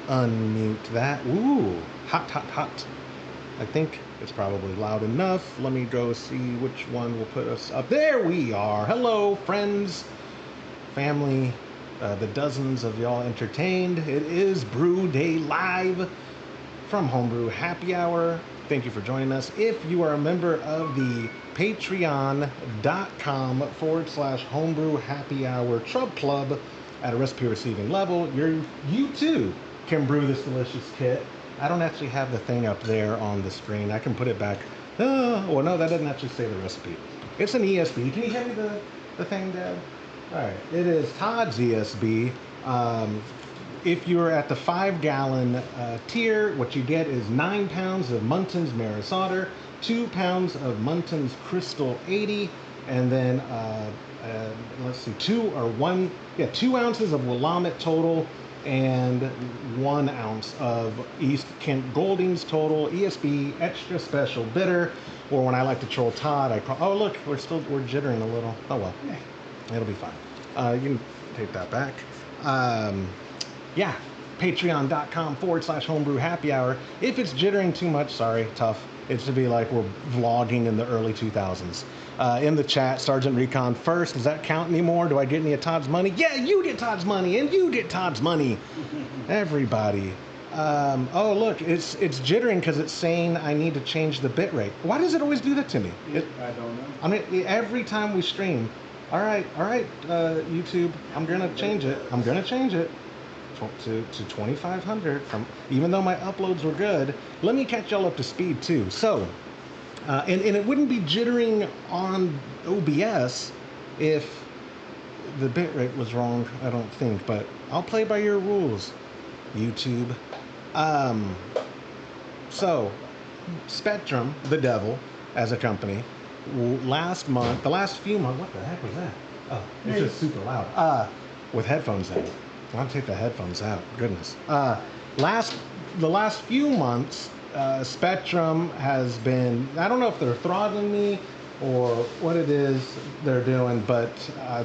unmute that. Ooh, hot, hot, hot. I think it's probably loud enough. Let me go see which one will put us up. There we are. Hello, friends, family, the dozens of y'all entertained. It is Brew Day Live from Homebrew Happy Hour. Thank you for joining us. If you are a member of the patreon.com/homebrew happy hour TRUB club at a recipe receiving level, you too can brew this delicious kit. I don't actually have the thing up there on the screen. I can put it back. Well, no, that doesn't actually say the recipe. It's an ESB. Can you hand me the thing, Dad? All right. It is Todd's ESB. If you're at the 5-gallon tier, what you get is 9 pounds of Munton's Maris Otter, 2 pounds of Munton's Crystal 80, and then let's see, 2 ounces of Willamette total, and 1 ounce of East Kent Goldings total, ESB extra special bitter, or when I like to troll Todd, I call, oh look, we're jittering a little. Oh well, it'll be fine. You can take that back. Yeah, patreon.com/homebrew happy hour. If it's jittering too much, sorry, tough. It's to be like we're vlogging in the early 2000s. In the chat, Sergeant Recon first. Does that count anymore? Do I get any of Todd's money? Yeah, you get Todd's money, and you get Todd's money. Everybody. Oh, look, it's jittering because it's saying I need to change the bit rate. Why does it always do that to me? I don't know. I mean, every time we stream. All right, YouTube, I'm going to change it. I'm going to change it to 2,500 even though my uploads were good. Let me catch y'all up to speed too. So, and it wouldn't be jittering on OBS if the bitrate was wrong, I don't think, but I'll play by your rules, YouTube. So, Spectrum, the devil, as a company, the last few months, what the heck was that? Oh, it's just super loud. With headphones in. I'll take the headphones out. Goodness. The last few months, Spectrum has been, I don't know if they're throttling me or what it is they're doing, but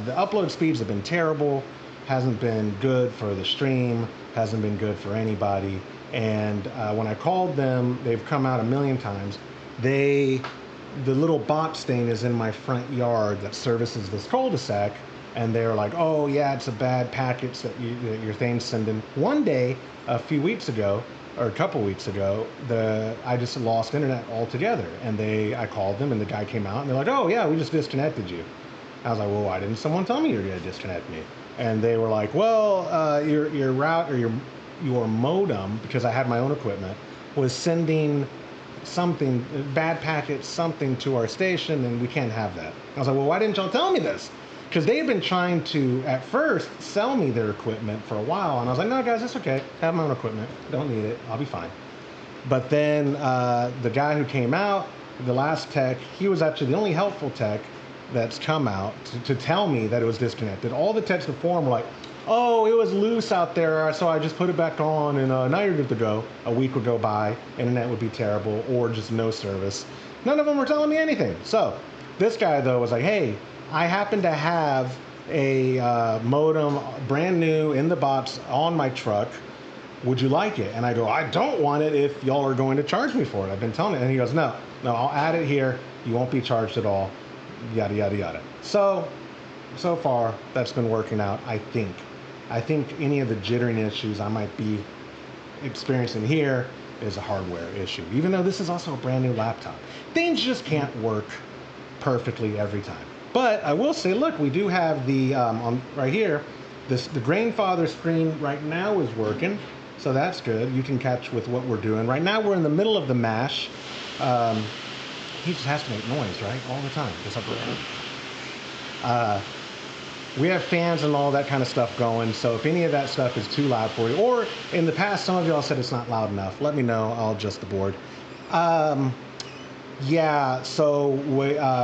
the upload speeds have been terrible. Hasn't been good for the stream. Hasn't been good for anybody. And when I called them, they've come out a million times. The little bot stain is in my front yard that services this cul-de-sac. And they're like, oh yeah, it's a bad package that your thing's sending. One day, a few weeks ago, or a couple weeks ago, I just lost internet altogether. And I called them, and the guy came out, and they're like, oh yeah, we just disconnected you. I was like, well, why didn't someone tell me you were gonna disconnect me? And they were like, well, your route or your modem, because I had my own equipment, was sending something, bad packet, something to our station, and we can't have that. I was like, well, why didn't y'all tell me this? Because they had been trying to, at first, sell me their equipment for a while. And I was like, no, guys, it's okay. I have my own equipment. Don't need it. I'll be fine. But then the guy who came out, the last tech, he was actually the only helpful tech that's come out to tell me that it was disconnected. All the techs before him were like, oh, it was loose out there, so I just put it back on, and now you're good to go. A week would go by, internet would be terrible, or just no service. None of them were telling me anything. So this guy, though, was like, hey, I happen to have a modem brand new in the box on my truck. Would you like it? And I go, I don't want it if y'all are going to charge me for it. I've been telling it. And he goes, no, I'll add it here. You won't be charged at all. Yada, yada, yada. So far, that's been working out, I think. I think any of the jittering issues I might be experiencing here is a hardware issue, even though this is also a brand new laptop. Things just can't work perfectly every time. But I will say, look, we do have the, right here, the Grainfather screen right now is working, so that's good. You can catch with what we're doing. Right now we're in the middle of the mash. He just has to make noise, right? All the time. Just up around. We have fans and all that kind of stuff going, so if any of that stuff is too loud for you, or in the past some of y'all said it's not loud enough, let me know. I'll adjust the board. Yeah, so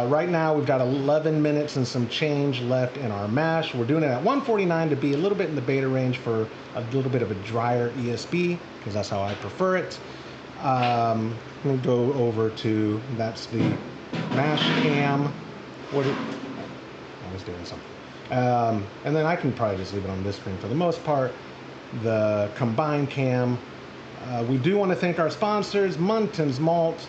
right now we've got 11 minutes and some change left in our mash. We're doing it at 149 to be a little bit in the beta range for a little bit of a drier ESB, because that's how I prefer it. Let me go over to, that's the mash cam. I was doing something. And then I can probably just leave it on this screen for the most part. the combined cam. We do want to thank our sponsors, Munton's Malt,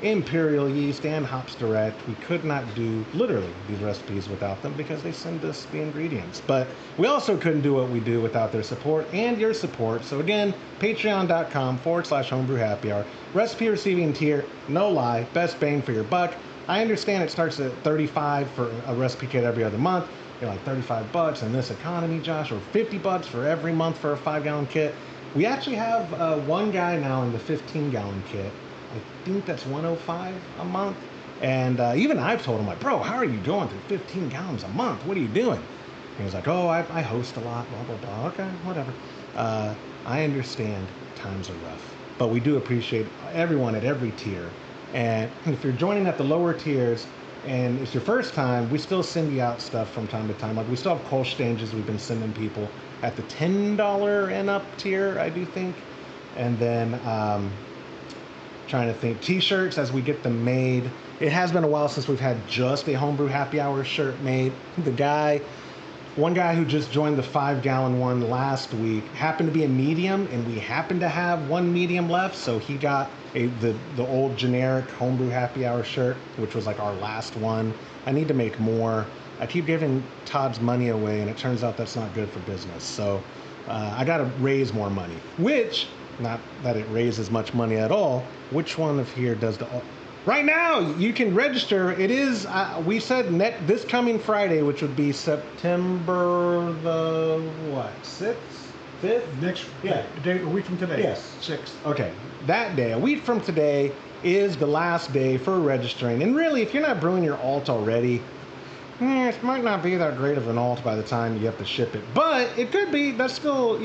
Imperial Yeast, and Hops Direct. We could not do literally these recipes without them because they send us the ingredients. But we also couldn't do what we do without their support and your support. So again, patreon.com/homebrewhappyhour. Recipe receiving tier, no lie, best bang for your buck. I understand it starts at $35 for a recipe kit every other month. You're like $35 in this economy, Josh, or $50 for every month for a 5-gallon kit. We actually have one guy now in the 15-gallon kit. I think that's $105 a month. And even I've told him, like, bro, how are you going through 15 gallons a month? What are you doing? And he's like, oh, I host a lot, blah, blah, blah. Okay, whatever. I understand times are rough, but we do appreciate everyone at every tier. And if you're joining at the lower tiers and it's your first time, we still send you out stuff from time to time. Like we still have Kolsch exchanges we've been sending people at the $10 and up tier, I do think. And then trying to think, t-shirts as we get them made. It has been a while since we've had just a homebrew happy hour shirt made. One guy who just joined the 5-gallon one last week happened to be a medium, and we happened to have one medium left, so he got the old generic homebrew happy hour shirt, which was like our last one. I need to make more. I keep giving Todd's money away, and it turns out that's not good for business. So I got to raise more money, which, not that it raises much money at all. Which one of here does the... Right now, you can register. It is, we said this coming Friday, which would be September the, what, 6th? 5th? Next, yeah. A week from today. Yes. 6th. Okay. That day, a week from today, is the last day for registering. And really, if you're not brewing your alt already, it might not be that great of an alt by the time you have to ship it. But it could be. That's still,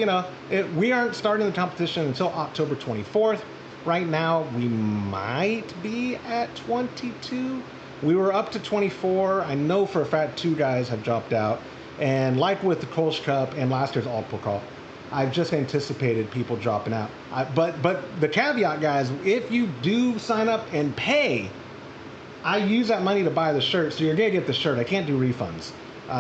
we aren't starting the competition until October 24th. Right now, we might be at 22. We were up to 24. I know for a fact 2 guys have dropped out. And like with the Kolsch Cup and last year's Altbier, I've just anticipated people dropping out. But the caveat, guys, if you do sign up and pay, I use that money to buy the shirt. So you're going to get the shirt. I can't do refunds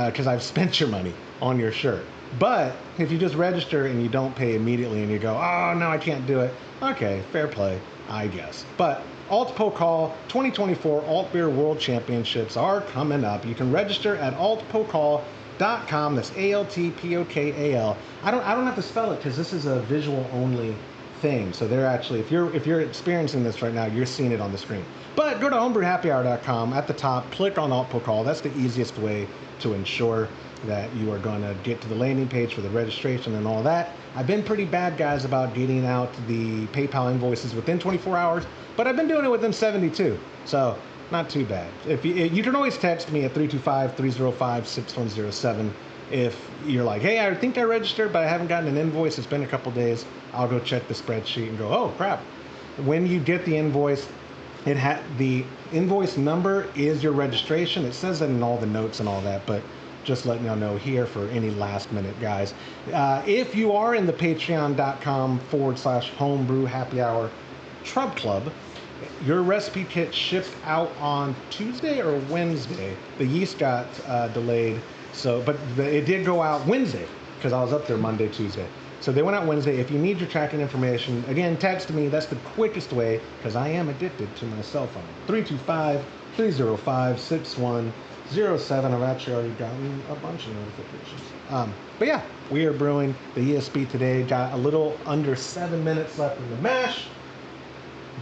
because I've spent your money on your shirt. But if you just register and you don't pay immediately and you go, oh, no, I can't do it. Okay, fair play, I guess. But Altbier 2024 Altbier World Championships are coming up. You can register at altpokal.com. That's ALTPOKAL. I don't have to spell it because this is a visual only thing. So they're actually, if you're experiencing this right now, you're seeing it on the screen. But go to homebrewhappyhour.com. At the top, click on Altbier. That's the easiest way to ensure that you are going to get to the landing page for the registration and all that. I've been pretty bad, guys, about getting out the PayPal invoices within 24 hours, but I've been doing it within 72, so not too bad. If you can always text me at 325-305-6107 if you're like, hey, I think I registered, but I haven't gotten an invoice. It's been a couple days. I'll go check the spreadsheet and go, oh, crap. When you get the invoice, the invoice number is your registration. It says that in all the notes and all that, but just letting y'all know here for any last minute guys. If you are in the patreon.com/homebrew happy hour TRUB club, your recipe kit shipped out on Tuesday or Wednesday. The yeast got delayed, but it did go out Wednesday because I was up there Monday, Tuesday. So they went out Wednesday. If you need your tracking information, again, text me. That's the quickest way because I am addicted to my cell phone. 325-305-6107. I've actually already gotten a bunch of notifications. But yeah, we are brewing the ESB today. Got a little under 7 minutes left in the mash.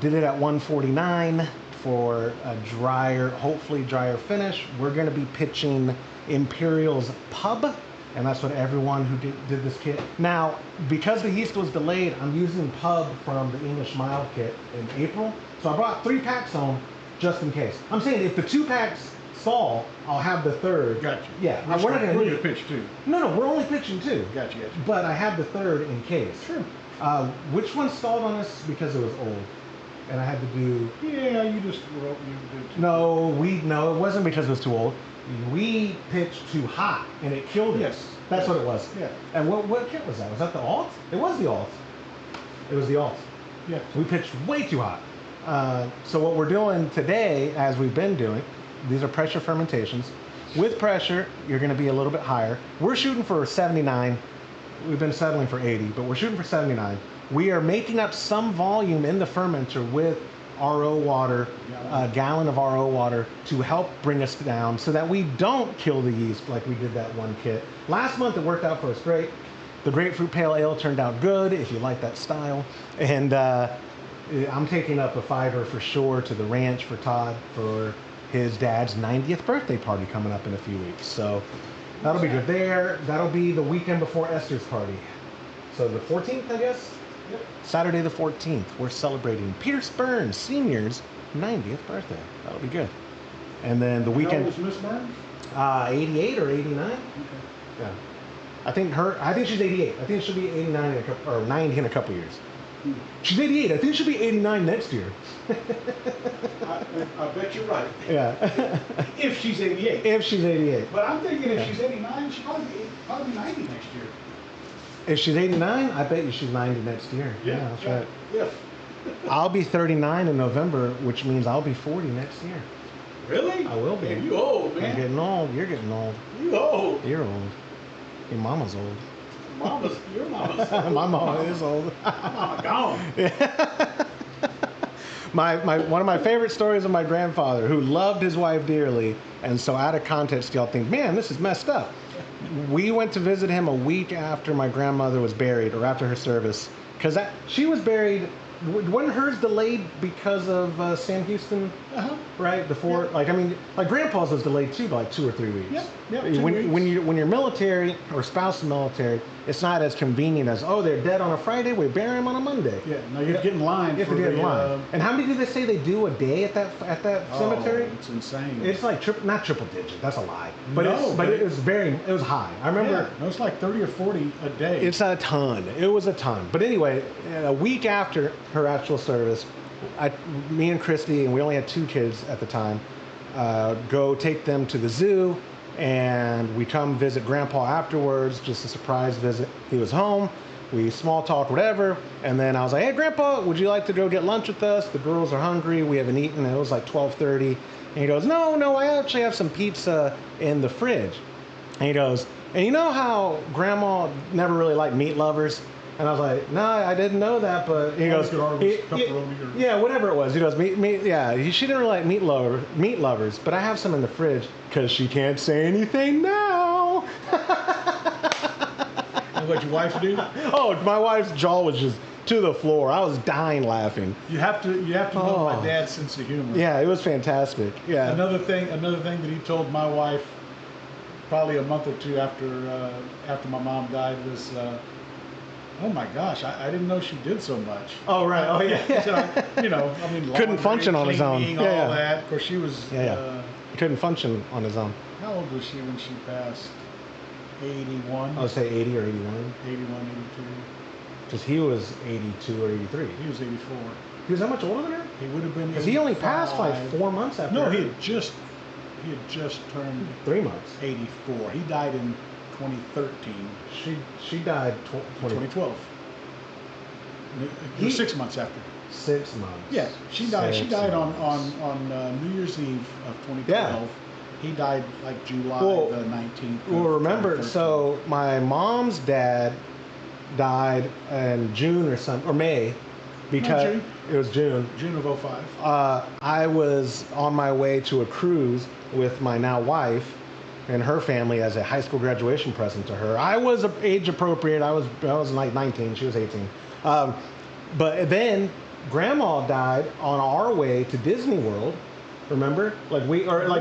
Did it at 149 for a drier, hopefully drier finish. We're going to be pitching Imperial's Pub, and that's what everyone who did this kit. Now, because the yeast was delayed, I'm using Pub from the English Mild kit in April. So I brought 3 packs home just in case. I'm saying if the 2 packs stall, I'll have the 3rd. Gotcha. Yeah, we're not going to pitch 2. No, we're only pitching 2. Gotcha. But I have the 3rd in case. Sure. Which one stalled on us because it was old? And I had to do... Yeah, you did. No, it wasn't because it was too old. We pitched too hot, and it killed it. Yes. That's what it was. Yeah. And what kit was that? Was that the alt? It was the alt. It was the alt. Yeah. We pitched way too hot. So what we're doing today, as we've been doing, these are pressure fermentations. With pressure, you're going to be a little bit higher. We're shooting for 79. we've been settling for 80, but we're shooting for 79. We are making up some volume in the fermenter with RO water, a gallon of RO water to help bring us down so that we don't kill the yeast like we did that one kit. Last month it worked out for us great. The grapefruit pale ale turned out good if you like that style. And I'm taking up a $5 for sure to the ranch for Todd for his dad's 90th birthday party coming up in a few weeks. So that'll be good there. That'll be the weekend before Esther's party. So the 14th, I guess? Yep. Saturday the 14th, we're celebrating Peter Burns Sr.'s 90th birthday. That'll be good. And then the weekend... How old is Miss Burns? 88 or 89. Okay. Yeah. I think she's 88. I think she'll be 89 or 90 in a couple years. She's 88. I think she'll be 89 next year. I bet you're right. Yeah. If she's 88. If she's 88. But I'm thinking if she's 89, she'll probably be 90 next year. If she's 89, I bet you she's 90 next year. Yeah, that's right. If. I'll be 39 in November, which means I'll be 40 next year. Really? I will be. Man, you old, man. I'm getting old. You're getting old. You old. You're old. Your mama's old. Your mama's old. My mama is old. Mama gone. Yeah. One of my favorite stories of my grandfather, who loved his wife dearly, and so out of context, y'all think, man, this is messed up. We went to visit him a week after my grandmother was buried, or after her service, because she was buried. Wasn't hers delayed because of Sam Houston? Right before, Grandpa's was delayed too by like 2 or 3 weeks. Yep. When you're military or spouse of military, it's not as convenient as they're dead on a Friday, we bury them on a Monday. Yeah. No, you have to get in line. You have to get in line. And how many do they say they do a day at that cemetery? It's insane. It's like not triple digit. That's a lie. But no, it was high. I remember. Yeah, it was like 30 or 40 a day. It's a ton. It was a ton. But anyway, a week after her actual service, me and Christy, and we only had 2 kids at the time, go take them to the zoo, and we come visit Grandpa afterwards, just a surprise visit. He was home, we small talk, whatever, and then I was like, hey Grandpa, would you like to go get lunch with us? The girls are hungry, we haven't eaten. It was like 12:30, and he goes, no, I actually have some pizza in the fridge. And he goes, and you know how Grandma never really liked meat lovers? And I was like, no, I didn't know that, but he goes, yeah, whatever it was. He goes, she didn't really like meat lovers, but I have some in the fridge because she can't say anything now. And what your wife do? Oh, my wife's jaw was just to the floor. I was dying laughing. You have to know my dad's sense of humor. Yeah, it was fantastic. Yeah. Another thing that he told my wife, probably a month or 2 after my mom died, was. Oh my gosh! I didn't know she did so much. Oh right! Oh yeah. So, couldn't function on his own. All that. Of course, she was. He couldn't function on his own. How old was she when she passed? 81. I would say 80 or 81. 81, 82. Because he was 82 or 83. He was 84. He was that much older than her? He would have been. Because he only passed like 4 months after. No, her. he had just turned 3 months. 84. He died in 2013. She died 2012. He was 6 months after. 6 months. Yeah, she died. She died on New Year's Eve of 2012. Yeah. He died like July the 19th. Well, remember, so my mom's dad died in June or May, because it was June. June of 05. I was on my way to a cruise with my now wife and her family as a high school graduation present to her. I was age appropriate. I was like 19. She was 18. But then Grandma died on our way to Disney World. Remember?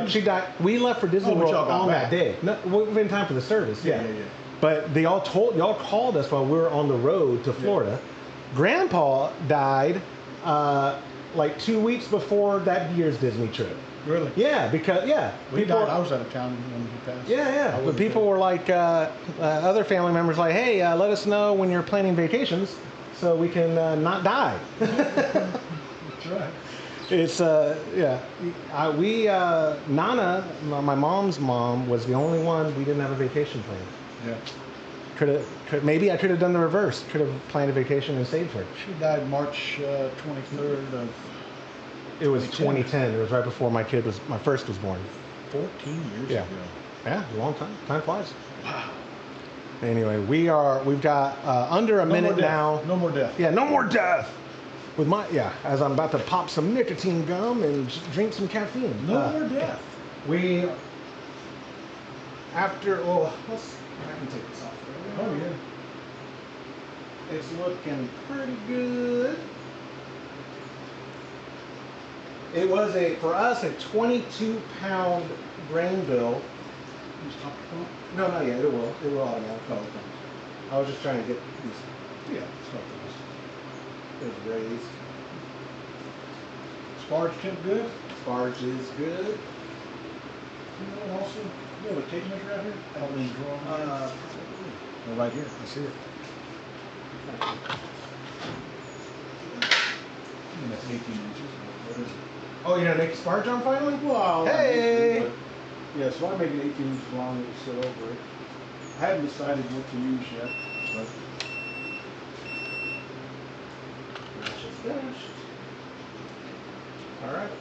She died. We left for Disney World on that day. No, in time for the service. Yeah. But y'all called us while we were on the road to Florida. Yeah. Grandpa died like 2 weeks before that year's Disney trip. Really? Yeah, because he died. I was out of town when he passed. Yeah. But people were like, other family members like, hey, let us know when you're planning vacations so we can not die. That's right. It's Nana, my mom's mom, was the only one we didn't have a vacation plan. Yeah. Maybe I could have done the reverse. Could have planned a vacation and saved her. She died March 23rd of. It was 2010. It was right before my first was born. 14 years ago. Yeah, a long time. Time flies. Wow. Anyway, we've got under a minute now. No more death. Yeah, no more death. With as I'm about to pop some nicotine gum and drink some caffeine. No more death. I can take this off. Oh yeah. It's looking pretty good. It was for us a 22-pound grain bill. You stop the phone? No, not yet. It will automatically. I was just trying to get these. Yeah, stop It's raised. Sparge temp good? Sparge is good. You know, and also, you have a tape measure out here? Help me draw. Oh, right here. I see it. And that's 18 inches. What is it? Oh, you're gonna make a sparge on finally? Well, hey! Yeah, so I make it 18 inches long and sit over it. I hadn't decided what to use yet, but Finished. All right.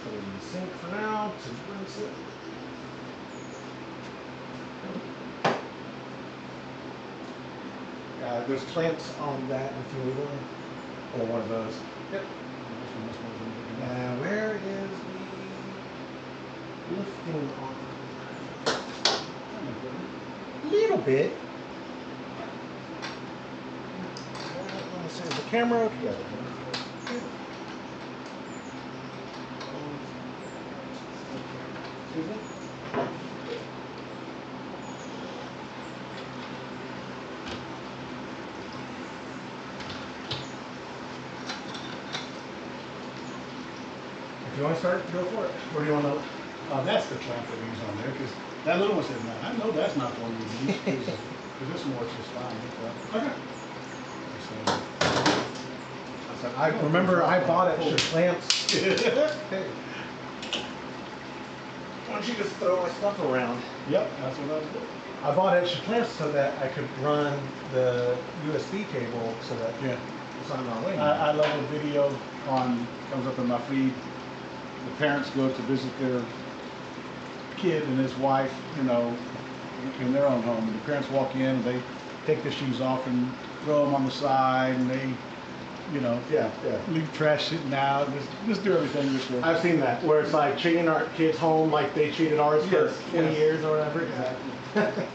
Put it in the sink for now to rinse it. There's clamps on that if you need one, or one of those. Yep. Where is the lifting arm? Little bit. Let me see. Is the camera okay? Excuse me? If you want to start, go for it. Or do you want to? that's the clamp that we use on there, because that little one said, no, I know that's not the one you use, because this one works just fine. Okay. So, I remember I bought it for clamps. Hey. Why don't you just throw my stuff around? Yep, that's what I was doing. I bought extra clamps so that I could run the USB cable so that it's on my way. I love a video comes up in my feed. The parents go to visit their kid and his wife, in their own home. And the parents walk in and they take their shoes off and throw them on the side, and they, leave trash sitting out. Just do everything this way. I've seen that, where it's like treating our kids home like they treated ours for 20 years or whatever. Exactly.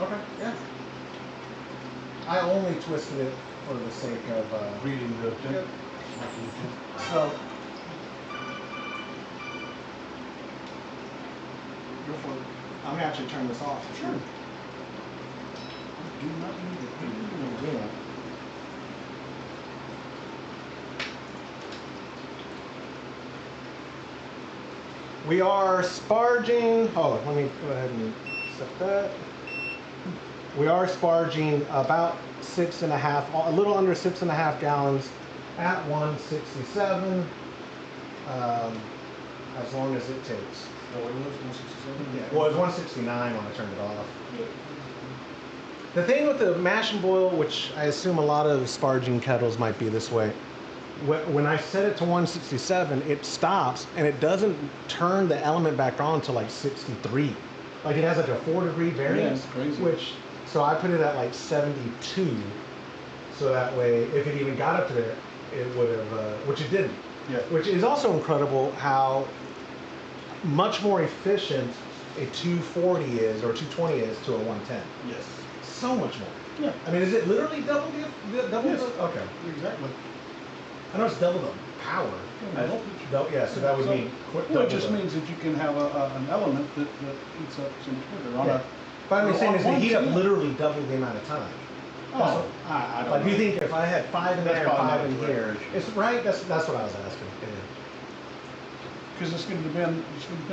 Okay, yeah. I only twisted it for the sake of Reading the Yep. So, go for it. I'm gonna actually turn this off. Sure. Do not need it. We are sparging. Oh, let me go ahead and set that. We are sparging about 6.5, a little under 6.5 gallons at 167, as long as it takes. Oh, it was 167? Yeah. Well, it was 169 when I turned it off. The thing with the mash and boil, which I assume a lot of sparging kettles might be this way, when I set it to 167, it stops and it doesn't turn the element back on until like 63. Like it has like a 4-degree variance, crazy. So I put it at like 72, so that way, if it even got up to there, it would have, which it didn't. Yeah. Which is also incredible how much more efficient a 240 is, or 220 is, to a 110. Yes. So much more. Yeah. I mean, is it literally double double? Yes. Okay. Exactly. I know it's double the power. Yeah, so that would mean quick. Well, it just means that you can have an element that heats up so much quicker. But I'm saying is they heat up literally double the amount of time. Oh, I don't know. Like, do you think if I had 5 in there and 5 in here, it's right? That's what I was asking. Because it's going to depend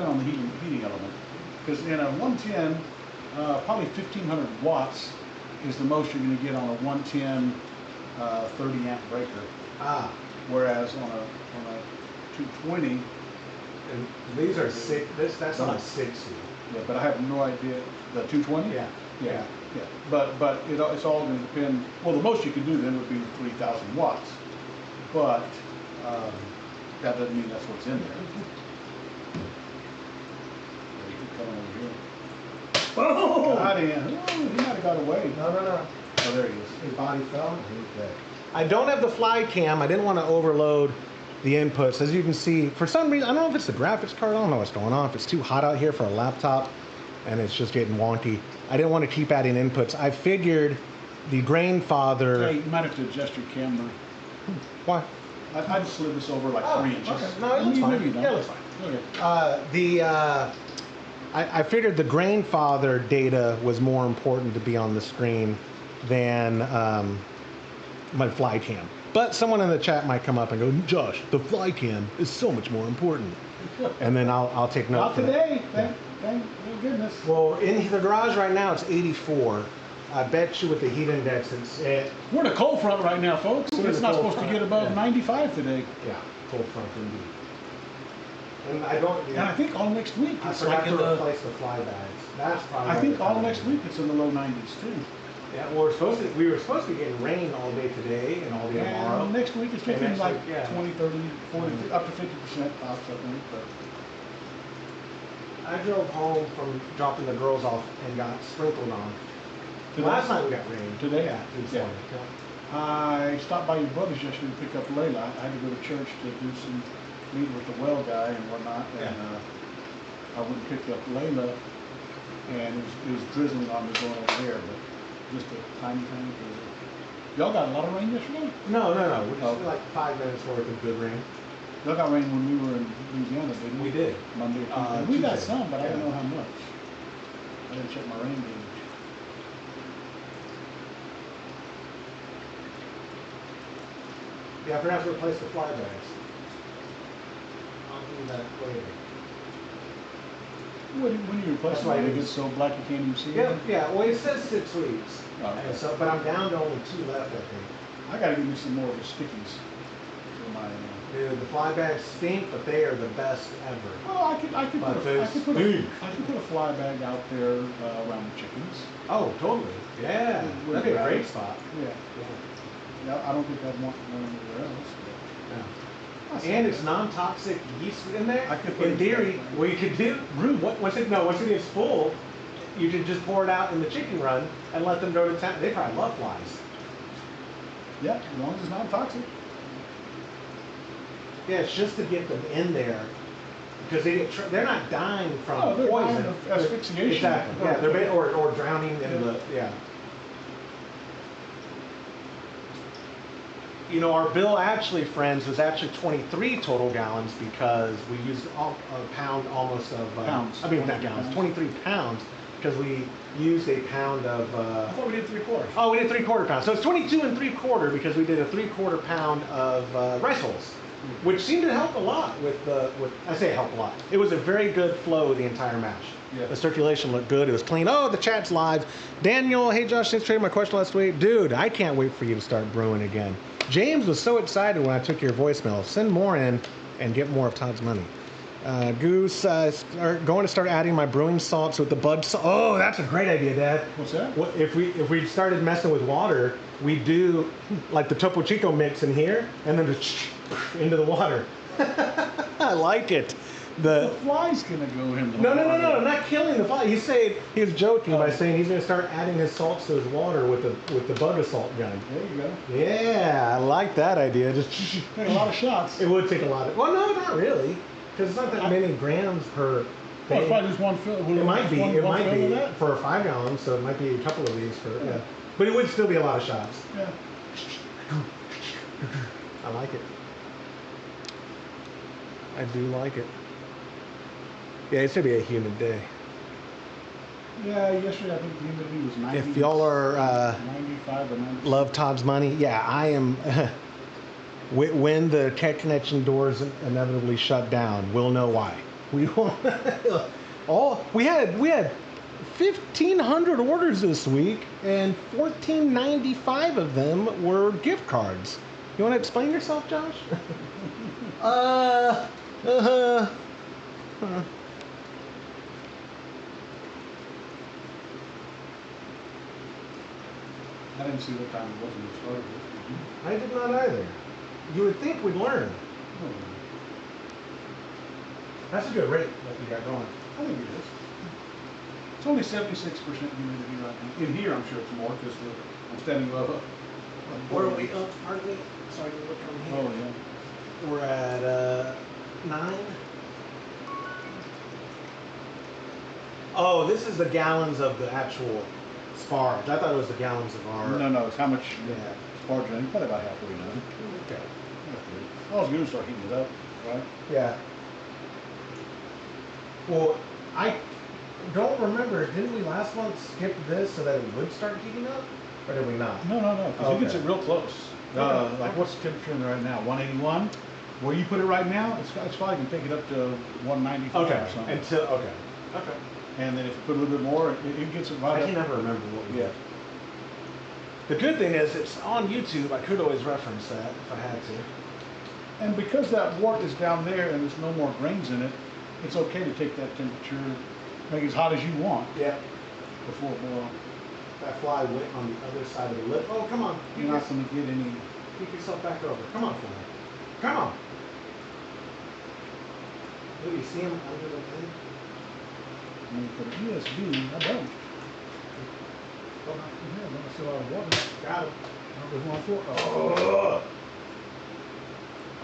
on the heating element. Because in a 110, probably 1500 watts is the most you're going to get on a 110 30 amp breaker. Whereas on a 220, and these are that's on a 60. Yeah, but I have no idea. The 220? Yeah. But it's all going to depend. Well, the most you can do then would be 3000 watts. but that doesn't mean that's what's in there. They keep coming over here. Oh! Got him. Oh, he might have got away. No. Oh, there he is. His body fell. He's dead. I don't have the fly cam. I didn't want to overload the inputs. As you can see, for some reason, I don't know if it's the graphics card. I don't know what's going on. If it's too hot out here for a laptop and it's just getting wonky. I didn't want to keep adding inputs. I figured the grainfather... Hey, you might have to adjust your camera. Why? I just slid this over like 3 inches. Okay. No, it looks fine. Yeah, it looks fine. Okay. I figured the grainfather data was more important to be on the screen than my fly cam. But someone in the chat might come up and go, Josh, the fly cam is so much more important. And then I'll take note. Not today. Thank goodness. Well, in the garage right now, it's 84. I bet you with the heat index, we're in a cold front right now, folks. So it's not supposed to get above 95 today. Yeah, cold front indeed. And I think all next week I it's forgot like to replace the fly bags. That's probably. I think all next week it's in the low 90s too. Yeah, well, we were supposed to be getting rain all day today and all day tomorrow. Next week it's looking like week, yeah. 20, 30, 40, up to 50% off, I think. But I drove home from dropping the girls off and got sprinkled on. Last night we got rain. Today? Yeah. I stopped by your brother's yesterday to pick up Layla. I had to go to church to do some meeting with the well guy and whatnot. And I went and picked up Layla, and it was drizzling on me going over there, but just a tiny drizzle. Y'all got a lot of rain yesterday? No. We just like 5 minutes worth of good rain. Y'all got rain when we were in Louisiana, didn't we? We did. Monday or Tuesday. We got some, but I don't know how much. I didn't check my rain gauge. Yeah, I forgot to replace the fly bags. I'll do that later. When you replace them, it gets so black you can't even see them? Yeah, well, it says 6 weeks. Oh, okay. So, but I'm down to only 2 left, I think. I gotta give me some more of the stickies for my. Dude, the fly bags stink, but they are the best ever. Well, I could put a fly bag out there around the chickens. Oh, totally. Yeah, that'd be a great spot. Yeah. I don't think I'd want one anywhere else. But and it's non-toxic yeast in there. I could put in theory, what you could do, once it gets full, you can just pour it out in the chicken run and let them go to town. They probably love flies. Yeah, as long as it's non-toxic. Yeah, it's just to get them in there because they're not dying from poison. Dying of asphyxiation. Exactly. Yeah, they're or drowning in the You know, our bill actually, friends, was actually 23 total gallons because we used a pound almost of pounds. I mean, not gallons, 23 pounds because we used a pound of. I thought we did 3/4. Oh, we did 3/4 pounds. So it's 22 3/4 because we did a 3/4 pound of rice hulls, which seemed to help a lot with I say help a lot. It was a very good flow the entire mash. Yeah. The circulation looked good. It was clean. Oh, the chat's live. Daniel, hey Josh, thanks for taking my question last week. Dude, I can't wait for you to start brewing again. James was so excited when I took your voicemail. Send more in and get more of Todd's money. Goose, going to start adding my brewing salts with the bud salt. Oh, that's a great idea, Dad. What's that? If we started messing with water, we do like the Topo Chico mix in here and then just into the water. I like it. The fly's gonna go in the No, water. not killing the fly. He was joking by saying he's gonna start adding his salts to his water with the bug assault gun. There you go. Yeah, I like that idea. Just take a lot of shots. It would take a lot of. Well, no, not really, because it's not that many grams per. Well, it's probably just one fill. It might be. It might be that? for 5 gallons, so it might be a couple of these for. Yeah. But it would still be a lot of shots. Yeah. I like it. I do like it. Yeah, it's gonna be a humid day. Yeah, yesterday I think the humidity was 90. If y'all are 95 or 90. Love Todd's money, yeah, I am. When the tech connection doors inevitably shut down, we'll know why. We will. We had 1,500 orders this week, and 1,495 of them were gift cards. You want to explain yourself, Josh? I didn't see what time it was when it started. I did not either. You would think we'd learn. That's a good rate that you got going. I think it is. It's only 76% humidity right now. In here, I'm sure it's more because I'm standing above a. Where are we? Oh, aren't we? So I can look on here. Oh, yeah. We're at 9. Oh, this is the gallons of the actual sparge. I thought it was the gallons of our. No, it's how much Yeah. sparge in. Probably about halfway done. Okay. All I was going to start heating it up, right? Yeah. Well, I don't remember. Didn't we last month skip this so that it would start heating up, or did we not? No, because it gets it real close. Okay. Like what's the temperature in there right now? 181. Where you put it right now, it's probably going to take it up to 195 Okay. or something. Okay. And then if you put a little bit more, it gets it I right can up. never remember what we Yeah. did. The good thing is it's on YouTube. I could always reference that if I had to. And because that wort is down there and there's no more grains in it, it's okay to take that temperature, make it as hot as you want Yeah. before it boils. That fly went on the other side of the lip. Oh, come on. You're not going to get any. Pick yourself back over. Come on, fly. Come on. Look, you see him under the thing? I mean, for the ESB, I don't. Go back in here, I'm still out of water. Got him. There's one for.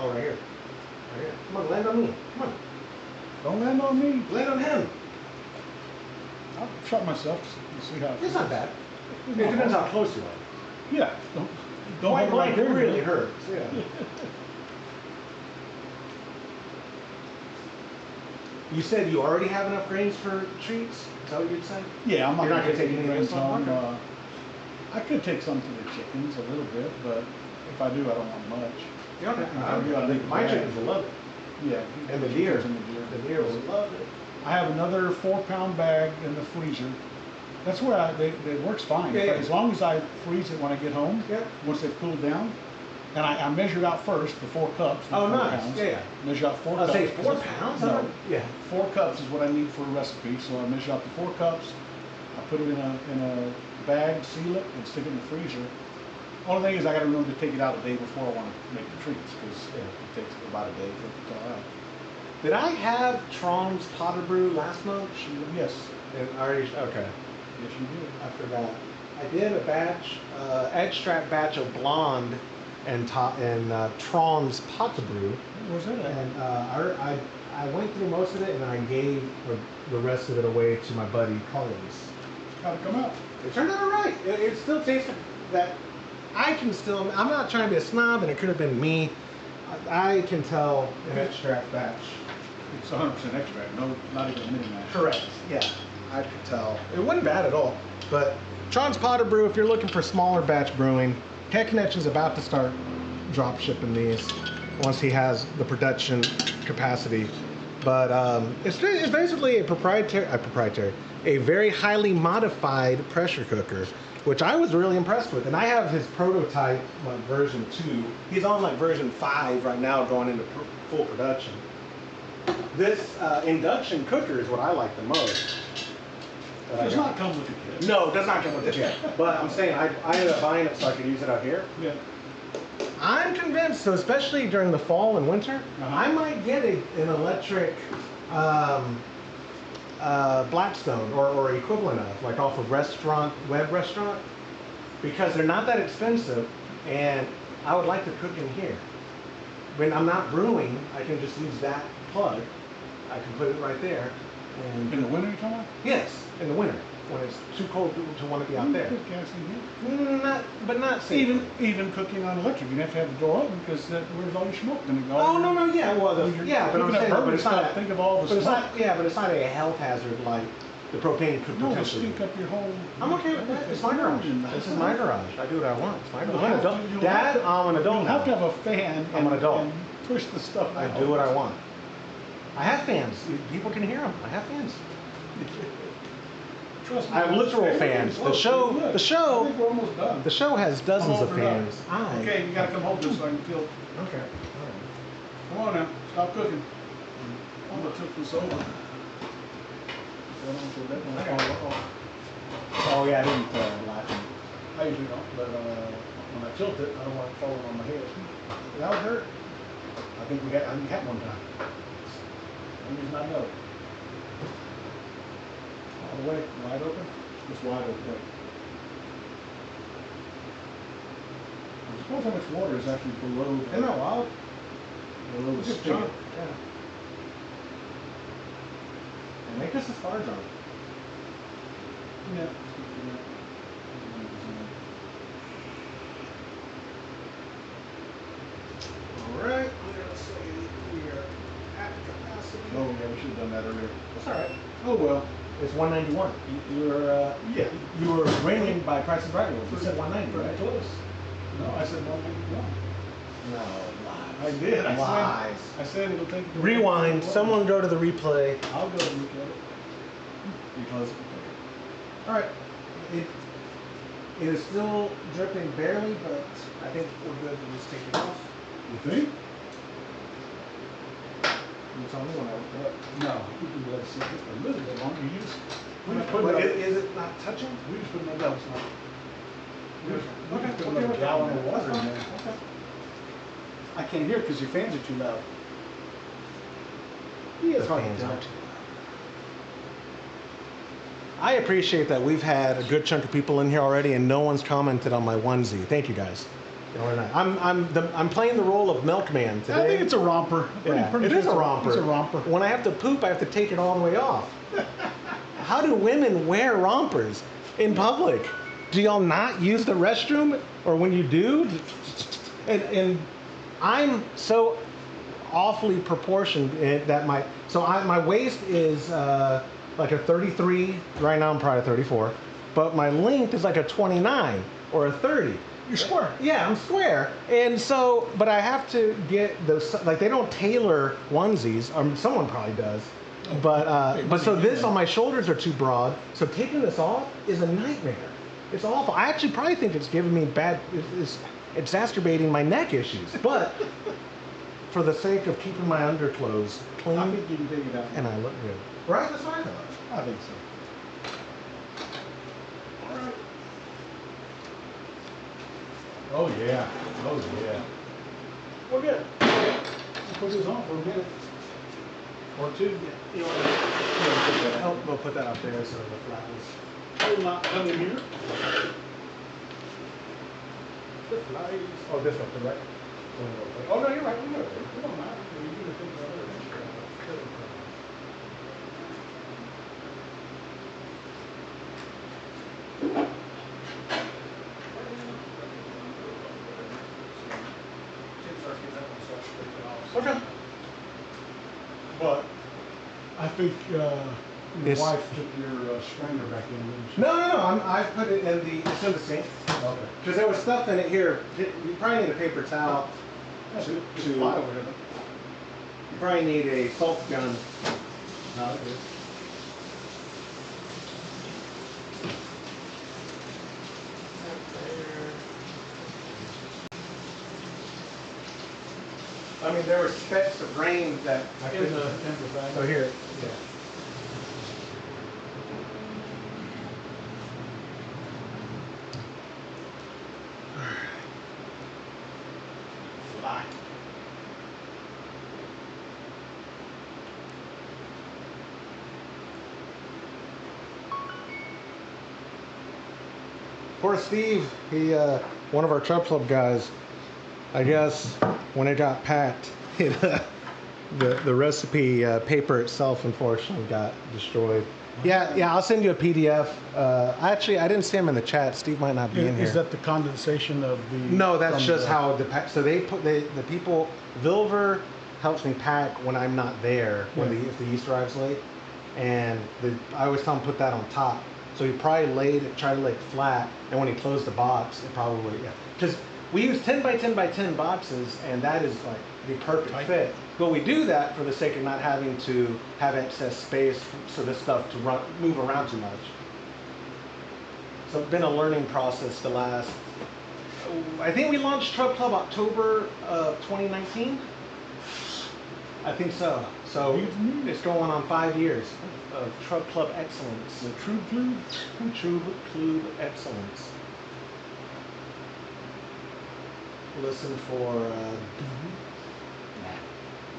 Oh, right here. Right here. Come on, land on me. Come on. Don't land on me. Land on him. I'll shut myself to see how. It's not bad. It depends how close you are. Yeah. Don't Point hold it right blank there. really hurts. Yeah. You said you already have enough grains for treats? Is that what you'd say? Yeah, I'm not You're not going gonna to take any of grains this one? home. I could take some to the chickens a little bit, but if I do, I don't want much. Yeah, okay. I think My chickens will love it. Yeah. And the deer. And The deer will love it. I have another 4-pound bag in the freezer. That's where it works fine. Yeah, yeah. As long as I freeze it when I get home, Yeah. once they've cooled down. And I measured out first the 4 cups. Oh, 4 nice. pounds. Yeah. Measure out 4 I'll cups. say 4 pounds? No. Yeah. 4 cups is what I need for a recipe. So I measure out the 4 cups. I put it in a bag, seal it, and stick it in the freezer. Only thing is I got to remember to take it out a day before I want to make the treats because it takes about a day for it to thaw out. Did I have Trom's Potter Brew last month? Yes. Okay. Yes, you did. I forgot. I did a batch, extract batch of blonde and Trom's Potter Brew. Where's that at? And I went through most of it and then I gave the rest of it away to my buddy Carlos. How'd it come out? It turned out all right. It still tasted that. I'm not trying to be a snob, and it could have been me. I can tell an extract batch. It's 100% extract, no, not even a mini mash. Correct. Yeah, I could tell. It wasn't bad at all. But Trom's Potter Brew, if you're looking for smaller batch brewing, Tech Connection's about to start drop shipping these once he has the production capacity. But it's basically a very highly modified pressure cooker, which I was really impressed with. And I have his prototype, like version 2. He's on like version 5 right now, going into full production. This induction cooker is what I like the most. Does not come with the kit. No, it does not come with the kit. But I'm saying I ended up buying it so I could use it out here. Yeah. I'm convinced, so especially during the fall and winter, I might get an electric Blackstone or equivalent of, like off of web restaurant, because they're not that expensive, and I would like to cook in here. When I'm not brewing, I can just use that plug. I can put it right there. And In the winter, you're talking about? yes, in the winter when it's too cold to want to be out there. Put gas in here. Not safe. Even cooking on electric, you have to have the door open because where's all your smoke going to go? Oh no, yeah, well, but I'm saying, but it's not. Think of all the But it's smoke. not. Yeah, but it's not a health hazard like the propane could No, it'll potentially. stink up your whole. I'm okay with that. It's my garage. This is my garage. I do what I want. It's my garage. I'm an adult. You'll Dad, have to- I'm an adult. You'll have to now. have a fan. I'm an adult. And push the stuff I out. do what I want. I have fans. People can hear them. I have fans. Trust me. I have literal fans. The show. I think we're almost done. The show has dozens of I'm over fans. now. Okay, you gotta come hold this so I can feel. Okay. Come on now, stop cooking. I'm gonna tip this over. Oh yeah, I didn't latch them. I usually don't, but when I tilt it, I don't want it falling on my head. That would hurt. I think we had one time. Only reason I know. All the way wide open. It's wide open. I suppose how much water is actually below. Isn't that wild? Below the Just spigot. jump. Yeah. And make this a Sparging. Yeah. Alright, let's say we are at capacity. Oh yeah, we should have done that earlier. That's alright. Oh well. It's 191. Yeah. You were reigning by Price is Right rules. You said 190, right? Close. No, I said 191. No, lies. I did. Lies. I said it'll take. Rewind. Someone go to the replay. I'll go and look at it. Because, alright, it is still dripping barely, but I think we're good to just take it off. You think? You tell me when I look it up. No, we can let it sit just a little bit longer. You just. But is it not touching? We just put another. We just put Okay, another gallon of water in that's there. fine. Okay. I can't hear it because your fans are too loud. The fans aren't too loud. I appreciate that we've had a good chunk of people in here already, and no one's commented on my onesie. Thank you guys. I'm playing the role of milkman today. I think it's a romper. It is a romper. It's a romper. When I have to poop, I have to take it all the way off. How do women wear rompers in public? Do y'all not use the restroom? Or when you do? And I'm so awfully proportioned that my waist is like a 33. Right now I'm probably a 34. But my length is like a 29 or a 30. You're square. Yeah, I'm square. And so, but I have to get those, like they don't tailor onesies, someone probably does. But so this on my shoulders are too broad. So taking this off is a nightmare. It's awful. I actually probably think it's giving me it's exacerbating my neck issues. But for the sake of keeping my underclothes clean, I think you can take it out. and I look good. Right? That's fine. I think so. All right. Oh yeah. Oh yeah. We're good. We'll put this on for a minute. Or two. We'll put that up there so the flies. Will not come in here. The flies. Oh, this one, correct? Oh no, you're right. You're right. It don't matter. You can take the other one. Okay. But I think your Yes. wife took your strainer back in. Didn't she? No. I put it in it's in the sink. Okay. Because there was stuff in it here. You probably need a paper towel. That's To- it. Just to- fly over there. You probably need a salt gun. No, it is. I mean, there were specks of rain that I Here's couldn't. a temper bag. Oh, here. Yeah. Fly. Poor Steve, he one of our TRUB Club guys, I guess when it got packed, the recipe paper itself unfortunately got destroyed. Yeah, I'll send you a PDF. Actually, I didn't see him in the chat. Steve might not be in here. Is that the condensation of the? No, that's from just the- how so they put the people. Vilver helps me pack when I'm not there if the yeast arrives late, and I always tell him put that on top. So he probably tried to lay it flat, and when he closed the box, it probably because we use 10 by 10 by 10 boxes, and that is like the perfect Tight. fit. But we do that for the sake of not having to have excess space so this stuff to move around too much. So it's been a learning process the last. I think we launched TRUB Club October of 2019. I think so. So it's going on 5 years of TRUB Club excellence. The TRUB Club. TRUB Club excellence. listen for.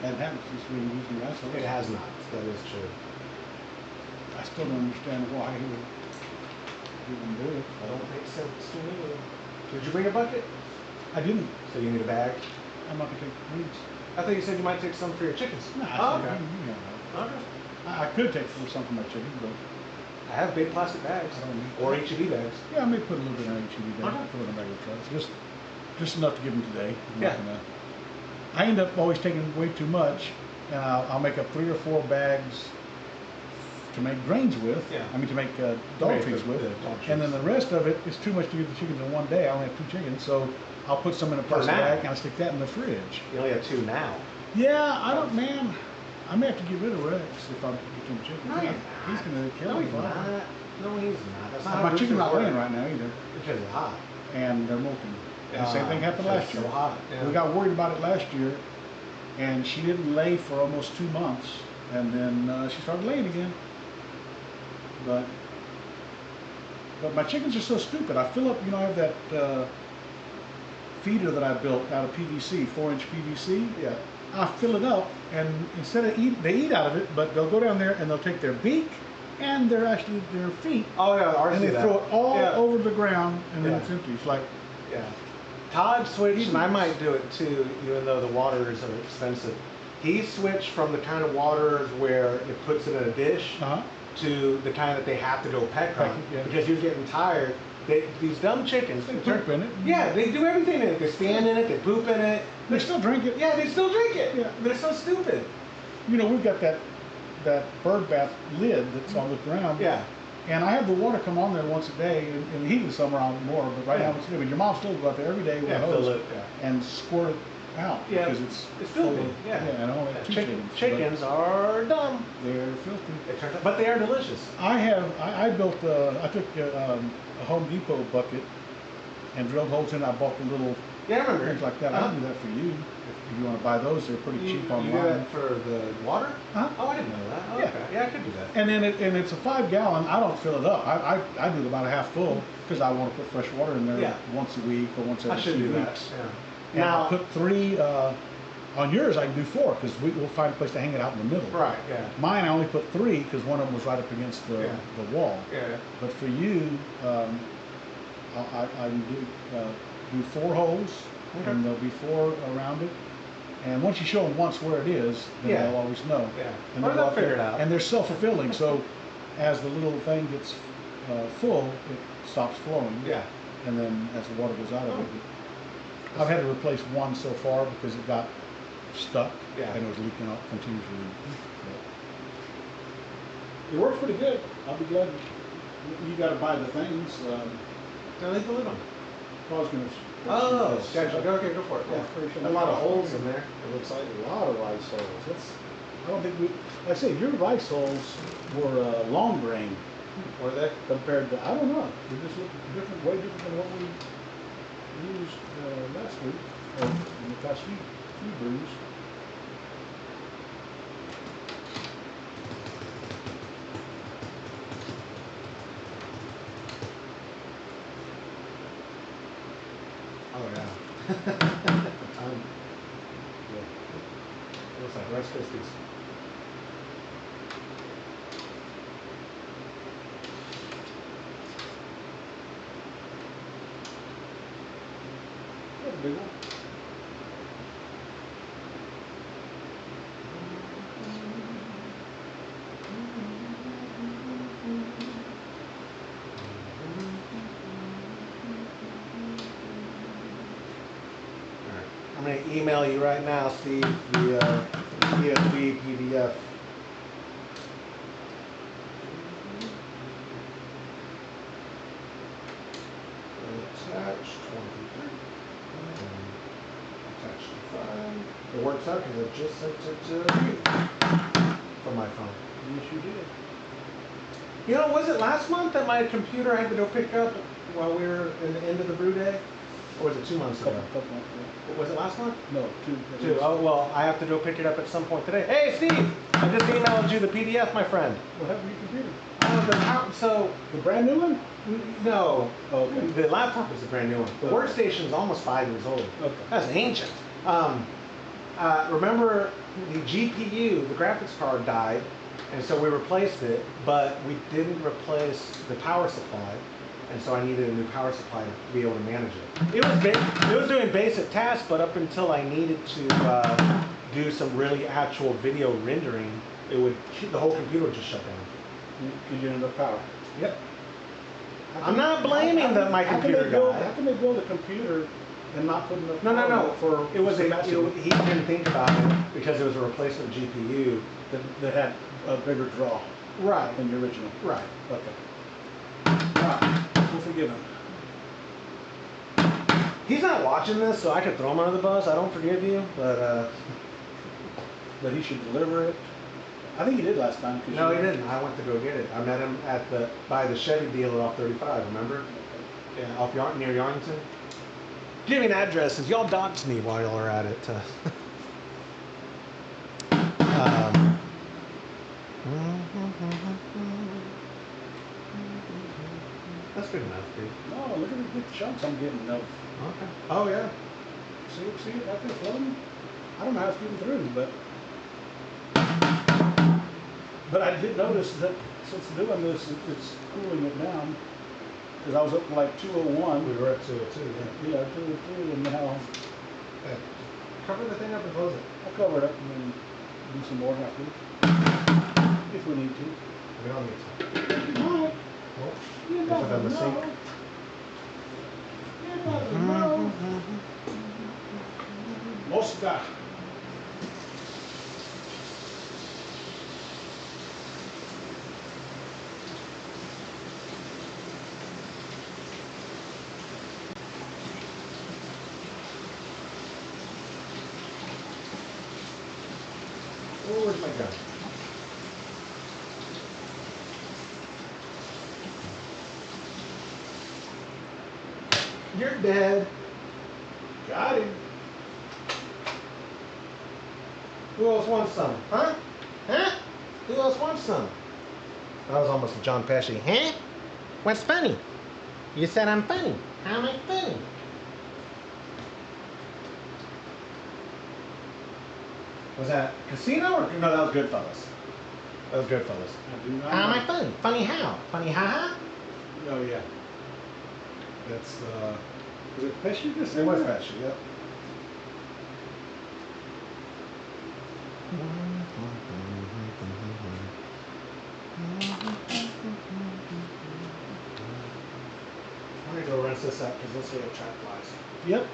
That happens since we were using that. So It has not. That is true. I still don't understand why he would even do it. I don't make sense to me. Did you bring a bucket? I didn't. So you need a bag? I'm not gonna take weeds. I thought you said you might take some for your chickens. No, Oh, okay. Okay. I could take some for my chicken, but I have big plastic bags. I don't need. Or HEB bags. Yeah, I may put a little bit in HEB bag. Okay. Put it in a regular truck. Just enough to give them today. I'm not Yeah. gonna- I end up always taking way too much, and I'll make up 3 or 4 bags to make grains with. Yeah. I mean to make dog Right, treats with, the dog and then treats. the rest of it is too much to give the chickens in one day. I only have 2 chickens, so I'll put some in a plastic now. bag and I'll stick that in the fridge. You only have 2 now. Yeah, I don't, man. I may have to get rid of Rex if I get them chickens. No, you're He's gonna kill No, me. he's not. No, he's not. That's not My how chicken's not roosters laying work. right now either, Because it's hot. and they're molting. And the same thing happened last year. So hot. Yeah. We got worried about it last year, and she didn't lay for almost 2 months, and then she started laying again. But my chickens are so stupid. I fill up, I have that feeder that I built out of PVC, 4-inch PVC. Yeah. I fill it up, and instead of they eat out of it, but they'll go down there and they'll take their beak and their feet, Oh yeah, ours and do they that. throw it all Yeah. over the ground, and then Yeah. it's empty. It's like, Yeah. Todd switched, and I might do it too, even though the waters are expensive. He switched from the kind of waters where it puts it in a dish to the kind that they have to go peck on, Yeah. because he was getting tired. These dumb chickens, they poop in it. yeah, they do everything in it. They stand in it, they poop in it. They still drink it. Yeah, they still drink it. Yeah. They're so stupid. We've got that bird bath lid that's on the ground. Yeah. And I have the water come on there once a day. In the heat of the summer, I'll more, but right Yeah. now it's good. But your mom still go out there every day with Yeah, a hose fill it, yeah. and squirt it out Yeah, because it's filthy. full of- Yeah. and I only have 2 chickens. but Chickens are dumb. They're filthy. But they are delicious. I built, I took a Home Depot bucket and drilled holes in it. I bought the little Yeah, I remember. things like that. I'll do that for you. If you want to buy those, they're pretty cheap You do online. that for the water? Huh? Oh, I didn't know that. Oh, Yeah. okay. Yeah, I could do that. And then it's a 5-gallon. I don't fill it up. I do about a half full because I want to put fresh water in there Yeah. once a week or once I every should 2 do that. weeks. Yeah. And I'll put 3 on yours. I can do 4 because we'll find a place to hang it out in the middle. Right. Yeah. Mine, I only put 3 because one of them was right up against the wall. Yeah. But for you, I do 4 holes, Okay. and there'll be 4 around it. And once you show them once where it is, then Yeah. they'll always know. Yeah. And Well, they'll go they'll out there, figure it out. and they're self-fulfilling. So as the little thing gets full, it stops flowing. Yeah. And then as the water goes out of it, I've had to replace one so far because it got stuck Yeah. and it was leaking out continuously. It works pretty good. I'll be glad. You got to buy the things. Now leave the lid on. I was going to. Oh, gotcha. Okay, go for it. Yeah. A lot of holes in there. It looks like a lot of rice holes. I don't think like I say, your rice holes were long grain. Were they? Compared to, I don't know. They just look different, way different than what we used last week, or in the past few brews. Oh yeah. Yeah. Looks like Rice Krispies. That's a big one. I'm going to email you right now, Steve, the ESB PDF. Attach 23. Attach 5. It works out because I just sent it to you from my phone. Yes, you did. You know, was it last month that my computer I had to go pick up while we were in the end of the brew day? Or was it 2 months ago? Was it last month? No, 2. 2. Oh, well, I have to go pick it up at some point today. Hey, Steve! I just emailed you the PDF, my friend. What happened to your computer? So The brand new one? no, Okay. the laptop is a brand new one. The workstation is almost 5 years old. Okay. That's ancient. Remember the GPU, the graphics card died, and so we replaced it, but we didn't replace the power supply, and so I needed a new power supply to be able to manage it. It was doing basic tasks, but up until I needed to do some really actual video rendering, the whole computer would just shut down. Because you didn't have power. Yep. I'm not blaming my computer guy. How can they build a computer and not put enough No. power for It was capacity? he didn't think about it because it was a replacement GPU. that had a bigger draw Right. than the original. Right. Okay. Alright, we'll forgive him. He's not watching this, so I could throw him under the bus. I don't forgive you, but But he should deliver it. I think he did last time. no, he didn't. I went to go get it. I met him by the Chevy dealer off 35. Remember? Yeah, off near Yarrington. Give me an address, since y'all doxed me while y'all are at it. That's good enough, dude. No, look at the big chunks I'm getting of. Okay. Oh yeah. See it out there floating? I don't know how it's getting through, but I did notice that since doing this, it's cooling it down. Because I was up to like 201. We were at 202, yeah. Yeah, 202, and now Okay. Cover the thing up and close it. I'll cover it up and then do some more after. If we need to. We don't need to. No, Well, you if it's in the sink. know. Mosca. Oh, where's my gun? You're dead. Got him. Who else wants some? Huh? Huh? Who else wants some? That was almost a John Pesci. Huh? What's funny? You said I'm funny. How am I funny? Was that Casino or no? That was Goodfellas. That was Goodfellas. I do not How am know. I funny? Funny how? Funny ha Oh yeah. That's was it Pesci this? ha? It was Pesci. Yep. I'm gonna go rinse this up because this will attract flies. Yep.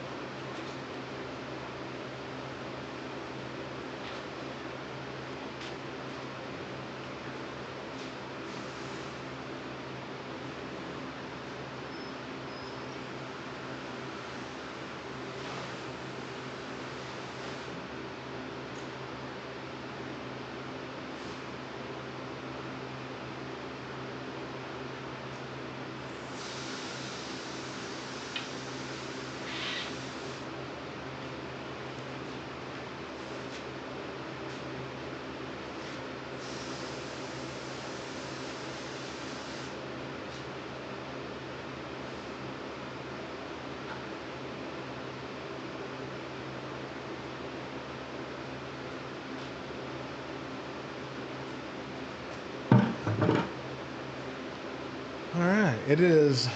All right, it is.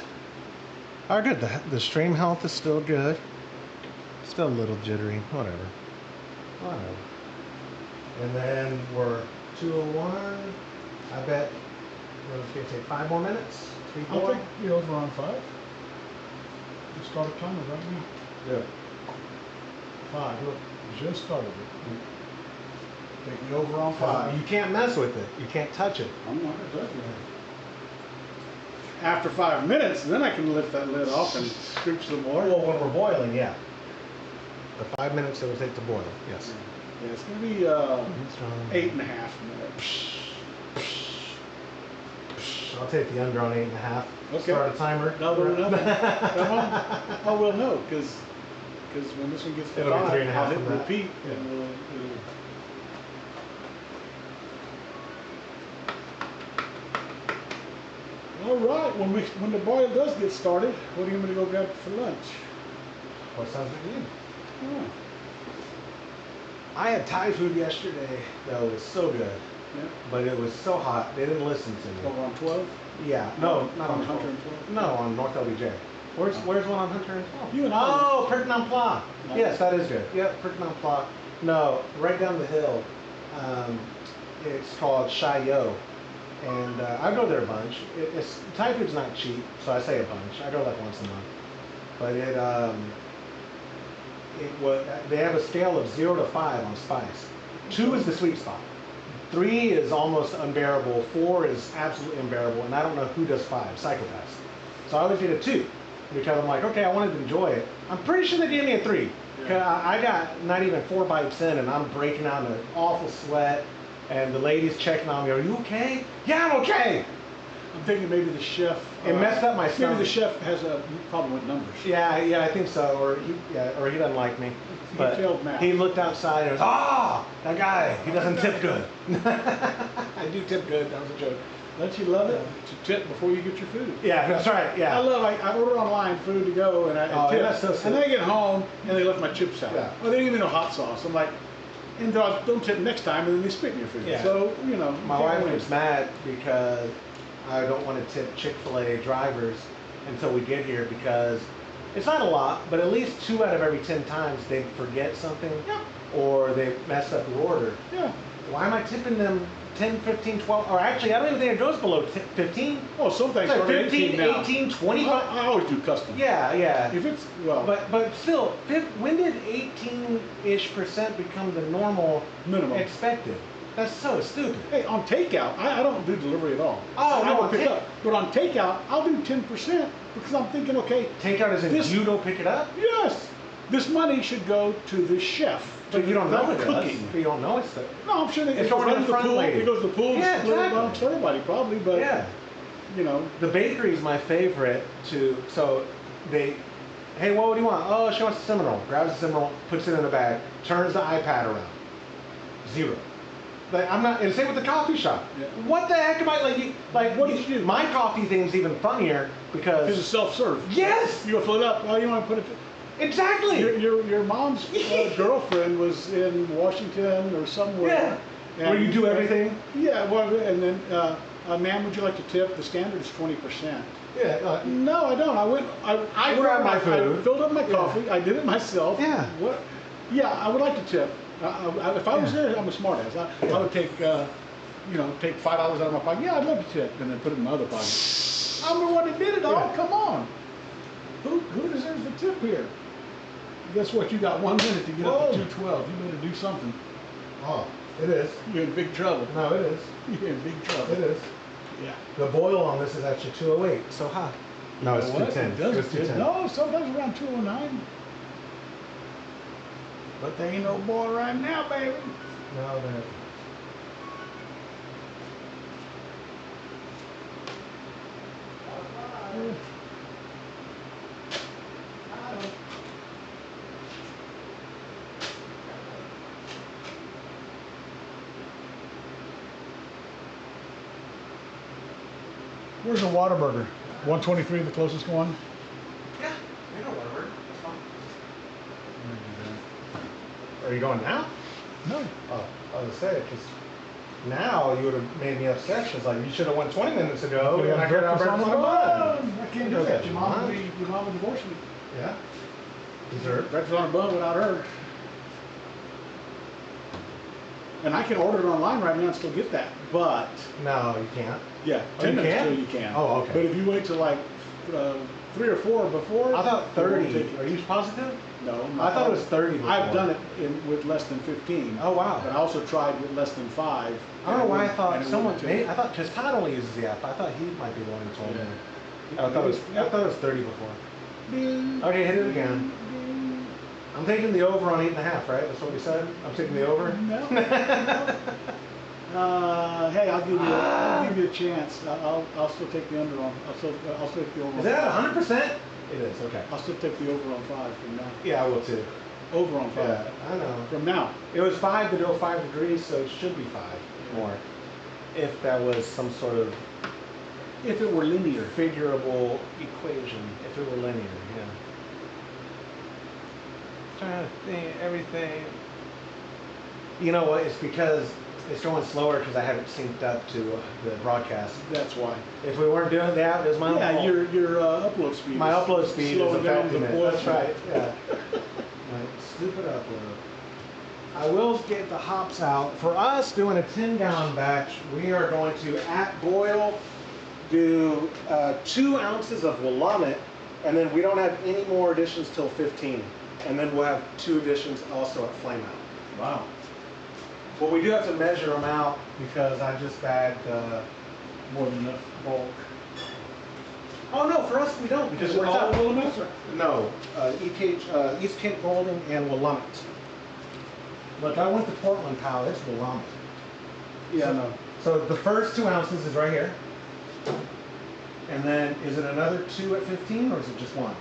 Oh, good. The stream health is still good. Still a little jittery. Whatever. Whatever. And then we're 201. I bet it's going to take 5 more minutes. 3, 4. I'll take the over on 5. Just start a timer right now. Yeah. 5. Look, just started it. Take the over on 5. You can't mess with it. You can't touch it. I'm not gonna touch it. After 5 minutes, then I can lift that lid off and scoop some more. Well, when we're boiling, yeah. The 5 minutes it will take to boil. Yes. Yeah, it's gonna be 8.5 minutes. I'll take the under on 8.5. Okay. Start a timer. No, we'll know because when this one gets to It'll be 5, 3.5 I'll hit from that. repeat. Yeah. And it'll All right, when the boil does get started, what are you going to go grab for lunch? What sounds good to you? Oh, I had Thai food yesterday that was so good, yeah. but it was so hot. They didn't listen to me. Over on 12? Yeah, no, not on Hunter 12. and 12? No, on North LBJ. Where's Oh. where's one on Hunter and 12? You and I. Oh, Perpignan Plat. Nice. Yes, that is good. Yeah, Perpignan Plat. No, right down the hill. It's called Shayo. And I go there a bunch. Thai food's not cheap, so I say a bunch. I go like once a month. But they have a scale of 0 to 5 on spice. 2 is the sweet spot. 3 is almost unbearable. 4 is absolutely unbearable. And I don't know who does 5. Psychopaths. So I always get a 2 because I'm like, okay, I wanted to enjoy it. I'm pretty sure they gave me a 3. Yeah. I got not even 4 bites in, and I'm breaking out in an awful sweat. And the lady's checking on me. Are you okay? Yeah, I'm okay. I'm thinking maybe the chef. It messed up my stomach. Maybe the chef has a problem with numbers. Yeah, I think so. Or he doesn't like me. But failed math. he looked outside and was, that guy, he doesn't tip good. I do tip good. That was a joke. Don't you love it to tip before you get your food? Yeah, that's right. Yeah. I order online food to go and I tip. Yeah, that's so sick. And then I get home and they left my chips out. Yeah. Or they didn't even know hot sauce. I'm like, and don't tip next time, and then they spit in your food. Yeah. So, My wife was mad because I don't want to tip Chick-fil-A drivers until we get here because it's not a lot, but at least 2 out of every 10 times they forget something or they mess up the order. Yeah. Why am I tipping them 10, 15, 12, or actually I don't even think it goes below 15. Oh, some things It's like are 15, 18 now. 18, 25. I always do custom. Yeah. If it's, well, But still, when did 18-ish% become the normal minimum. expected? That's so stupid. Hey, on takeout, I don't do delivery at all. Oh, I no, will on pick take- up. But on takeout, I'll do 10% because I'm thinking, okay, Takeout is in you don't pick it up? yes, this money should go to the chef. But you don't know it cooking. does. You don't know it's there. No, I'm sure It's going to the front pool. lady. It goes to the pool. Yeah, split exactly. amongst everybody probably, but Yeah. The bakery is my favorite so hey, what do you want? Oh, she wants a cinnamon roll. Grabs a cinnamon roll, puts it in a bag, turns the iPad around. 0. Like, I'm not, and same with the coffee shop. Yeah. What the heck am I, what did you do? My coffee thing's even funnier because it's because, self-serve. yes! You go fill it up. Well, you want to put it. Exactly! Your mom's girlfriend was in Washington or somewhere. Yeah. Where you do everything? Yeah, well, and then, ma'am, would you like to tip? The standard is 20%. Yeah. No, I don't. I grabbed my I food. filled up my coffee. I did it myself. Yeah. What? Yeah, I would like to tip. If I was there, I'm a smartass. I would take, take $5 out of my pocket. Yeah, I'd love to tip, and then put it in my other pocket. I'm the one that did it all. Yeah. Come on. Who deserves the tip here? Guess what? You got 1 minute to get up to 212. You better do something. Oh, it is. You're in big trouble. No, it is. You're in big trouble. It is. Yeah. The boil on this is actually 208. So high. No, it's 210. It does. It's 210. No, sometimes around 209. But there ain't no boil right now, baby. No, there. Where's the Whataburger? 123, the closest one? Yeah, we know whatever. That's fine. Are you going now? No. Oh, I was going to say, because now you would have made me upset. Because like, you should have went 20 minutes ago. Okay, And I could have breakfast on the bun. I can't do that. Your mom would divorce me. Yeah. Dessert. Breakfast on a bun without her. And I can order it online right now and still get that. But, No, you can't. yeah, Oh, 10 you minutes can? till you can. Oh, okay. But if you wait till like 3 or 4 before. I thought it won't 30. take you. Are you positive? No. I thought it was 30 before. I've done it with less than 15. Oh, wow. But I also tried with less than 5. I don't know why I and thought it someone. wouldn't take- I thought because Todd only uses the app. I thought he might be the one who told me. Yeah. I thought it was 30 before. Okay, hit it again. I'm taking the over on 8.5, right? That's what we said. I'm taking the over. No. Hey, I'll give you a chance. I'll still take the under on. I'll still take the over. Is that 100%? It is. Okay. I'll still take the over on 5 from now. Yeah, I will too. Over on 5. Yeah, I know. From now. It was 5 to go 5 degrees, so it should be 5 more. If that was some sort of If it were linear. figurable equation if it were linear, yeah. Trying to think everything. You know what? It's because it's going slower because I haven't synced up to the broadcast. That's why. If we weren't doing that, it was my own fault. Your upload speed. My upload speed is affecting it. boil. That's right. Yeah. My stupid upload. I will get the hops out. For us doing a 10-gallon batch, we are going to at boil do 2 ounces of Willamette, and then we don't have any more additions till 15, and then we'll have 2 additions also at flame out. Wow. But we do have to measure them out because I just bagged More than enough. bulk. Oh no, for us we don't because Is it we're all not. Willamette? No, East Cape Golden and Willamette. Look, I went to Portland, pal. It's Willamette. Yeah, no. So the first 2 ounces is right here. And then is it another 2 at 15 or is it just 1?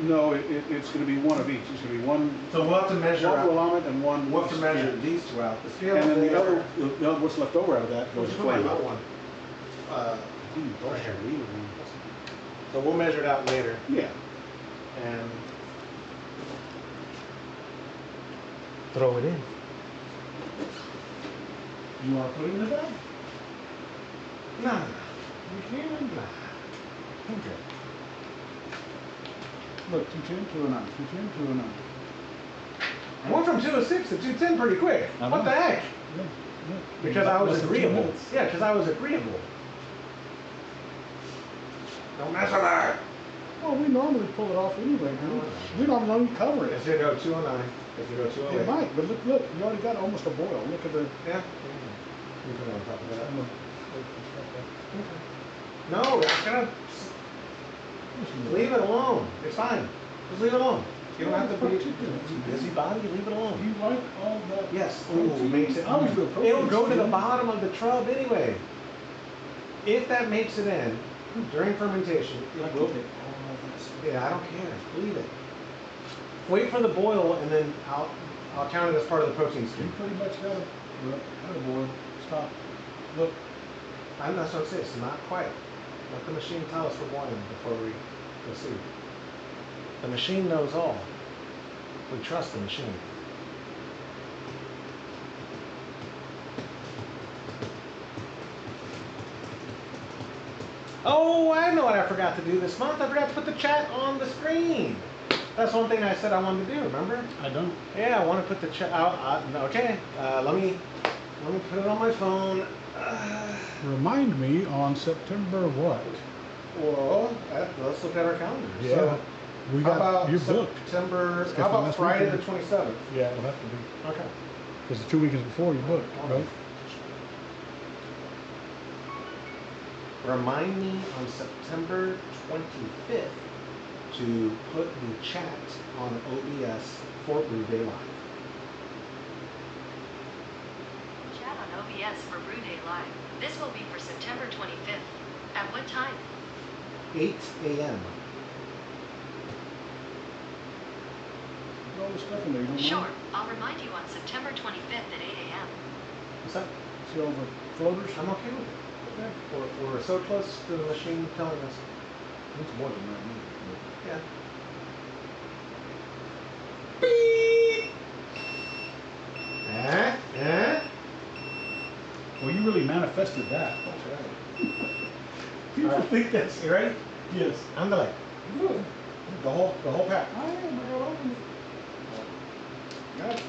No, it's going to be one of each. It's going to be one. So we'll have to measure One out. Willamette and one. We'll have to measure East. these 2 out. The scale And then the there- other, what's left over out of that goes Which to one? flame Another out. one. Right here. So we'll measure it out later. Yeah. And throw it in. You want to put it in the bag? No, no, no. You can? Nah. Okay. Look, 210, 209, 210, 209. I went from 206 to 210 pretty quick. I What know. the heck? Yeah. Because I was Less than 2 agreeable. minutes. Yeah, because I was agreeable. Don't mess with that. Well, we normally pull it off anyway, man. We don't normally cover it. If you go 209, if you go 208. It might, but look, you already got almost a boil. Look at the. Yeah. You put it on top of that. on the- No, that's gonna leave it alone. It's fine. Just leave it alone. You don't have to be busy body. Leave it alone. You like all that? Yes. protein? Makes it. I always do a protein It'll go to the stew. bottom of the trub anyway. If that makes it in during fermentation, I it can will. take all of that stuff. Yeah, I don't care. Leave it. Wait for the boil, and then I'll count it as part of the protein You stream. pretty much got it. Look, got a boil. Stop. Look. That's what I'm saying. It's not quite. Let the machine tell us we're boiling before we proceed. The machine knows all. We trust the machine. Oh, I know what I forgot to do this month. I forgot to put the chat on the screen. That's one thing I said I wanted to do, remember? I don't. Yeah, I want to put the chat out. Okay, let me put it on my phone. Remind me on September what? Well, let's look at our calendar. Yeah. So, We how got, about you're booked. September? Skip How the about last Friday the weekend. 27th? Yeah, it'll have to be. Okay. Because the 2 weekends before you booked, right? Remind me on September 25th to put the chat on OBS for Brew Day Live. Chat on OBS for Brew Day Live. This will be for September 25th. At what time? 8 a.m. All the stuff in there, you don't Sure. mind? I'll remind you on September 25th at 8 a.m. What's that? See all the floaters? I'm okay with it. Okay. We're so close to the machine telling us. It's more than that. Yeah. Beep. Well, you really manifested that. That's right. People All right. think that's. You ready? Yes. Ándale. Good. The whole pack. I am. I got open. Got it.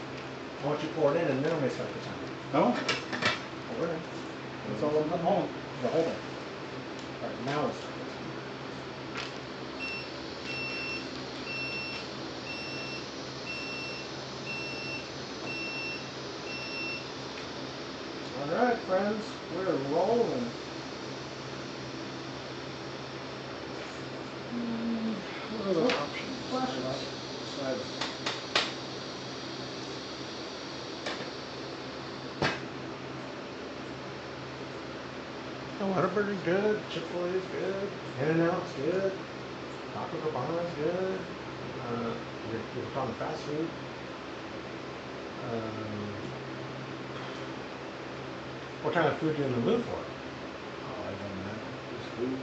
I want you to pour it in and then we start the time. No? Pour it in. That's all I'm home. The whole thing. All right, now let's start this. All right, friends, we're rolling. What are the options? Flashlight. Slide. Whataburger's good, Chick-fil-A is good, In-N-Out's good, Taco Cabana's good, you're talking fast food. What kind of food are you in the mood for? Oh, I don't know. Just Food.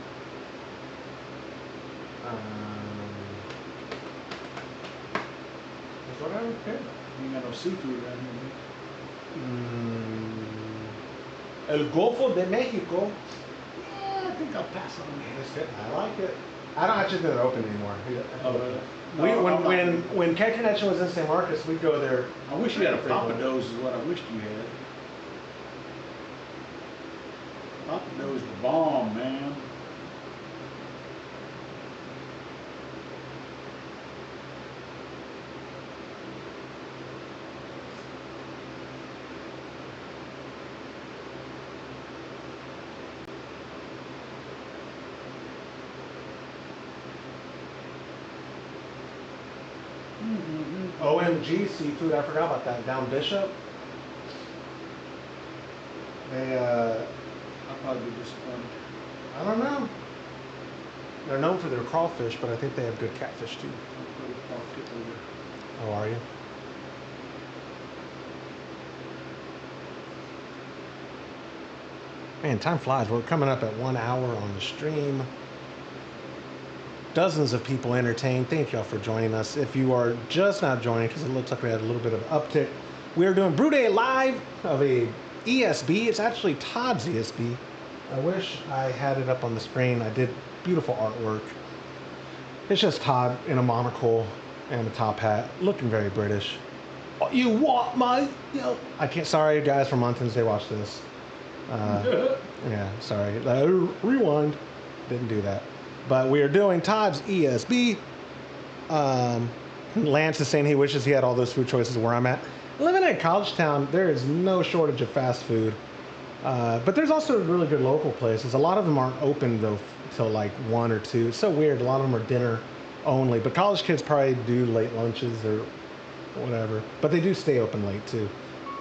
That's what I would pick. You ain't got no seafood around here, man. El Golfo de Mexico. Yeah, I think I'll pass on that. It's good. I like it. I don't actually do it open anymore. Oh, really? We, No, I'm not- when Cat Connection was in St. Marcus, we'd go there. I wish you had a frequently. Papados is what I wished you had. Papados the bomb, man. OMG Seafood, I forgot about that. Down Bishop. They, I'll probably be disappointed. I don't know. They're known for their crawfish, but I think they have good catfish too. I'll skip over. Oh, are you? Man, time flies. We're coming up at 1 hour on the stream. Dozens of people entertained. Thank y'all for joining us. If you are just not joining, because it looks like we had a little bit of uptick, we are doing Brew Day live of a ESB. It's actually Todd's ESB. I wish I had it up on the screen. I did beautiful artwork. It's just Todd in a monocle and a top hat, looking very British. Oh, you what, mate? Yo. I can't. Sorry, guys from Montans. They watch this. Yeah, sorry. Rewind. Didn't do that. But we are doing Todd's ESB. Lance is saying he wishes he had all those food choices where I'm at. Living in college town, there is no shortage of fast food. But there's also really good local places. A lot of them aren't open though till like 1 or 2. It's so weird. A lot of them are dinner only. But college kids probably do late lunches or whatever. But they do stay open late too.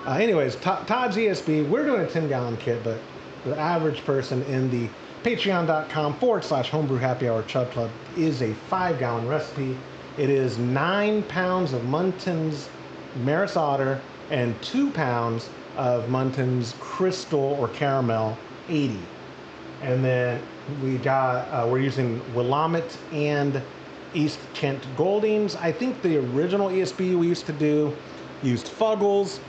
Anyways, Todd's ESB, we're doing a 10-gallon kit, but the average person in the patreon.com/homebrew happy hour chub club is a 5-gallon recipe. It is 9 pounds of Munton's Maris Otter and 2 pounds of Munton's Crystal or Caramel 80. And then we got, we're using Willamette and East Kent Goldings. I think the original ESB we used to do used Fuggles.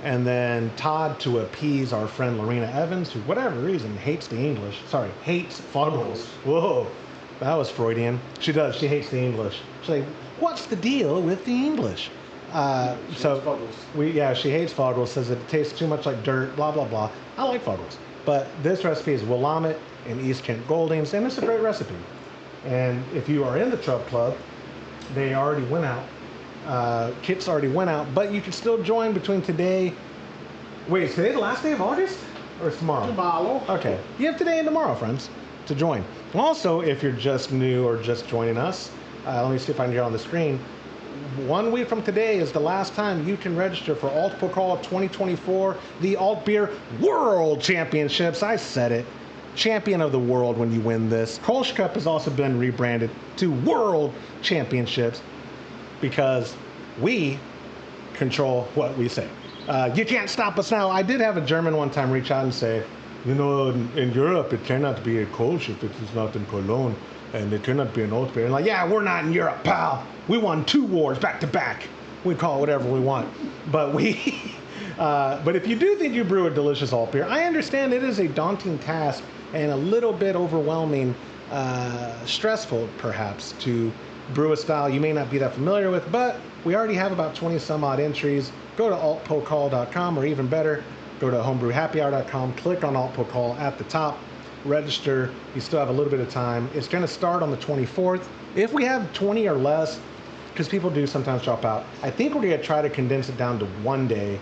And then Todd, to appease our friend Lorena Evans, who, whatever reason, hates the English. Sorry, hates Fuggles. Whoa, that was Freudian. She does. She hates the English. She's like, what's the deal with the English? She hates Fuggles. Says it tastes too much like dirt. Blah blah blah. I like Fuggles, but this recipe is Willamette and East Kent Goldings, and it's a great recipe. And if you are in the Trub Club, they already went out. Kits already went out, but you can still join between today. Wait, is today the last day of August? Or is tomorrow? Tomorrow. Okay. You have today and tomorrow, friends, to join. Also, if you're just new or just joining us, let me see if I can get on the screen. 1 week from today is the last time you can register for Altbier 2024, the Altbier World Championships. I said it. Champion of the world when you win this. Kolsch Cup has also been rebranded to World Championships, because we control what we say. You can't stop us now. I did have a German one time reach out and say, you know, in Europe, it cannot be a Kolsch if it is not in Cologne, and it cannot be an Altbier. And like, yeah, we're not in Europe, pal. We won 2 wars back to back. We call it whatever we want. But but if you do think you brew a delicious Altbier, I understand it is a daunting task and a little bit overwhelming, stressful perhaps, to brew a style you may not be that familiar with, but we already have about 20 some odd entries. Go to altpocall.com, or even better, go to homebrewhappyhour.com, click on Altpocall at the top, register. You still have a little bit of time. It's going to start on the 24th. If we have 20 or less, because people do sometimes drop out, I think we're going to try to condense it down to 1 day.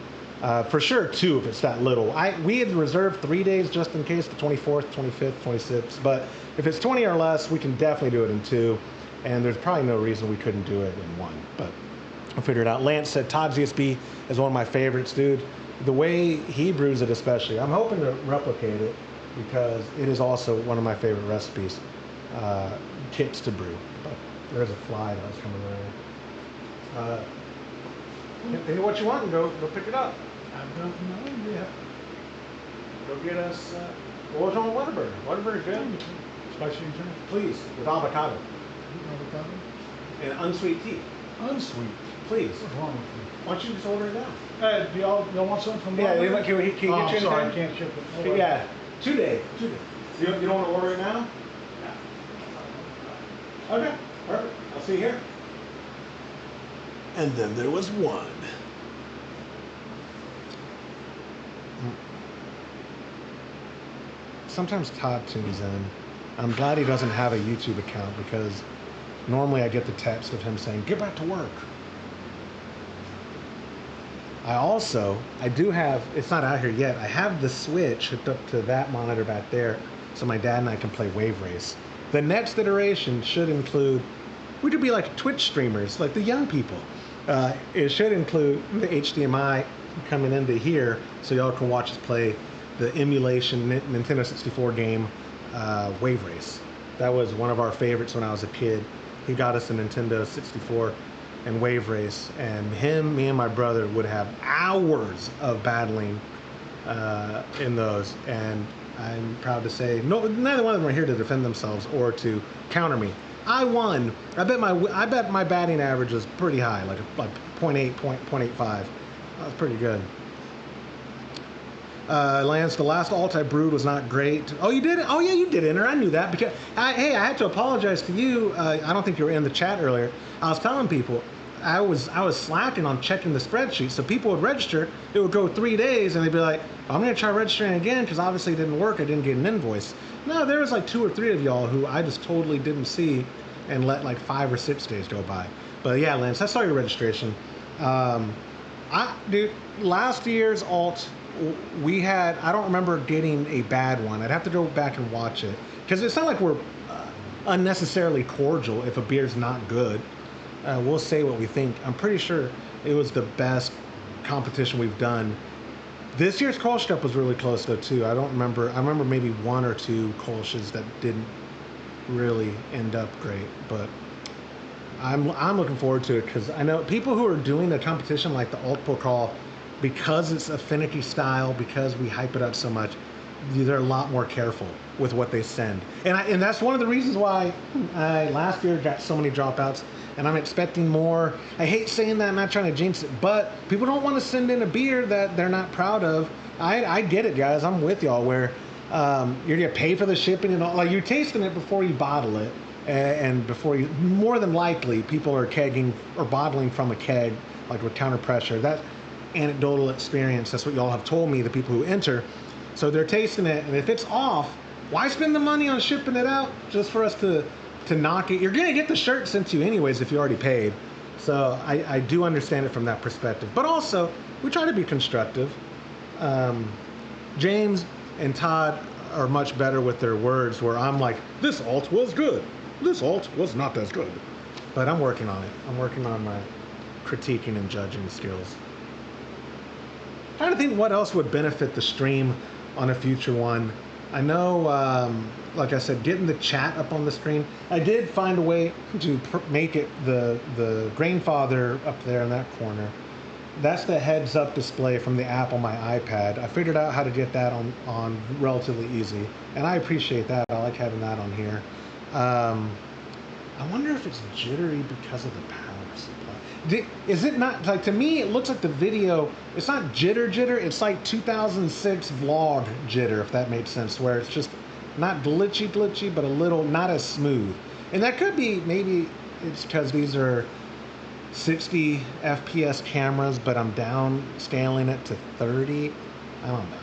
For sure 2 if it's that little. We had reserved 3 days just in case, the 24th, 25th, 26th, but if it's 20 or less, we can definitely do it in 2. And there's probably no reason we couldn't do it in 1, but I'll figure it out. Lance said Todd's ESB is one of my favorites, dude. The way he brews it especially, I'm hoping to replicate it, because it is also one of my favorite recipes, kits to brew. But there's a fly that was coming around. Think of what you want and go pick it up. I don't know yet. Go get us, what was wrong with Whataburger? Whataburger's good. Spicy and drink. Please, with avocado Avocado. and unsweet tea. Unsweet. Please. What's wrong with you? Why don't you just order it now? Do y'all want something from Yeah, Altbier? can we get you I'm anything? sorry, I can't ship it. Yeah, 2 days. 2 days. You don't want to order it now? Okay, perfect. I'll see you here. And then there was one. Sometimes Todd tunes in. I'm glad he doesn't have a YouTube account because normally I get the text of him saying, get back to work. I do have, it's not out here yet, I have the Switch hooked up to that monitor back there so my dad and I can play Wave Race. The next iteration should include, we could be like Twitch streamers, like the young people. It should include the HDMI coming into here so y'all can watch us play the emulation Nintendo 64 game Wave Race. That was one of our favorites when I was a kid. He got us a Nintendo 64 and Wave Race, and me and my brother would have hours of battling in those, and I'm proud to say neither one of them are here to defend themselves or to counter me. I won. I bet my batting average was pretty high, like 0.8, 0.85. That was pretty good. Lance, the last alt I brewed was not great. Oh, you did it? Oh, yeah, you did enter. I knew that because I had to apologize to you. I don't think you were in the chat earlier. I was telling people I was slacking on checking the spreadsheet. So people would register. It would go 3 days, and they'd be like, "I'm gonna try registering again because obviously it didn't work. I didn't get an invoice." No, there was like 2 or 3 of y'all who I just totally didn't see, and let like 5 or 6 days go by. But yeah, Lance, I saw your registration. Dude, last year's alt. I don't remember getting a bad one. I'd have to go back and watch it because it's not like we're unnecessarily cordial if a beer's not good. We'll say what we think. I'm pretty sure it was the best competition we've done. This year's Kolsch Cup was really close though too. I don't remember. I remember maybe 1 or 2 Kolsches that didn't really end up great, but I'm looking forward to it because I know people who are doing the competition like the Altbier Call, because it's a finicky style, because we hype it up so much, they're a lot more careful with what they send. And that's one of the reasons why I last year got so many dropouts, and I'm expecting more. I hate saying that, I'm not trying to jinx it, but people don't want to send in a beer that they're not proud of. I get it, guys. I'm with y'all where you're going to pay for the shipping and all. Like, you're tasting it before you bottle it, and before you, more than likely, people are kegging or bottling from a keg, like with counter pressure. That's anecdotal experience. That's what y'all have told me, the people who enter. So they're tasting it, and if it's off, why spend the money on shipping it out just for us to knock it? You're gonna get the shirt sent to you anyways if you already paid. So I do understand it from that perspective, but also we try to be constructive. James and Todd are much better with their words, where I'm like, this alt was good, this alt was not as good, but I'm working on it. I'm working on my critiquing and judging skills. Trying to think what else would benefit the stream on a future one. I know, like I said, getting the chat up on the screen. I did find a way to make it the Grainfather up there in that corner. That's the heads up display from the app on my iPad. I figured out how to get that on relatively easy, and I appreciate that. I like having that on here. I wonder if it's jittery because of the power supply. Is it not, like, to me, it looks like the video, it's not jitter, it's like 2006 vlog jitter, if that makes sense, where it's just not glitchy, but a little, not as smooth. And that could be, maybe it's because these are 60 FPS cameras, but I'm down scaling it to 30. I don't know.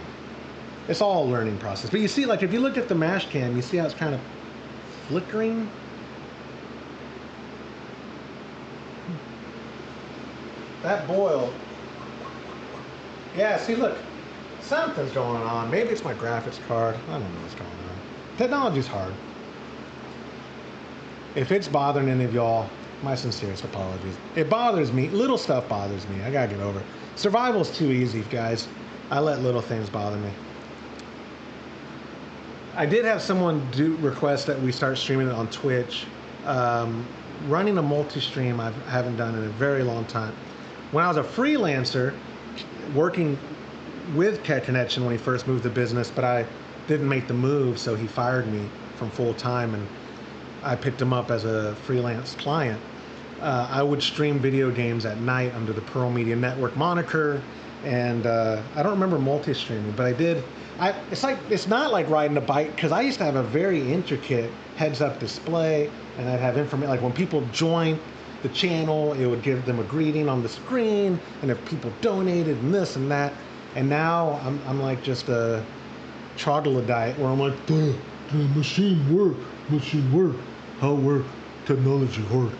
It's all a learning process. But you see, like, if you look at the mash cam, you see how it's kind of flickering? That boil, yeah, see, look, something's going on. Maybe it's my graphics card. I don't know what's going on. Technology's hard. If it's bothering any of y'all, my sincerest apologies. It bothers me. Little stuff bothers me. I gotta get over it. Survival's too easy, guys. I let little things bother me. I did have someone request that we start streaming it on Twitch. Running a multi-stream I haven't done in a very long time. When I was a freelancer, working with Cat Connection when he first moved the business, but I didn't make the move, so he fired me from full time, and I picked him up as a freelance client. I would stream video games at night under the Pearl Media Network moniker, and I don't remember multi-streaming, but I did. It's not like riding a bike, because I used to have a very intricate heads-up display, and I'd have information like when people join the channel, it would give them a greeting on the screen, and if people donated and this and that. And now I'm like just a troglodyte where I'm like, the machine work, how work, technology work.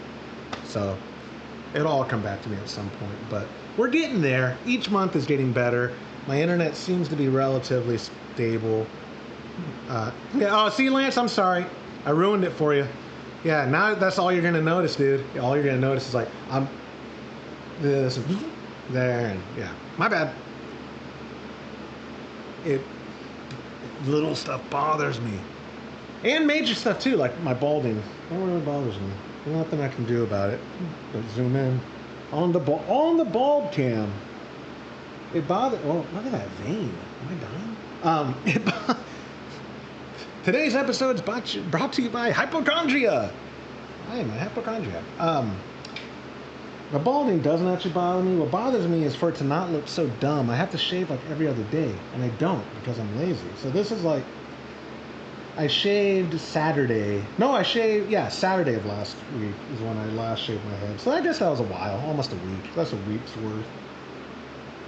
So it'll all come back to me at some point, but we're getting there. Each month is getting better. My internet seems to be relatively stable. Yeah. Oh, see, Lance, I'm sorry. I ruined it for you. Yeah, now that's all you're gonna notice, dude. All you're gonna notice is like I'm this there, and yeah, my bad. It little stuff bothers me, and major stuff too, like my balding. That really bothers me. There's nothing I can do about it. But zoom in on the bulb cam. It bothers. Oh, look at that vein. Am I dying? Today's episode is brought to you by hypochondria. I am a hypochondriac. The balding doesn't actually bother me. What bothers me is for it to not look so dumb. I have to shave like every other day, and I don't because I'm lazy. So this is like, I shaved Saturday. No, Saturday of last week is when I last shaved my head. So I guess that was a while, almost a week. That's a week's worth.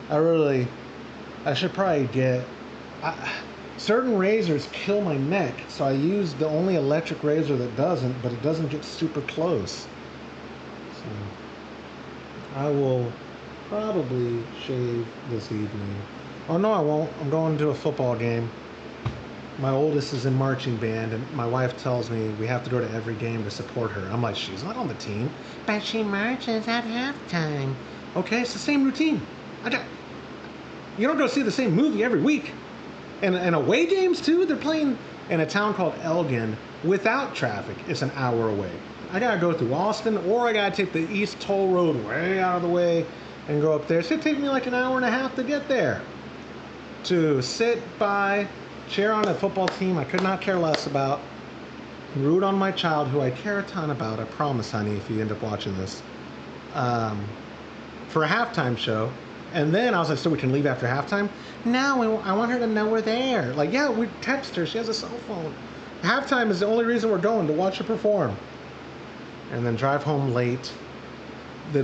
I should probably get, certain razors kill my neck, so I use the only electric razor that doesn't, but it doesn't get super close. So I will probably shave this evening. Oh no, I won't. I'm going to a football game. My oldest is in marching band, and my wife tells me we have to go to every game to support her. I'm like, she's not on the team. But she marches at halftime. Okay, it's the same routine. You don't go see the same movie every week. And away games too, they're playing in a town called Elgin without traffic. It's an hour away. I gotta go through Austin, or I gotta take the East Toll Road way out of the way and go up there. So it'd take me like an hour and a half to get there. To sit by, cheer on a football team I could not care less about, root on my child, who I care a ton about, I promise, honey, if you end up watching this, for a halftime show. And then I was like, so we can leave after halftime? No, I want her to know we're there. Like, yeah, we text her. She has a cell phone. Halftime is the only reason we're going, to watch her perform. And then drive home late. They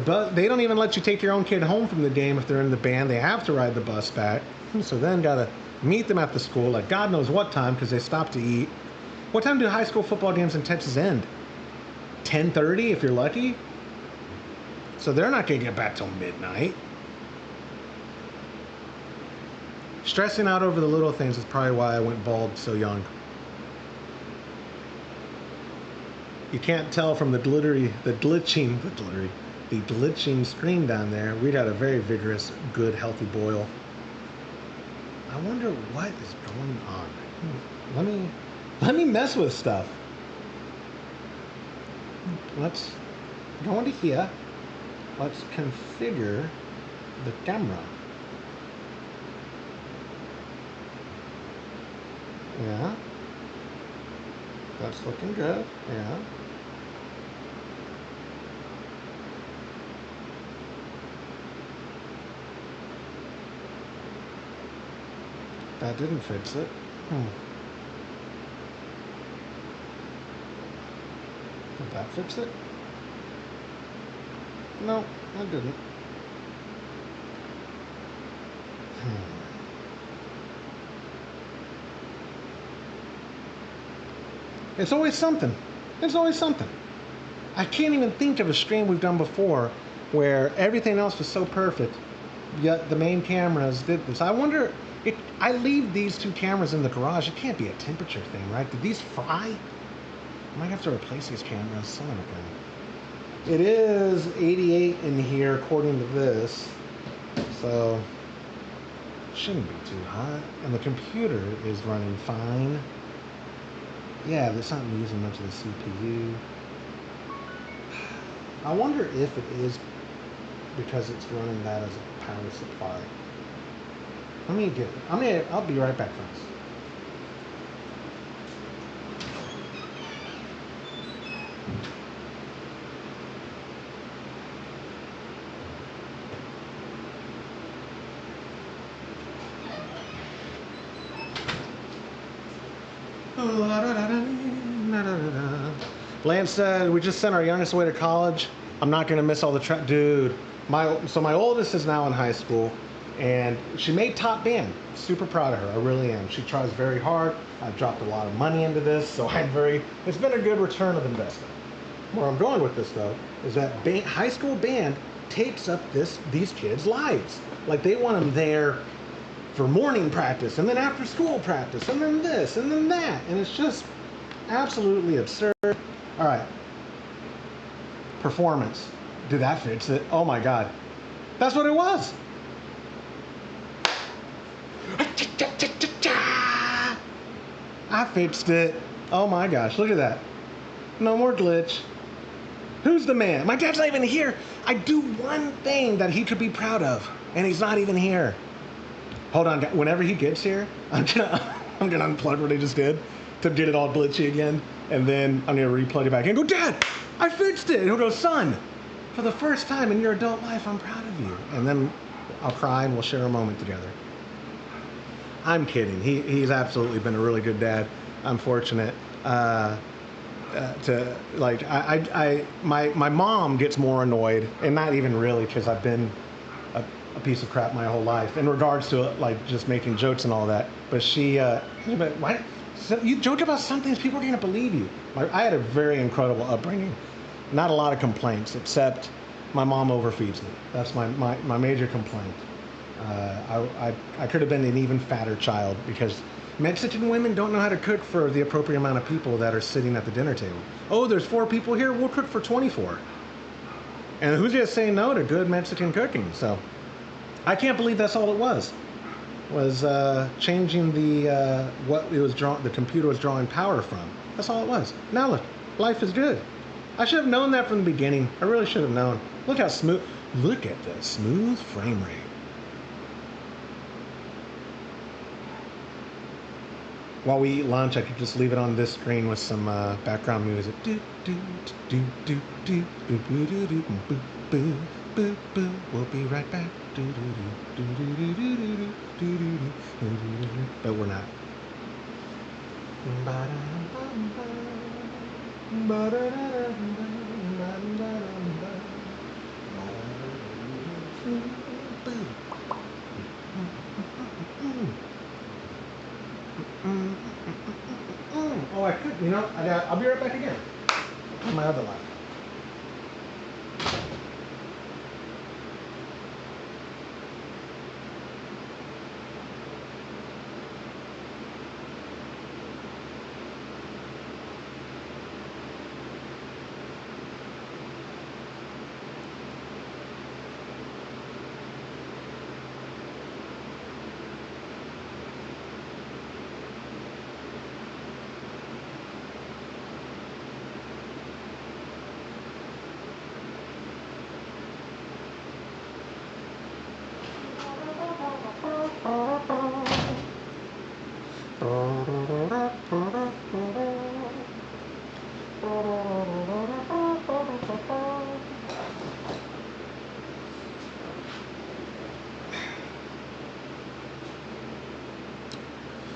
don't even let you take your own kid home from the game if they're in the band. They have to ride the bus back. So then gotta meet them at the school, like God knows what time, because they stop to eat. What time do high school football games in Texas end? 10:30 if you're lucky. So they're not gonna get back till midnight. Stressing out over the little things is probably why I went bald so young. You can't tell from the glitching screen down there. We got a very vigorous, good, healthy boil. I wonder what is going on. Let me mess with stuff. Let's go into here. Let's configure the camera. Yeah. That's looking good. Yeah. That didn't fix it. Did that fix it? No, that didn't. It's always something. It's always something. I can't even think of a stream we've done before where everything else was so perfect, yet the main cameras did this. I wonder, I leave these two cameras in the garage. It can't be a temperature thing, right? Did these fry? I might have to replace these cameras. Son of a gun. It is 88 in here according to this, so it shouldn't be too hot. And the computer is running fine. Yeah, there's not using much of the CPU. I wonder if it is because it's running that as a power supply. I'll be right back, friends. Lance said, we just sent our youngest away to college. I'm not going to miss all the dude. So my oldest is now in high school, and she made top band. Super proud of her. I really am. She tries very hard. I've dropped a lot of money into this, so it's been a good return of investment. Where I'm going with this, though, is that high school band takes up these kids' lives. Like, they want them there for morning practice, and then after school practice, and then this, and then that. And it's just absolutely absurd. All right. Performance. Dude, that fits it. Oh my God. That's what it was. I fixed it. Oh my gosh, look at that. No more glitch. Who's the man? My dad's not even here. I do one thing that he could be proud of, and he's not even here. Hold on, whenever he gets here, I'm gonna unplug what I just did to get it all glitchy again, and then I'm gonna replug it back in and go, Dad, I fixed it. And he'll go, son, for the first time in your adult life, I'm proud of you. And then I'll cry and we'll share a moment together. I'm kidding. He's absolutely been a really good dad. I'm fortunate my mom gets more annoyed, and not even really, because I've been a piece of crap my whole life in regards to like just making jokes and all that. But why? So you joke about some things, people are going to believe you. I had a very incredible upbringing. Not a lot of complaints, except my mom overfeeds me. That's my major complaint. I could have been an even fatter child, because Mexican women don't know how to cook for the appropriate amount of people that are sitting at the dinner table. Oh, there's 4 people here, we'll cook for 24. And who's going to say no to good Mexican cooking? So I can't believe that's all it was changing the computer was drawing power from. That's all it was. Now look, life is good. I should have known that from the beginning. I really should have known. Look at the smooth frame rate. While we eat lunch, I could just leave it on this screen with some background music. We'll be right back. But we're not. Oh, I could, I'll be right back again. On my other line.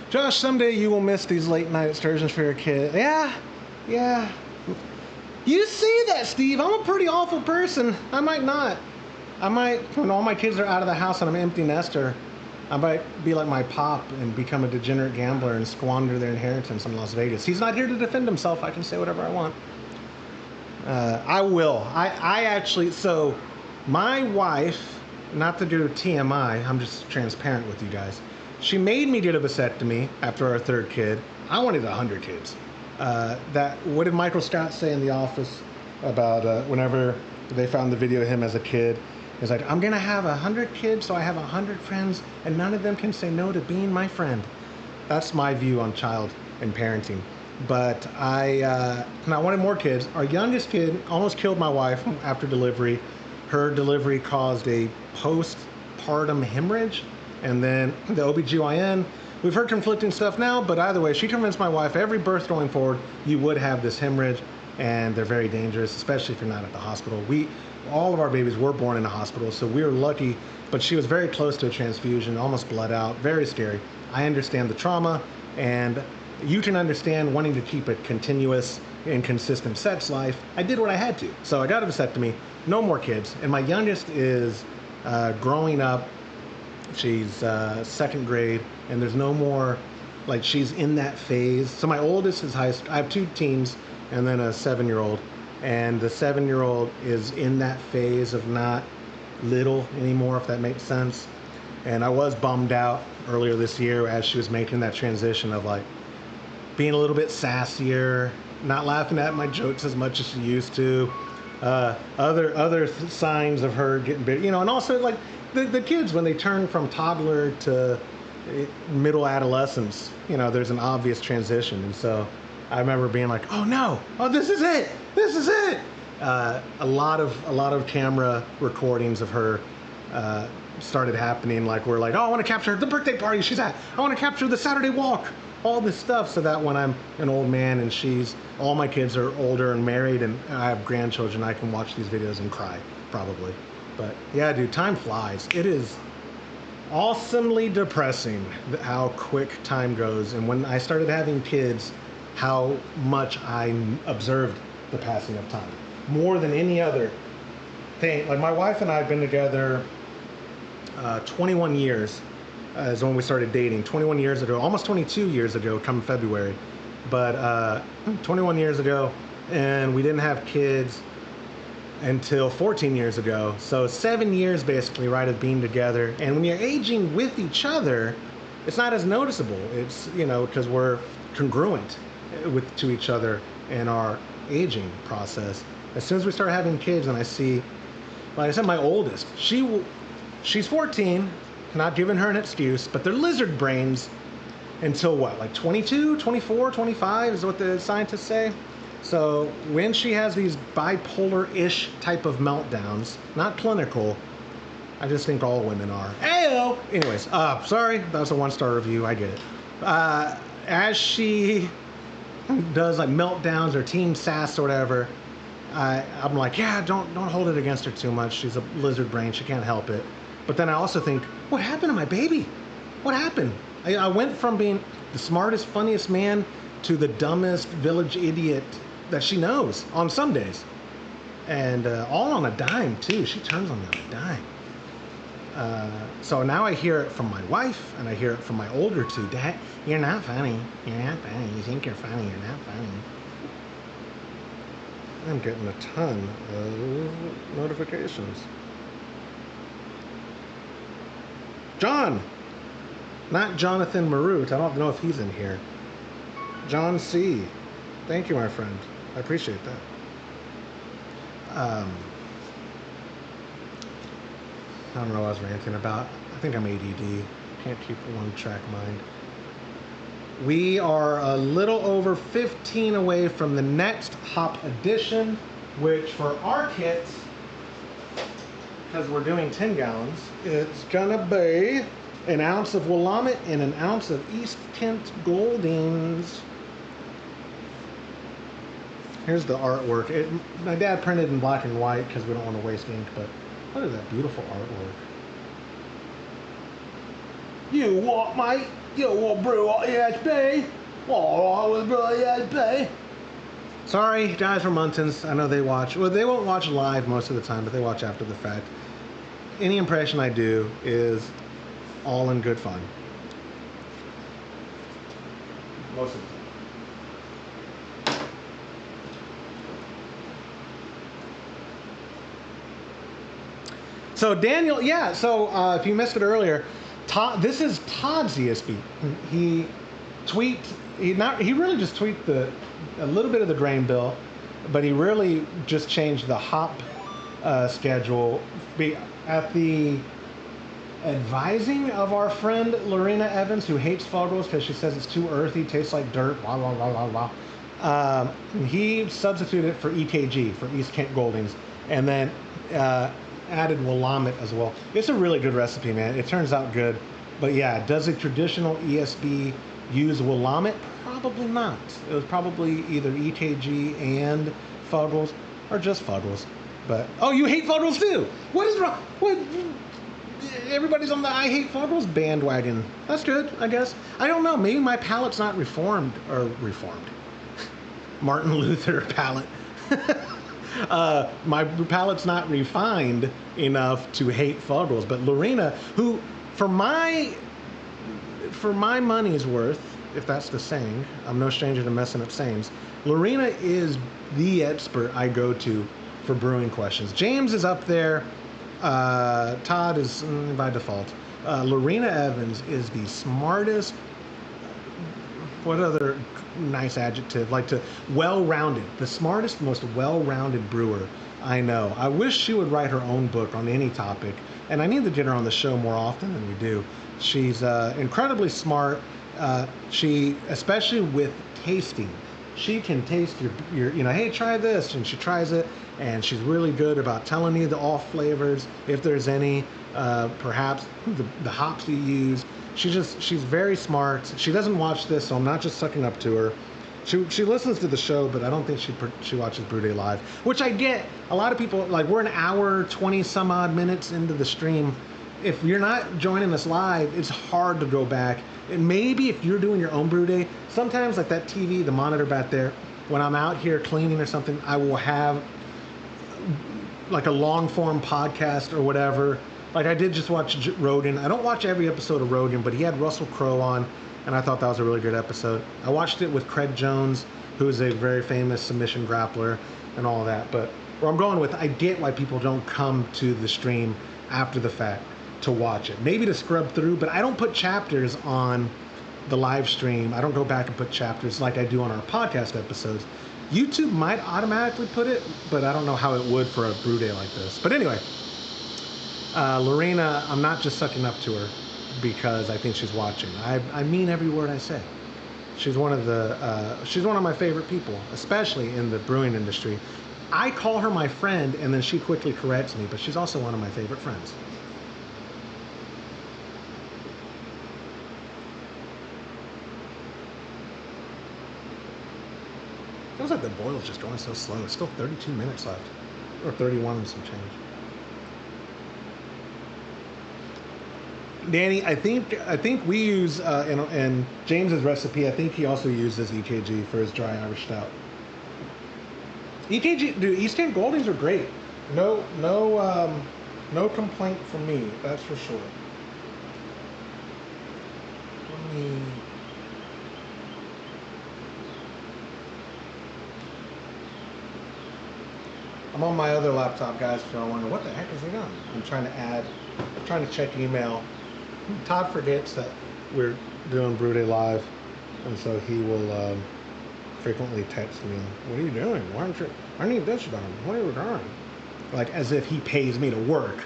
Josh, someday you will miss these late night excursions for your kid. Yeah. You see that, Steve? I'm a pretty awful person. I might not. When all my kids are out of the house and I'm an empty nester, I might be like my pop and become a degenerate gambler and squander their inheritance in Las Vegas. He's not here to defend himself. I can say whatever I want. I will. I actually, so my wife, not to do TMI, I'm just transparent with you guys. She made me get a vasectomy after our 3rd kid. I wanted 100 kids. What did Michael Scott say in The Office about whenever they found the video of him as a kid? He's like, I'm gonna have 100 kids, so I have 100 friends, and none of them can say no to being my friend. That's my view on child and parenting. But I wanted more kids. Our youngest kid almost killed my wife after delivery. Her delivery caused a postpartum hemorrhage. And then the OBGYN, we've heard conflicting stuff now, but either way, she convinced my wife every birth going forward, you would have this hemorrhage. and they're very dangerous, especially if you're not at the hospital. All of our babies were born in a hospital, so we were lucky, but she was very close to a transfusion, almost bled out, very scary. I understand the trauma, and you can understand wanting to keep a continuous and consistent sex life. I did what I had to. So I got a vasectomy, no more kids, and my youngest is growing up. She's second grade, and there's no more, like, she's in that phase. So my oldest is high school. I have 2 teens and then a 7-year-old, and the 7-year-old is in that phase of not little anymore, if that makes sense. And I was bummed out earlier this year as she was making that transition of, like, being a little bit sassier, not laughing at my jokes as much as she used to. Other signs of her getting big, and also, like, the kids, when they turn from toddler to middle adolescence, there's an obvious transition. And so I remember being like, oh no, oh, this is it. A lot of camera recordings of her started happening. Like, we're like, oh, I want to capture the birthday party she's at. I want to capture the Saturday walk. All this stuff, so that when I'm an old man and all my kids are older and married and I have grandchildren, I can watch these videos and cry, probably. But yeah, dude, time flies. It is awesomely depressing how quick time goes. And when I started having kids, how much I observed the passing of time. More than any other thing. Like, my wife and I have been together 21 years. Is when we started dating, 21 years ago, almost 22 years ago, come February. But 21 years ago, and we didn't have kids until 14 years ago. So 7 years basically, right, of being together. And when you're aging with each other, it's not as noticeable. It's, because we're congruent to each other in our aging process. As soon as we start having kids, and I see, like I said, my oldest, she's 14, not giving her an excuse, but they're lizard brains until what, like 22, 24, 25 is what the scientists say. So when she has these bipolar-ish type of meltdowns, not clinical, I just think all women are. Ayo! Anyways, sorry, that was a 1-star review, I get it. As she does, like, meltdowns or teen sass or whatever, I'm like, yeah, don't hold it against her too much. She's a lizard brain, she can't help it. But then I also think, what happened to my baby? What happened? I went from being the smartest, funniest man to the dumbest village idiot that she knows on some days. And all on a dime, too. She turns on me on a dime. So now I hear it from my wife, and I hear it from my older 2. Dad, you're not funny. You're not funny. You think you're funny. You're not funny. I'm getting a ton of notifications. John! Not Jonathan Marut. I don't know if he's in here. John C. Thank you, my friend. I appreciate that. I don't know what I was ranting about. I think I'm ADD. Can't keep one track mind. We are a little over 15 away from the next hop edition, which for our kits, because we're doing 10 gallons, it's gonna be an ounce of Willamette and an ounce of East Kent Goldings. Here's the artwork. My dad printed in black and white because we don't want to waste ink, but look at that beautiful artwork. You what, mate? You want brew at ESB? Oh, I was brew at ESB. Sorry, guys from Muntins. I know they watch. Well, they won't watch live most of the time, but they watch after the fact. Any impression I do is all in good fun. Most of the time. So Daniel, yeah, so if you missed it earlier, Todd, this is Todd's ESB. He really just tweaked a little bit of the grain bill, but he really just changed the hop schedule at the advising of our friend Lorena Evans, who hates Fuggles because she says it's too earthy, tastes like dirt, blah, blah, blah, blah, blah. He substituted it for EKG, for East Kent Goldings, and then added Willamette as well. It's a really good recipe, man. It turns out good. But yeah, it does a traditional ESB use Willamette? Probably not. It was probably either EKG and Fuggles, or just Fuggles. But, oh, you hate Fuggles too? What is wrong? What? Everybody's on the I hate Fuggles bandwagon. That's good, I guess. I don't know. Maybe my palate's not reformed. Martin Luther palate. My palate's not refined enough to hate Fuggles. But Lorena, who, for my money's worth, if that's the saying, I'm no stranger to messing up sayings, Lorena is the expert I go to for brewing questions. James is up there. Todd is by default. Lorena Evans is the smartest, what other nice adjective, well-rounded, the smartest, most well-rounded brewer I know. I wish she would write her own book on any topic, and I need to get her on the show more often than we do. She's incredibly smart. She, especially with tasting, she can taste your hey, try this, and she tries it, and she's really good about telling you the off flavors, if there's any, perhaps the hops you use. She's very smart. She doesn't watch this, so I'm not just sucking up to her. She listens to the show, but I don't think she watches Brew Day Live, which I get. A lot of people, like, we're an hour, 20 some odd minutes into the stream. If you're not joining us live, it's hard to go back. And maybe if you're doing your own brew day, sometimes like that TV, the monitor back there, when I'm out here cleaning or something, I will have like a long form podcast or whatever. Like I did just watch Rogan. I don't watch every episode of Rogan, but he had Russell Crowe on, and I thought that was a really good episode. I watched it with Craig Jones, who is a very famous submission grappler and all that. But where I'm going with, I get why people don't come to the stream after the fact to watch it. Maybe to scrub through, but I don't put chapters on the live stream. I don't go back and put chapters like I do on our podcast episodes. YouTube might automatically put it, but I don't know how it would for a brew day like this. But anyway, Lorena, I'm not just sucking up to her because I think she's watching. I mean every word I say. She's one of my favorite people, especially in the brewing industry. I call her my friend, and then she quickly corrects me, but she's also one of my favorite friends. Feels like the boil's just going so slow. It's still 32 minutes left, or 31 and some change. Danny, I think we use in James's recipe. I think he also uses EKG for his dry Irish stout. EKG, dude, East End Goldings are great. No complaint from me. That's for sure. Let me. I'm on my other laptop, guys, so I wonder what the heck is he doing. I'm trying to check email. Todd forgets that we're doing Brew Day Live, and so he will frequently text me, "What are you doing? Why aren't you? I need this done. What are you doing?" Like as if he pays me to work.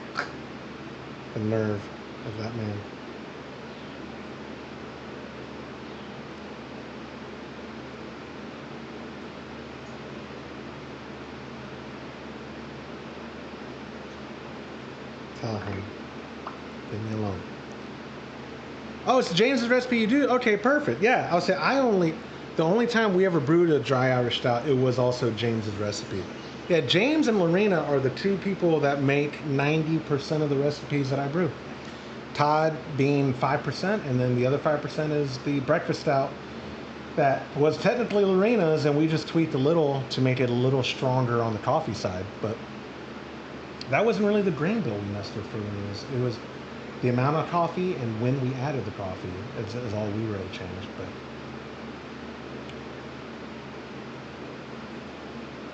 The nerve of that man. Tell him. Leave me alone. Oh, it's James's recipe you do? Okay, perfect. Yeah, I'll say the only time we ever brewed a dry Irish stout, it was also James's recipe. Yeah, James and Lorena are the two people that make 90% of the recipes that I brew. Todd being 5%, and then the other 5% is the breakfast stout that was technically Lorena's, and we just tweaked a little to make it a little stronger on the coffee side. But that wasn't really the grain bill we messed with for Lorena's. It was the amount of coffee and when we added the coffee is all we really changed. But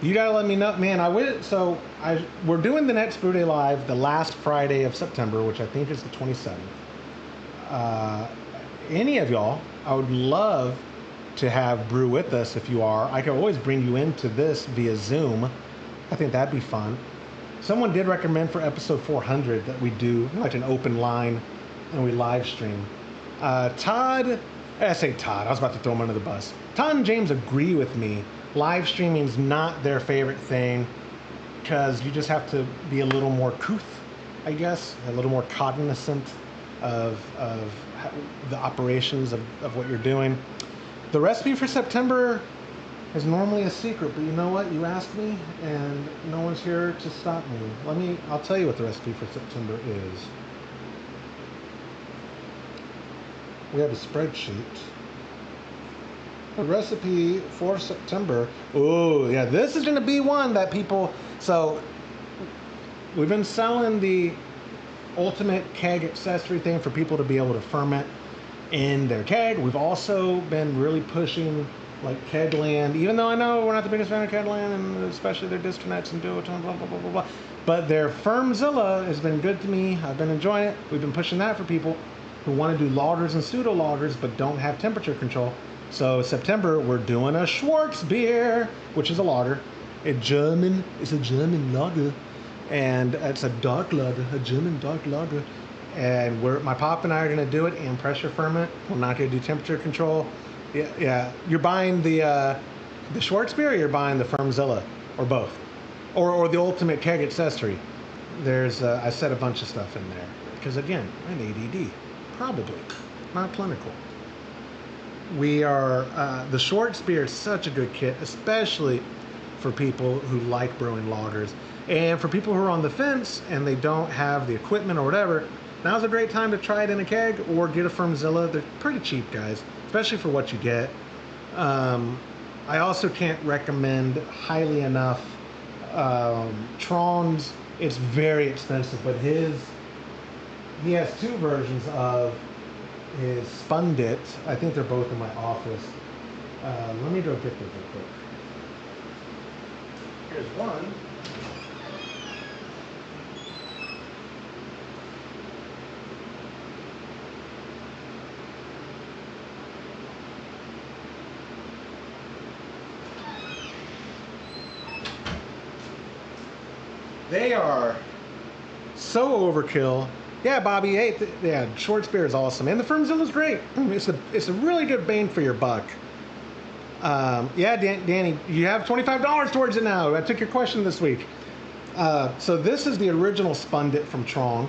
you gotta let me know, man. We're doing the next Brew Day Live the last Friday of September, which I think is the 27th. Any of y'all, I would love to have brew with us if you are. I could always bring you into this via Zoom. I think that'd be fun. Someone did recommend for episode 400 that we do like an open line and we live stream. Todd, I say Todd, I was about to throw him under the bus. Todd and James agree with me. Live streaming is not their favorite thing because you just have to be a little more couth, I guess, a little more cognizant of the operations of what you're doing. The recipe for September is normally a secret, but you know what? You asked me, and no one's here to stop me. I'll tell you what the recipe for September is. We have a spreadsheet. The recipe for September. Oh, yeah, this is going to be one that people... So, we've been selling the ultimate keg accessory thing for people to be able to ferment in their keg. We've also been really pushing like Kegland, even though I know we're not the biggest fan of Kegland, and especially their disconnects and duotone, blah, blah, blah, blah, blah. But their Firmzilla has been good to me. I've been enjoying it. We've been pushing that for people who want to do lagers and pseudo lagers but don't have temperature control. So September, we're doing a Schwarzbier, which is a lager. It's a German lager. And it's a dark lager, a German dark lager. And my pop and I are going to do it and pressure ferment. We're not going to do temperature control. Yeah. You're buying the Schwarzbier, or you're buying the Firmzilla, or both, or the ultimate keg accessory. I set a bunch of stuff in there because again, I'm ADD, probably not clinical. We are the Schwarzbier is such a good kit, especially for people who like brewing lagers, and for people who are on the fence and they don't have the equipment or whatever. Now's a great time to try it in a keg or get a Firmzilla. They're pretty cheap, guys, especially for what you get. I also can't recommend highly enough Tron's. It's very expensive, but he has two versions of his Spundit. I think they're both in my office. Let me go get those real quick. Here's one. They are so overkill. Yeah, Bobby, hey, yeah, Schwarzbier is awesome. And the Firmzilla's great. It's a really good bang for your buck. Yeah, Danny, you have $25 towards it now. I took your question this week. So this is the original Spundit from Tron.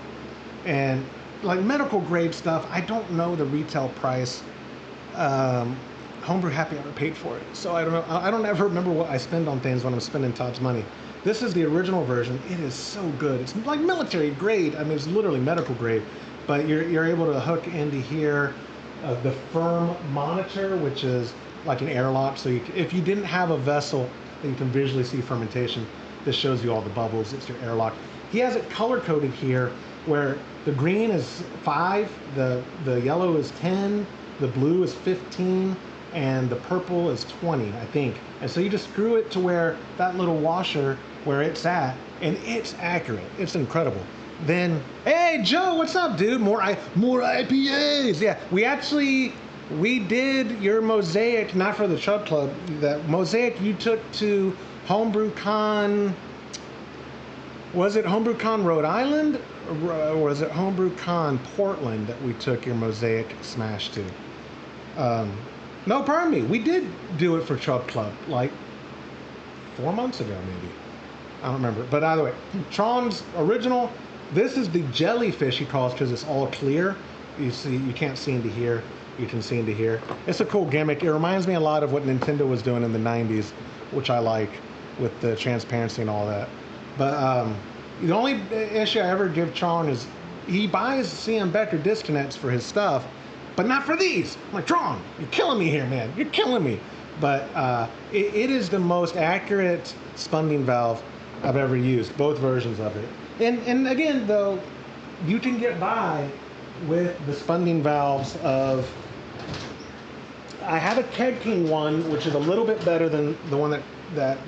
And like medical grade stuff, I don't know the retail price. Homebrew Happy Hour paid for it. So I don't know. I don't ever remember what I spend on things when I'm spending Todd's money. This is the original version. It is so good. It's like military grade. I mean, it's literally medical grade. But you're able to hook into here the firm monitor, which is like an airlock. So if you didn't have a vessel that you can visually see fermentation, this shows you all the bubbles. It's your airlock. He has it color coded here, where the green is 5, the yellow is 10, the blue is 15, and the purple is 20, I think. And so you just screw it to where that little washer, where it's at, and it's accurate. It's incredible. Then, hey Joe, what's up, dude? More IPAs. Yeah, we did your mosaic, not for the TRUB Club. That mosaic you took to HomebrewCon. Was it HomebrewCon Rhode Island, or was it HomebrewCon Portland that we took your mosaic smash to? No, pardon me. We did do it for TRUB Club like 4 months ago, maybe. I don't remember. But either way, Tron's original. This is the jellyfish he calls because it's all clear. You see, you can't see into here. You can see into here. It's a cool gimmick. It reminds me a lot of what Nintendo was doing in the 90s, which I like, with the transparency and all that. But the only issue I ever give Tron is he buys CM Becker disconnects for his stuff, but not for these. I'm like, Tron, you're killing me here, man. You're killing me. But it is the most accurate spunding valve I've ever used, both versions of it. And again, though, you can get by with the spunding valves of... I have a Keg King one, which is a little bit better than the one that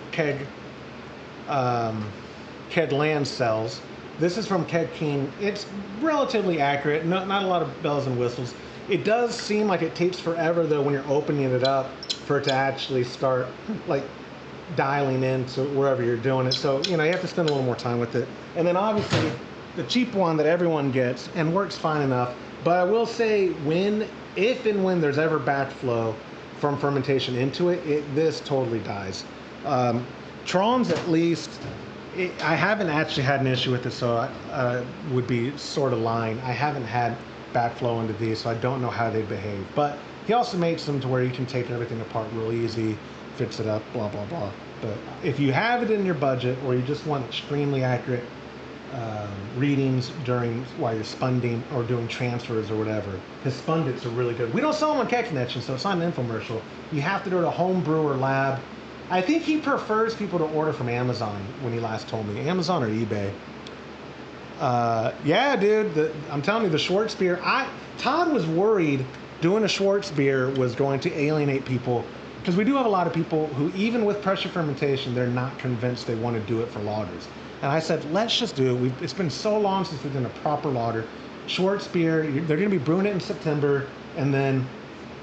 Kegland sells. This is from Keg King. It's relatively accurate, not a lot of bells and whistles. It does seem like it takes forever, though, when you're opening it up for it to actually start, like, dialing into wherever you're doing it. So, you know, you have to spend a little more time with it. And then, obviously, the cheap one that everyone gets and works fine enough. But I will say, if and when there's ever backflow from fermentation into it, this totally dies. Tron's, at least, I haven't actually had an issue with it, so I would be sort of lying. I haven't had backflow into these, so I don't know how they behave. But he also makes them to where you can take everything apart real easy, fix it up, blah, blah, blah. But if you have it in your budget, or you just want extremely accurate readings while you're spunding or doing transfers or whatever, his spundits are really good. We don't sell them on Cat Connection, so it's not an infomercial. You have to go to Home Brewer Lab. I think he prefers people to order from Amazon when he last told me. Amazon or eBay. Yeah, dude, I'm telling you, the Schwarzbier, Todd was worried doing a Schwarzbier was going to alienate people, because we do have a lot of people who, even with pressure fermentation, they're not convinced they want to do it for lagers. And I said, let's just do it. It's been so long since we've done a proper lager. Schwarzbier, they're going to be brewing it in September, and then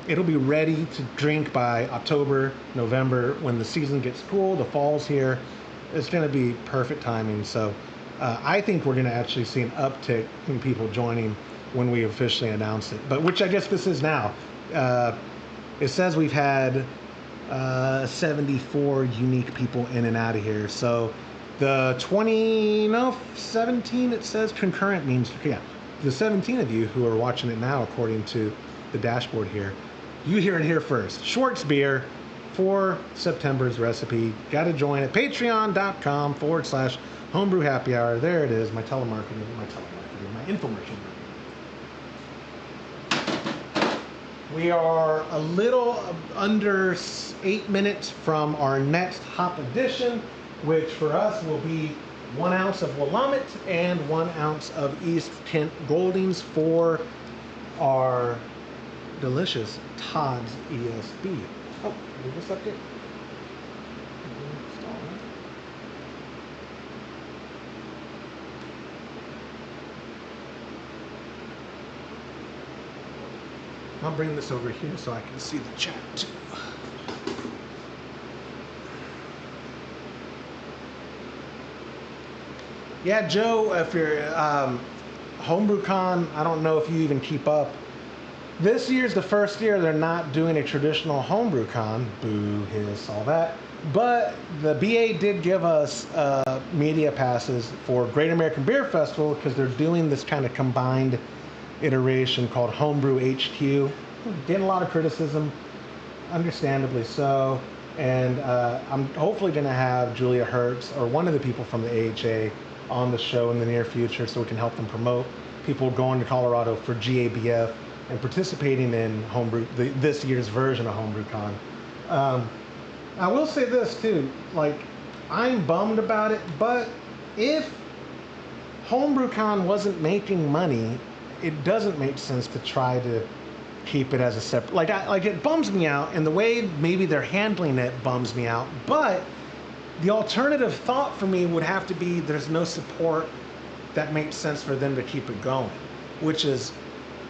it'll be ready to drink by October, November, when the season gets cool, the fall's here. It's going to be perfect timing. So I think we're going to actually see an uptick in people joining when we officially announce it. But which I guess this is now. It says we've had 74 unique people in and out of here. So the 17 it says concurrent means, yeah, the 17 of you who are watching it now, according to the dashboard here, you hear it here first. Schwarzbier for September's recipe. Got to join at patreon.com/homebrew happy hour. There it is, my telemarketing, my infomercial. We are a little under 8 minutes from our next hop edition, which for us will be 1 ounce of Willamette and 1 ounce of East Kent Goldings for our delicious Todd's ESB. Oh, leave this up here. I'll bring this over here so I can see the chat too. Yeah, Joe, if you're HomebrewCon, I don't know if you even keep up. This year's the first year they're not doing a traditional HomebrewCon. Boo, hiss, all that. But the BA did give us media passes for Great American Beer Festival, because they're doing this kind of combined iteration called Homebrew HQ. Getting a lot of criticism, understandably so. And I'm hopefully going to have Julia Hertz or one of the people from the AHA on the show in the near future, so we can help them promote people going to Colorado for GABF and participating in Homebrew, this year's version of HomebrewCon. I will say this too, like, I'm bummed about it, but if HomebrewCon wasn't making money, it doesn't make sense to try to keep it as a separate, like it bums me out, and the way maybe they're handling it bums me out, but the alternative thought for me would have to be there's no support that makes sense for them to keep it going, which is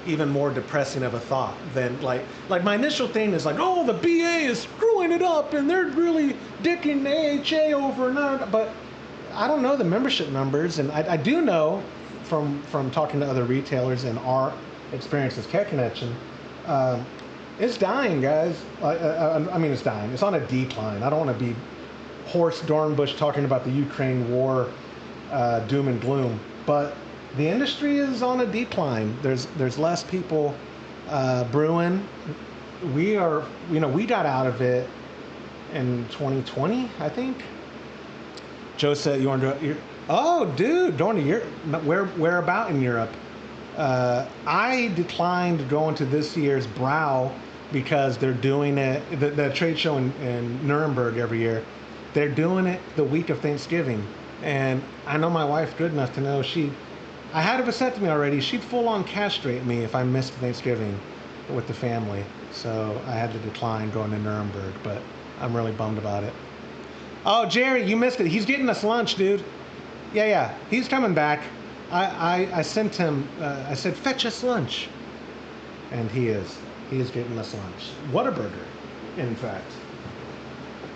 even more depressing of a thought than like my initial thing is like, oh, the BA is screwing it up and they're really dicking the AHA over and on. But I don't know the membership numbers, and I do know from talking to other retailers and our experience as Cat Connection, it's dying, guys. I mean, it's dying. It's on a decline. I don't want to be Horst Dornbush talking about the Ukraine war, doom and gloom, but the industry is on a decline. There's less people brewing. We got out of it in 2020, I think. Joe said, you want to do it? Oh, dude, going to Europe. Where about in Europe? I declined going to this year's Brau because they're doing it, the trade show in Nuremberg every year. They're doing it the week of Thanksgiving. And I know my wife good enough to know I had a vasectomy already. She'd full on castrate me if I missed Thanksgiving with the family. So I had to decline going to Nuremberg, but I'm really bummed about it. Oh, Jerry, you missed it. He's getting us lunch, dude. Yeah, he's coming back. I sent him, I said, fetch us lunch. And he is getting us lunch. Whataburger, in fact.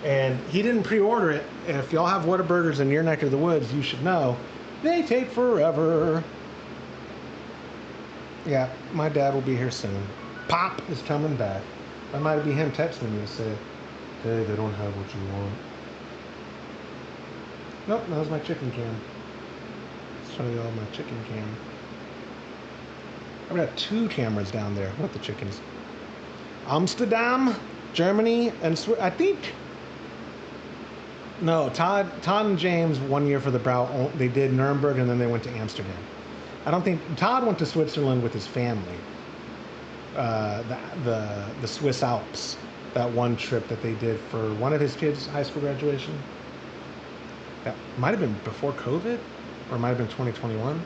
And he didn't pre-order it. If y'all have Whataburgers in your neck of the woods, you should know they take forever. Yeah, my dad will be here soon. Pop is coming back. That might be him texting me to say, hey, they don't have what you want. Nope, that was my chicken can. Let's show you all my chicken can. I've got 2 cameras down there with the chickens. Amsterdam, Germany, and I think. No, Todd and James 1 year for the Brow. They did Nuremberg and then they went to Amsterdam. I don't think Todd went to Switzerland with his family. The Swiss Alps, that one trip that they did for one of his kids' high school graduation. That might have been before COVID, or it might have been 2021.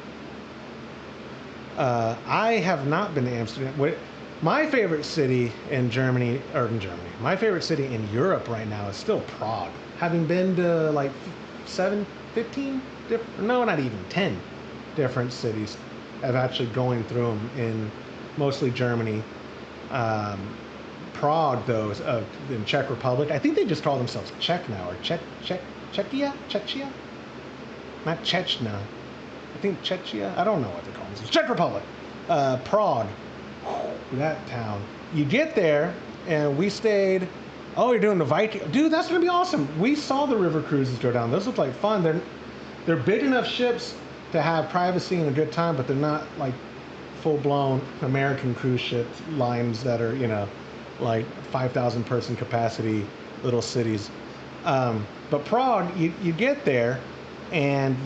I have not been to Amsterdam. My favorite city in Germany, my favorite city in Europe right now is still Prague. Having been to like 15 different, no, not even 10 different cities of actually going through them in mostly Germany. Prague, though, in Czech Republic, I think they just call themselves Czech now, or Czechia? Not Chechnya. I think Czechia. I don't know what they call themselves. Czech Republic. Prague. That town. You get there, and we stayed. Oh, you're doing the Viking. Dude, that's going to be awesome. We saw the river cruises go down. Those look like fun. They're big enough ships to have privacy and a good time, but they're not like full-blown American cruise ship lines that are, like 5,000 person capacity little cities. But Prague, you get there, and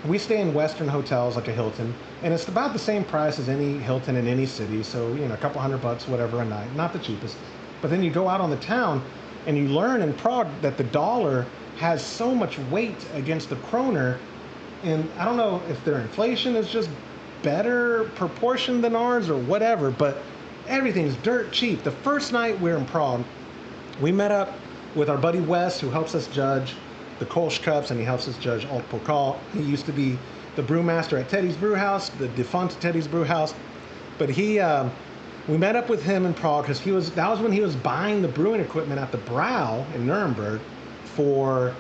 we stay in Western hotels like a Hilton, and it's about the same price as any Hilton in any city. So, a couple $100, whatever, a night. Not the cheapest. But then you go out on the town, and you learn in Prague that the dollar has so much weight against the kroner, and I don't know if their inflation is just better proportion than ours or whatever, but everything's dirt cheap. The first night we were in Prague, we met up with our buddy Wes, who helps us judge the Kolsch Cups, and he helps us judge Altbier. He used to be the brewmaster at Teddy's Brew House, the defunct Teddy's Brew House, but we met up with him in Prague because that was when he was buying the brewing equipment at the Brau in Nuremberg for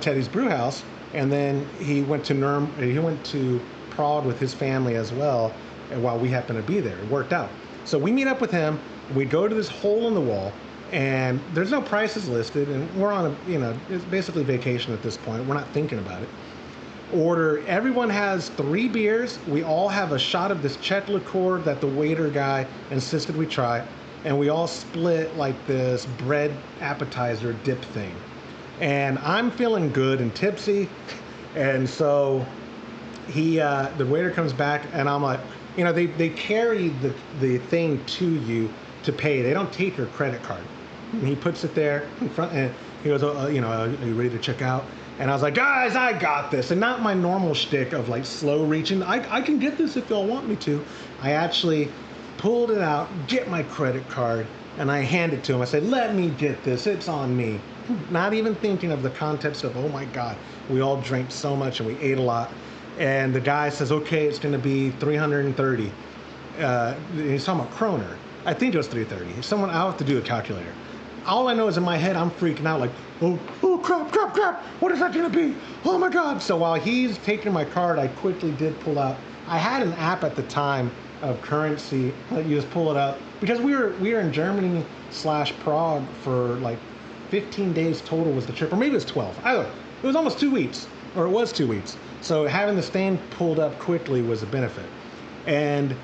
Teddy's Brew House, and then he went to Prague with his family as well, and while we happened to be there, it worked out. So we meet up with him. We go to this hole in the wall, and there's no prices listed, and we're on it's basically vacation at this point. We're not thinking about it. Everyone has 3 beers. We all have a shot of this Czech liqueur that the waiter guy insisted we try, and we all split like this bread appetizer dip thing. And I'm feeling good and tipsy, and so the waiter comes back, and I'm like, they carry the thing to you to pay. They don't take your credit card. And he puts it there in front, and he goes, are you ready to check out? And I was like, guys, I got this. And not my normal shtick of like slow reaching. I can get this if y'all want me to. I actually pulled it out, get my credit card, and I hand it to him. I said, let me get this. It's on me. Not even thinking of the context of, oh my God, we all drank so much and we ate a lot. And the guy says, okay, it's going to be 330. He's talking about kroner. I think it was 330. I'll have to do a calculator. All I know is in my head, I'm freaking out like, oh, crap. What is that going to be? Oh my God. So while he's taking my card, I quickly did pull out. I had an app at the time of currency that you just pull it up because we were in Germany / Prague for like 15 days total was the trip, or maybe it was 12. Either way, it was almost 2 weeks, or it was 2 weeks. So having the thing pulled up quickly was a benefit. And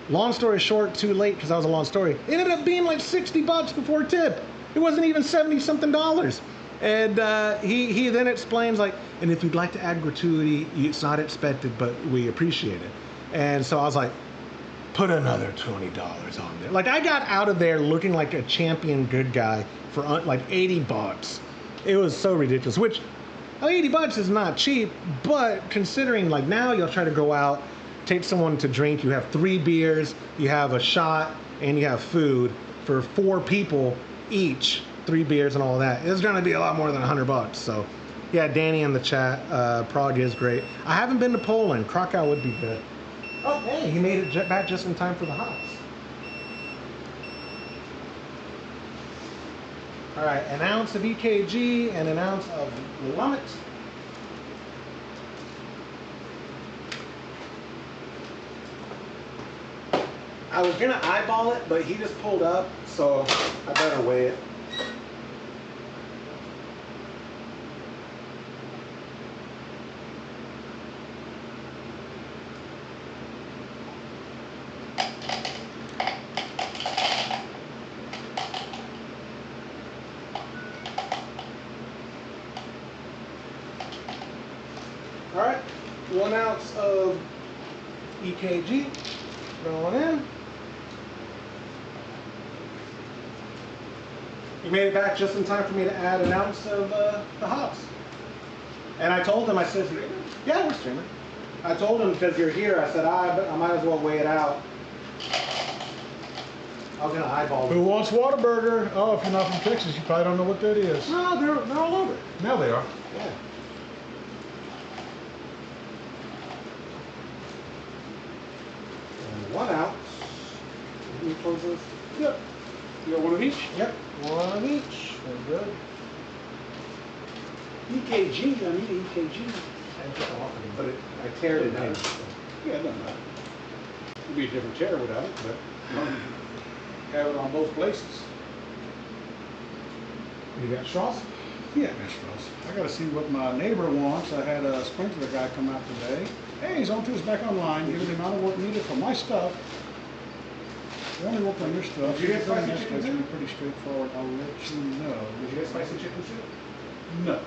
long story short, too late because that was a long story. It ended up being like $60 before tip. It wasn't even $70-something. And he then explains like, and if you'd like to add gratuity, it's not expected, but we appreciate it. And so I was like, put another $20 on there. Like I got out of there looking like a champion good guy for like $80. It was so ridiculous, which $80 is not cheap, but considering like now you'll try to go out, take someone to drink, you have 3 beers, you have a shot, and you have food for 4 people each, 3 beers and all that. It's gonna be a lot more than $100. So yeah, Danny in the chat, Prague is great. I haven't been to Poland. Krakow would be good. Oh, hey, he made it back just in time for the hops. All right, an ounce of EKG and an ounce of Lumet. I was gonna eyeball it, but he just pulled up, so I better weigh it. All right, 1 ounce of EKG going in. You made it back just in time for me to add 1 ounce of the hops. And I told him, I said, yeah, we're streaming. I told him, because you're here, I said, I might as well weigh it out. I was going to eyeball Who it. wants Whataburger? Oh, if you're not from Texas, you probably don't know what that is. No, they're all over it. Now they are. Yeah. And 1 ounce. Which one's this? Yep. You got one of each? Yep, 1 of each. Very good. EKG, I need EKG. But I teared it in. Yeah, it doesn't matter. It'd be a different chair without it, but have it on both places. You got straws? Yeah, that's gross. I gotta see what my neighbor wants. I had a sprinkler guy come out today. Hey, he's on to his back online, given the amount of work needed for my stuff. We only work on your stuff. Did you get spicy That's chicken gonna be soup? pretty straightforward. I'll let you know. Did you get spicy chicken soup? No.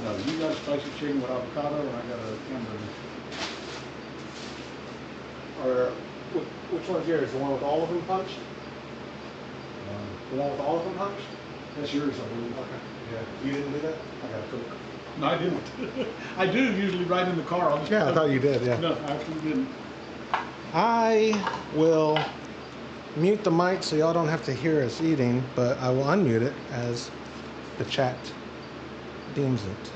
No, you got a spicy chicken with avocado, and I got a hamburger. Or which one's yours? The one with all of them punched? The one with all of them punched? That's yours, I believe. Okay. Yeah. You didn't do that? I got a Coke. No, I didn't. I do usually ride in the car. I'll just Yeah, I thought you did, yeah. No, I actually didn't. I will mute the mic so y'all don't have to hear us eating, but I will unmute it as the chat deems it.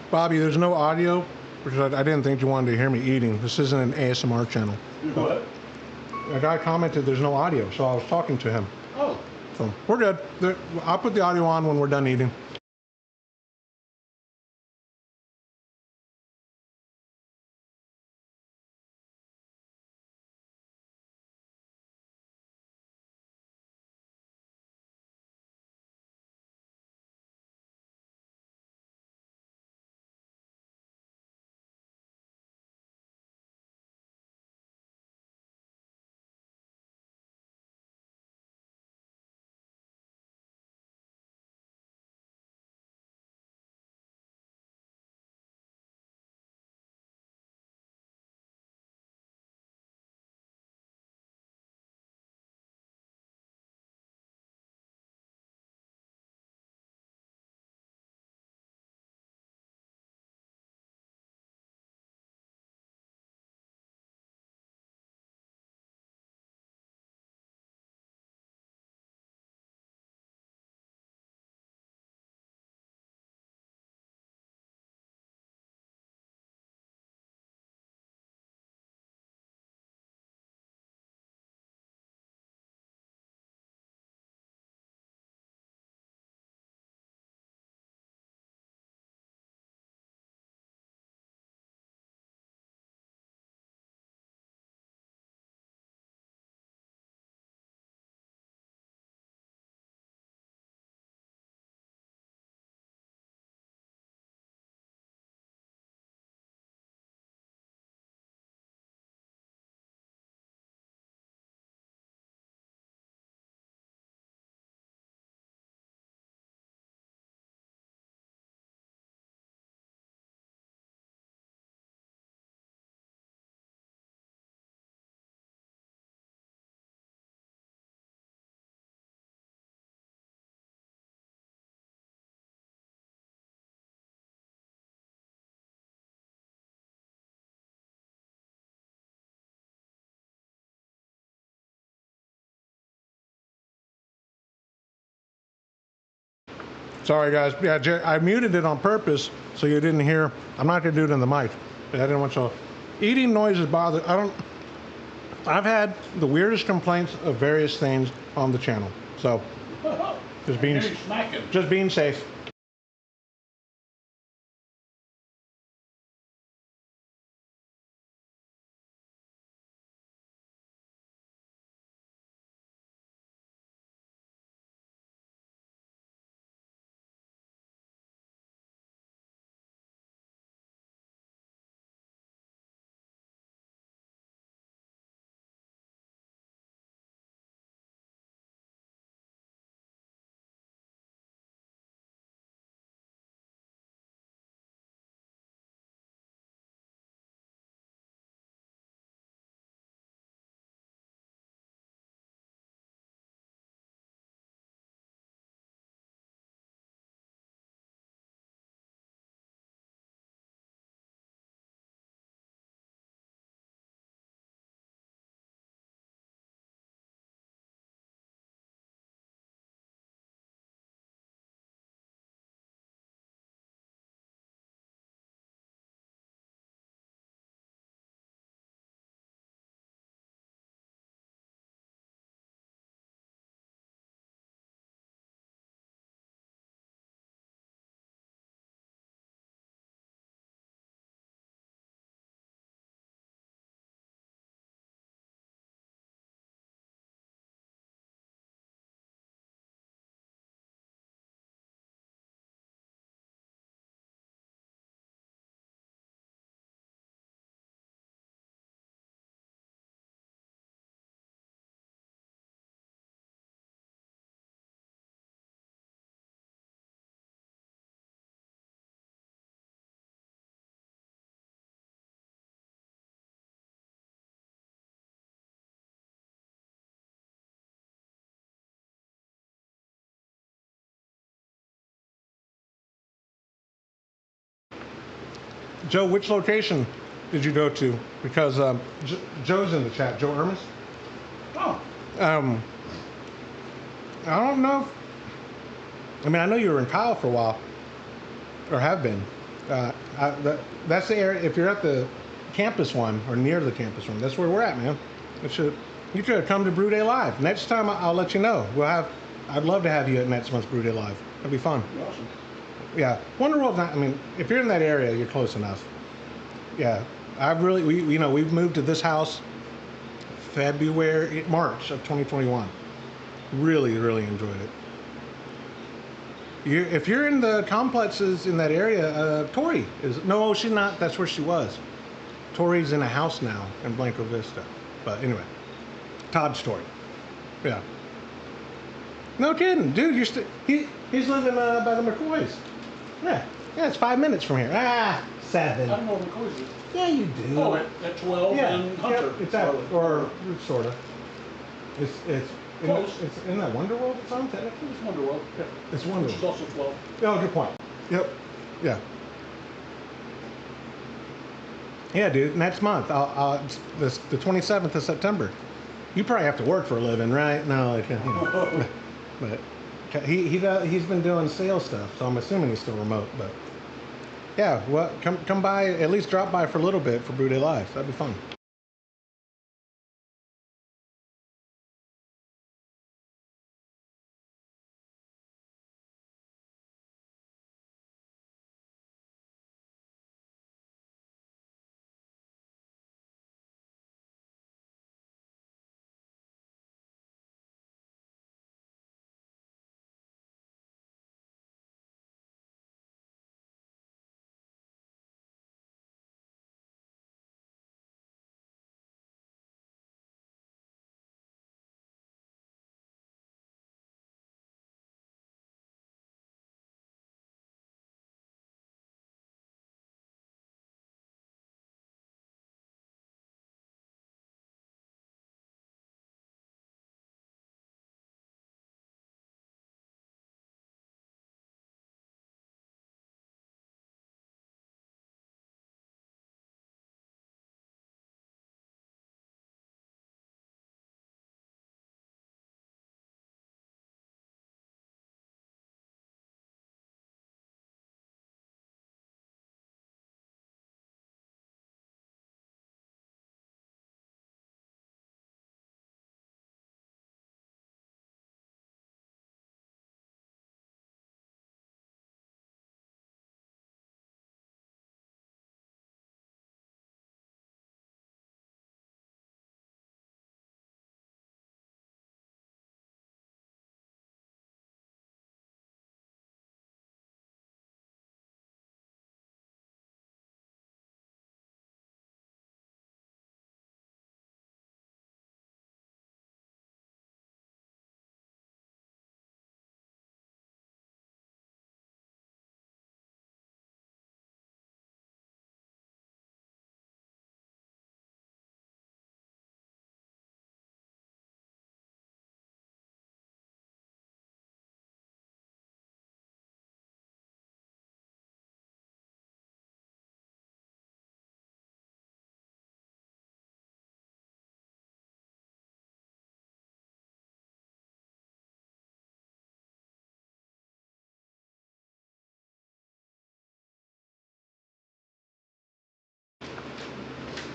Bobby, there's no audio because I didn't think you wanted to hear me eating. This isn't an ASMR channel. What? A guy commented there's no audio, so I was talking to him. Oh. So we're good. I'll put the audio on when we're done eating. Sorry, guys. Yeah, I muted it on purpose so you didn't hear. I'm not gonna do it in the mic, but I didn't want you. Eating noises bother. I've had the weirdest complaints of various things on the channel. So just being safe. Joe, which location did you go to? Because Joe's in the chat. Joe Ermis. Oh. I don't know. I mean, I know you were in Kyle for a while, or have been. That's the area. If you're at the campus one or near the campus one, that's where we're at, man. You should come to Brew Day Live. Next time I'll let you know. I'd love to have you at next month's Brew Day Live. That'd be fun. Awesome. Yeah, Wonder World's not. I mean, if you're in that area, you're close enough. Yeah, we've moved to this house March of 2021. Really, really enjoyed it. If you're in the complexes in that area, Tori is. No, she's not. That's where she was. Tori's in a house now in Blanco Vista. But anyway, Todd's story. Yeah. No kidding, dude. He's living by the McCoys. Yeah, it's 5 minutes from here. 7. I don't know what McCoy's is. Yeah, you do. Oh, at 12 and Hunter. Yeah, exactly. Or sort of. It's in that Wonder World it's on technically? It's Wonder World. Yeah, it's Wonder Which World. is also 12. Oh, good point. Yep. Yeah. Yeah, dude. Next month, the 27th of September. You probably have to work for a living, right? No, like, but he's been doing sales stuff, so I'm assuming he's still remote. But yeah, well, come by, at least drop by for a little bit for Brew Day Live. That'd be fun.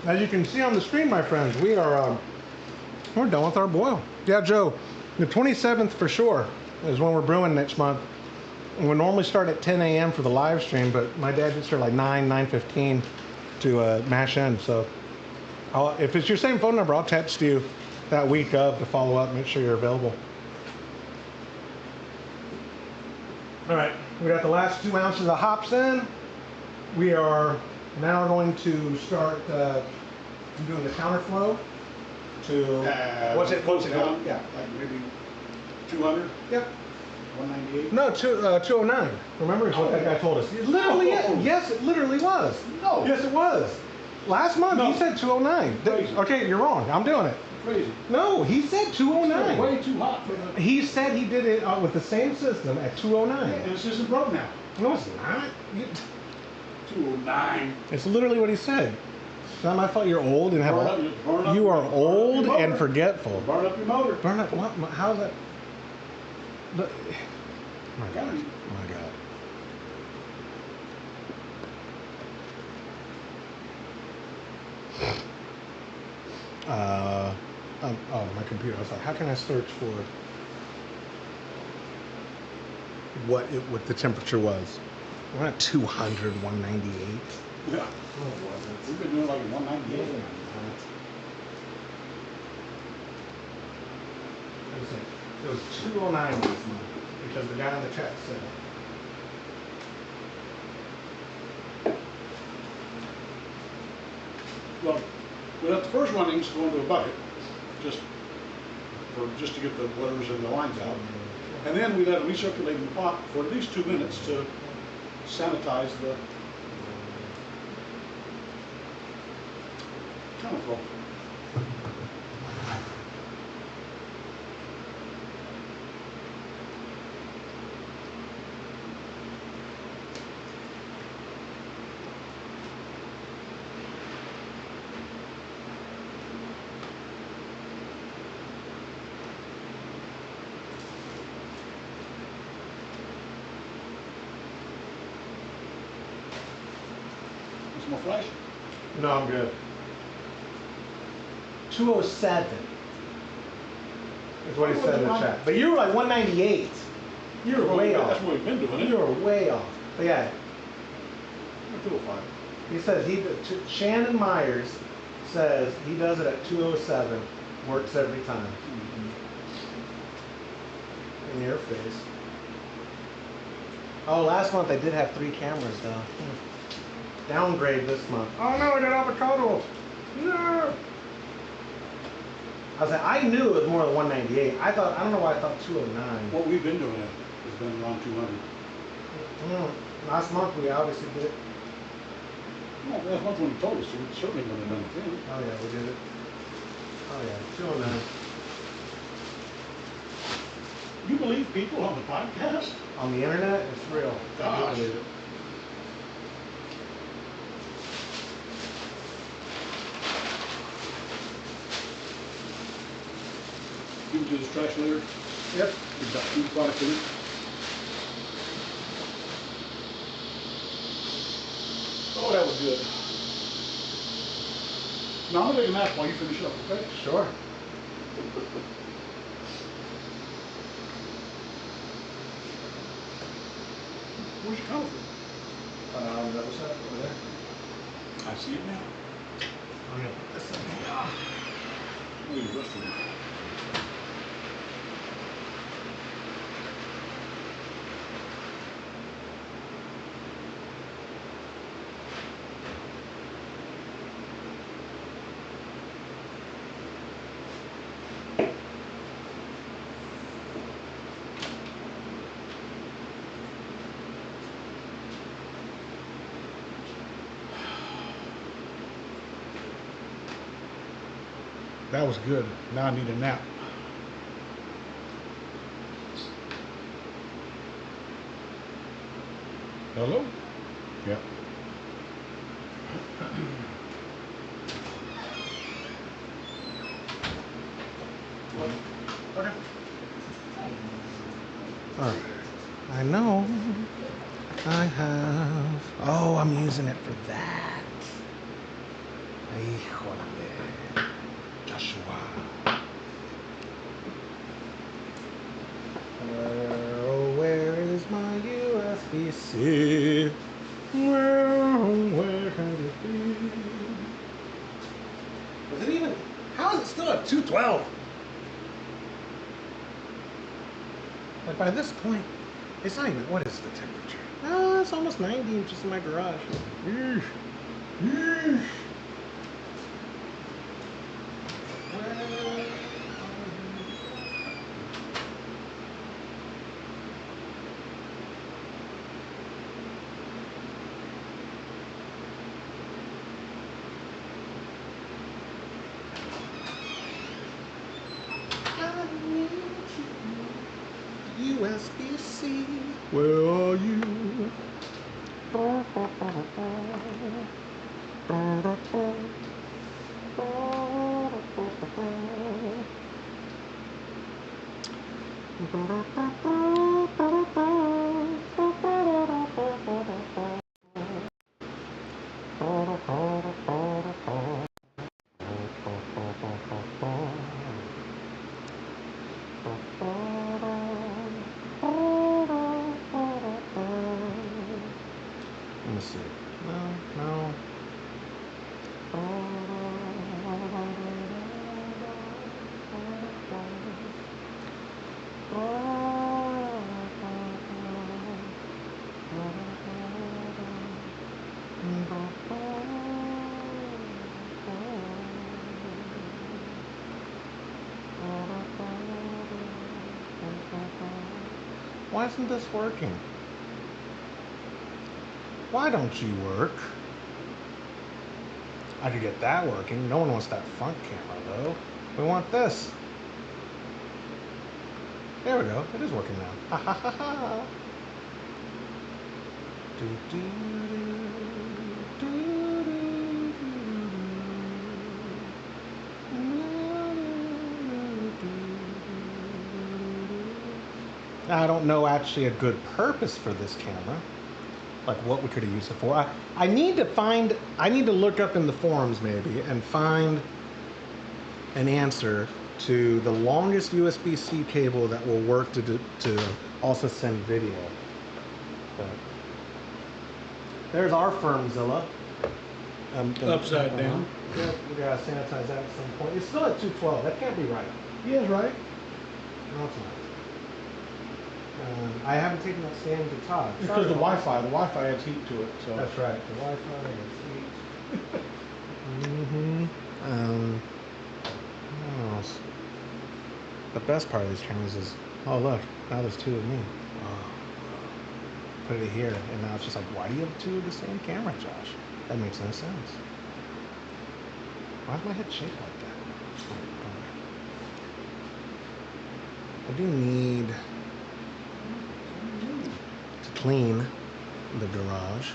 As you can see on the screen, my friends, we're done with our boil. Yeah, Joe, the 27th for sure is when we're brewing next month. And we normally start at 10 a.m. for the live stream, but my dad gets here like 9:15 to mash in. So if it's your same phone number, I'll text you that week of to follow up, make sure you're available. All right, we got the last 2 ounces of hops in. We are now going to start doing the counterflow to what's it called? Yeah, like maybe 200. Yep. 198. No, 209. Remember what that guy told us? It literally, yes, it literally was. No. Yes, it was. Last month he said 209. Crazy. Okay, you're wrong. I'm doing it. Crazy. No, he said 209. Way too hot for the. He said he did it with the same system at 209. And it's just broke now. No, it's not. 209. It's literally what he said. It's not my fault you're old and have Burn up you are old your and motor. forgetful. Burn up your motor. Burn up what? How's that? My God. My God. Oh, my computer. I was like, how can I search for what the temperature was? We're at 200, 198. Yeah. No, it wasn't. We've been doing like 198. It was 209 this month because the guy in the chat said. Well, we let the first runnings go into a bucket, just to get the waters and the lines out. And then we let it recirculate in the pot for at least 2 minutes to sanitize the chemical. More flash? No, I'm good. 207 is what he said in the chat. But you were like 198. You were way off. That's what we've been doing. You were way off. But yeah, 205. he says Shannon Myers says he does it at 207. Works every time. In your face. Oh, last month I did have 3 cameras though. Downgrade this month. Oh no, I got avocados. No. I was like, I knew it was more than 198. I don't know why I thought 209. What we've been doing has been around 200. Last month we obviously did it. Well, last month when you told us, we certainly wouldn't have done it then. Oh yeah, we did it. Oh yeah, 209. You believe people on the podcast? On the internet, it's real. Gosh. I believe it. You can do this trash later. Yep. We've got 2 products in it. Oh, that was good. Now I'm gonna take a nap while you finish up, okay? Sure. Where's your coffee? The other side over there. I see it now. I'm gonna put this in here. Oh, you're rusty. That was good. Now I need a nap. Hello? Yeah. Okay. Alright. I know. I have. Oh, I'm using it for that. Híjole. Joshua. Where is my USB-C? Where can it be? Was it even? How is it still at 212? Like by this point, it's not even. What is the temperature? Oh, it's almost 90 just in my garage. Eesh. Eesh. USB-C, where are you? Why isn't this working? Why don't you work? I could get that working. No one wants that front camera though. We want this. There we go. It is working now. Ha ha ha ha. Do, do, do, do, do. I don't know actually a good purpose for this camera. Like what we could have used it for. I need to look up in the forums maybe and find an answer to the longest USB-C cable that will work to also send video. But there's our Firmzilla. Upside down. Yeah, we gotta sanitize that at some point. It's still at 212. That can't be right. He is right. No, it's not. I haven't taken that stand to Todd. It's because the Wi-Fi. The Wi-Fi adds heat to it. So That's right. The Wi-Fi is heat. What else? The best part of these cameras is, oh look, now there's two of me. Oh. Put it here, and now it's just like, why do you have two of the same camera, Josh? That makes no sense. Why is my head shaped like that? I do need to clean the garage.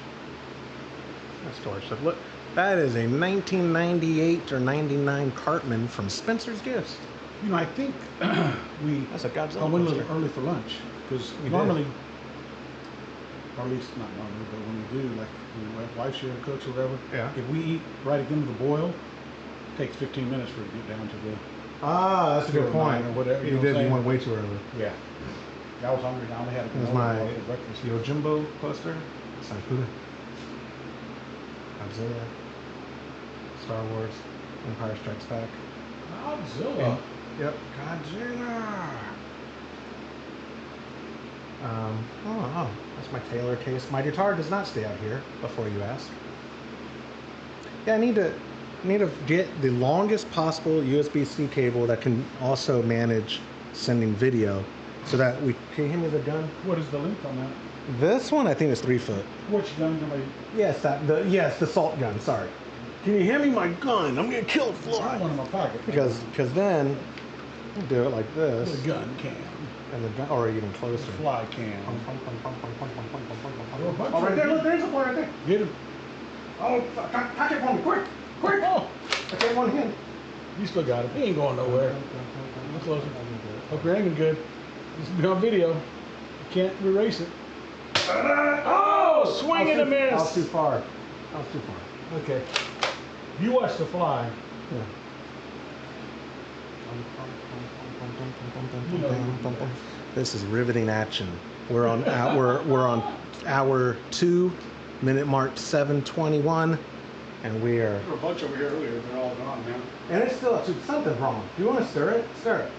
That storage stuff. Look, that is a 1998 or 99 Cartman from Spencer's Gifts. you know, I think That's a Godzilla I went a little poster. early for lunch because You normally, or at least not normally, but when we do, like when my wife's here and cooks or whatever, Yeah. if we eat right at the end of the boil, it takes 15 minutes for it to get down to the. Ah, that's a good point. Or whatever, you You know did. what I'm You saying? went way too early. Yeah. I was hungry now. I had It was granola my bar for breakfast. Yojimbo poster. Sakura. Godzilla. Star Wars. Empire Strikes Back. Godzilla. Yep. Godzilla. Oh, that's my Taylor case. My guitar does not stay out here, before you ask. Yeah, I need to get the longest possible USB-C cable that can also manage sending video, so that we can you hand me the gun. What is the length on that? This one I think is 3 foot. Which gun am I? Yes, the salt gun. Sorry. Can you hand me my gun? I'm gonna kill a I fly. have one in my pocket. Because then we'll do it like this, the gun can. and the gun, or even closer. The fly can. Oh, right there! Look, there's a fly right there. Get him. Oh, catch it for me, quick, quick! Oh, I take one hand. you still got him. He ain't going nowhere. Look closer. Hope you're aiming good. This will be on video. You can't erase it. Oh, swing and a miss. I was too far. Okay. You watch the fly. Yeah. This is riveting action. We're on hour 2, minute mark 7:21, and we are. There were a bunch over here earlier. They're all gone now. And it's still something's wrong. Do you want to stir it? Stir it.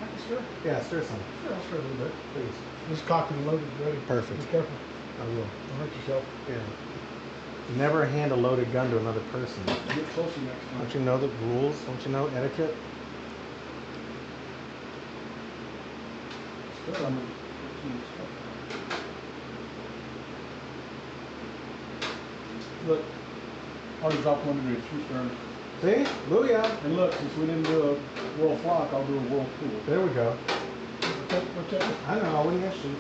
I can stir. Yeah, stir some, Sure, I'll stir a little bit. please. Just cocked and loaded, ready. Perfect. Be careful. I will. Don't hurt yourself. Yeah. Never hand a loaded gun to another person. Get closer next time. Don't you know the rules? Don't you know etiquette? Stir. I'm gonna- Look, already dropped one degree. True stirring. See? Booyah! And look, since we didn't do a whirl flock, I'll do a whirl pool. There we go. What's that? I know, I wouldn't get shoot.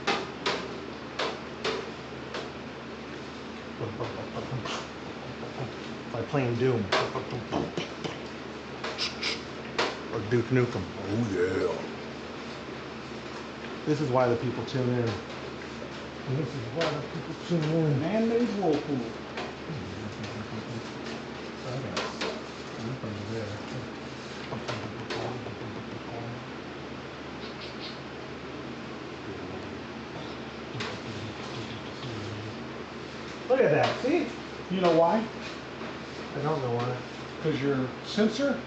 Like playing Doom. Or Duke Nukem. Oh yeah. This is why the people tune in. And this is why the people tune in. Man-made whirlpool. Look at that, see? You know why? I don't know why. Because your sensor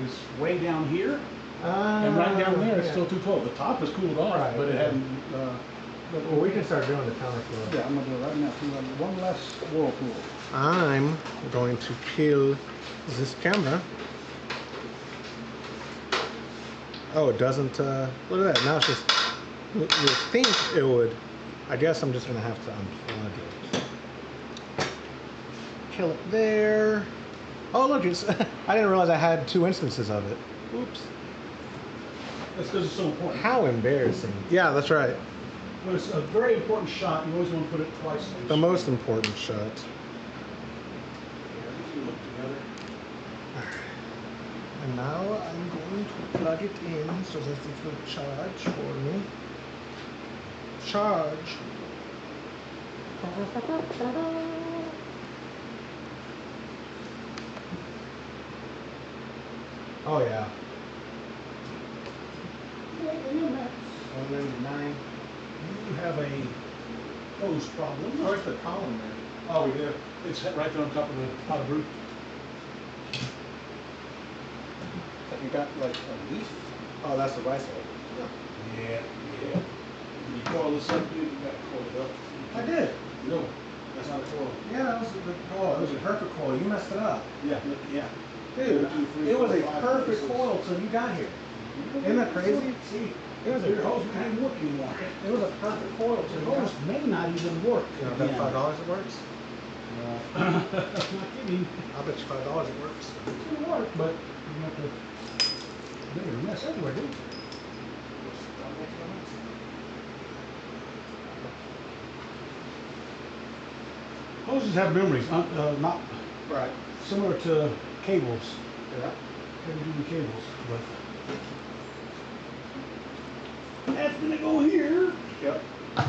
is way down here, and right down there it's yeah. still 212. The top is cooled off, Right, but it yeah. hadn't. Well, we can start doing the counterflow. Yeah, I'm gonna do it right now. One less whirlpool. I'm going to kill this camera. Oh, it doesn't, look at that. Now it's just, You think it would. I guess I'm just gonna have to unplug it. Kill it there. Oh look, it's I didn't realize I had 2 instances of it. Oops. That's because it's so important. How embarrassing. Yeah, that's right. When it's a very important shot, you always want to put it twice. The most important shot. Yeah, these two look together. And now I'm going to plug it in so that it will charge for me. Charge. Oh yeah. 199. You have a hose problem. Oh, where's the column there? Oh, we do. It's right there on top of the pot of brew. You got like a leaf? Oh, that's the rice hole. Yeah. When you coil this up, dude, you got to coil it up. I did. No, that's not a coil. Yeah, that was a good coil. It was a perfect coil. You messed it up. Yeah. Dude, 1, 2, 3, it was 4, a 5, perfect 6. coil till you got here. Isn't that crazy? See, It was your a hose can't even work anymore. It was a perfect coil till The you got hose may not even work. You know, bet $5 it works? Not kidding. I'll bet you $5 it works. It's gonna work, but you have to. There's a mess everywhere, dude. Hoses have memories, not Right. similar to cables, Yeah. heavy-duty cables, but that's gonna go here. Yep. I'll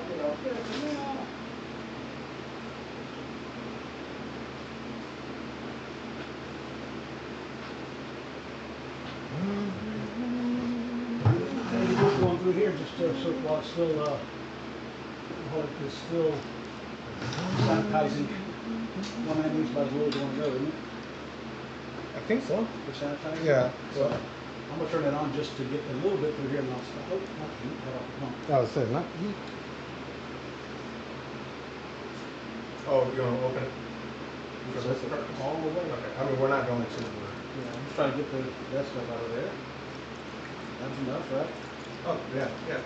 get out there for now. And you just going through here just so while it's still while it is still sanitizing. 190 is about as low as you want to go, isn't it? I think so. For sanitizing? Yeah. So I'm gonna turn it on just to get a little bit through here and I'll stop. Oh, not heat, head off the pump. I was saying, not heat. Oh, you want to open it? For this purpose? All the way. Okay. I mean, we're not going to. Yeah, I'm just trying to get that stuff out of there. That's enough, right? Oh, yeah, yeah.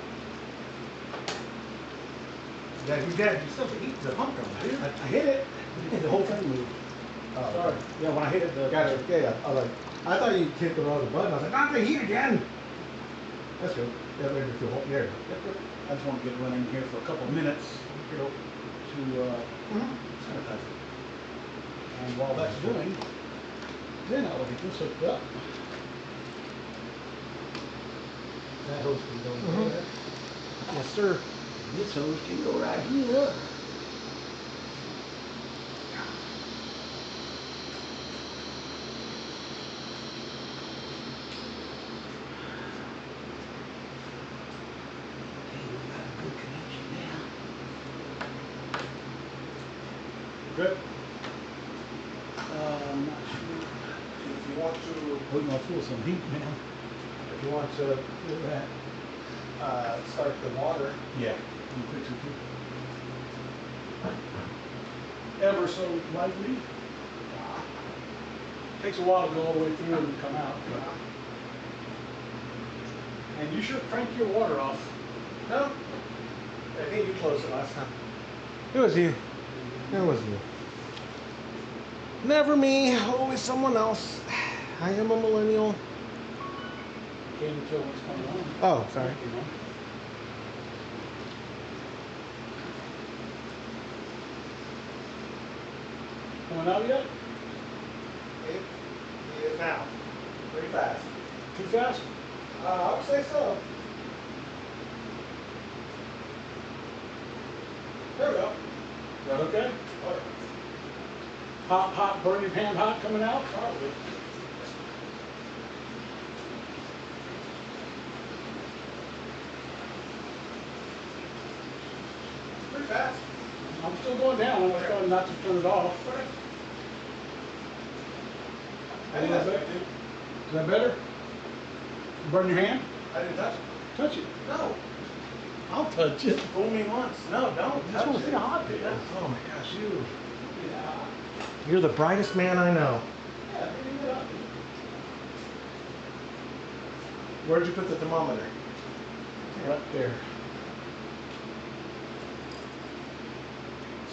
Yeah, you did. You still heat the pump going, dude. I hit it. The whole thing moved. Oh, Sorry. Yeah, when I hit it, Gotcha. Yeah, yeah. I was like, I thought you hit the wrong button. I was like, not the heat again. That's good. Yeah, maybe if you hold there. I just want to get it running here for a couple of minutes, you know, to sanitize it. And while that's doing, then I'll get this hooked up. That hose can go there. Yes, sir. This hose can go right here. Good. I'm not sure. If you want to, We're gonna feel some heat, man. if you want to do that, start the water. Yeah. You fix it too. Ever so lightly. Takes a while to go all the way through and come out. But. And you should crank your water off. No. I think you closed it last time. It was you. It was you. Never me. Always someone else. I am a millennial. Can't even tell what's going on. Oh, sorry. You know? Coming out yet? It is now. Pretty fast. Too fast? I would say so. There we go. Is that okay? Oh, yeah. Hot, burning pan hot coming out? Probably. Pretty fast. I'm still going down. I'm trying not to turn it off. I think that's good, dude. Is that better? Burn your hand? I didn't touch it. Touch it. No. I'll touch it. Fool me once. No, don't I just touch want it. to see how hot it is. Oh my gosh, you. Yeah. You're the brightest man I know. Yeah, bring it up. Where'd you put the thermometer? right there.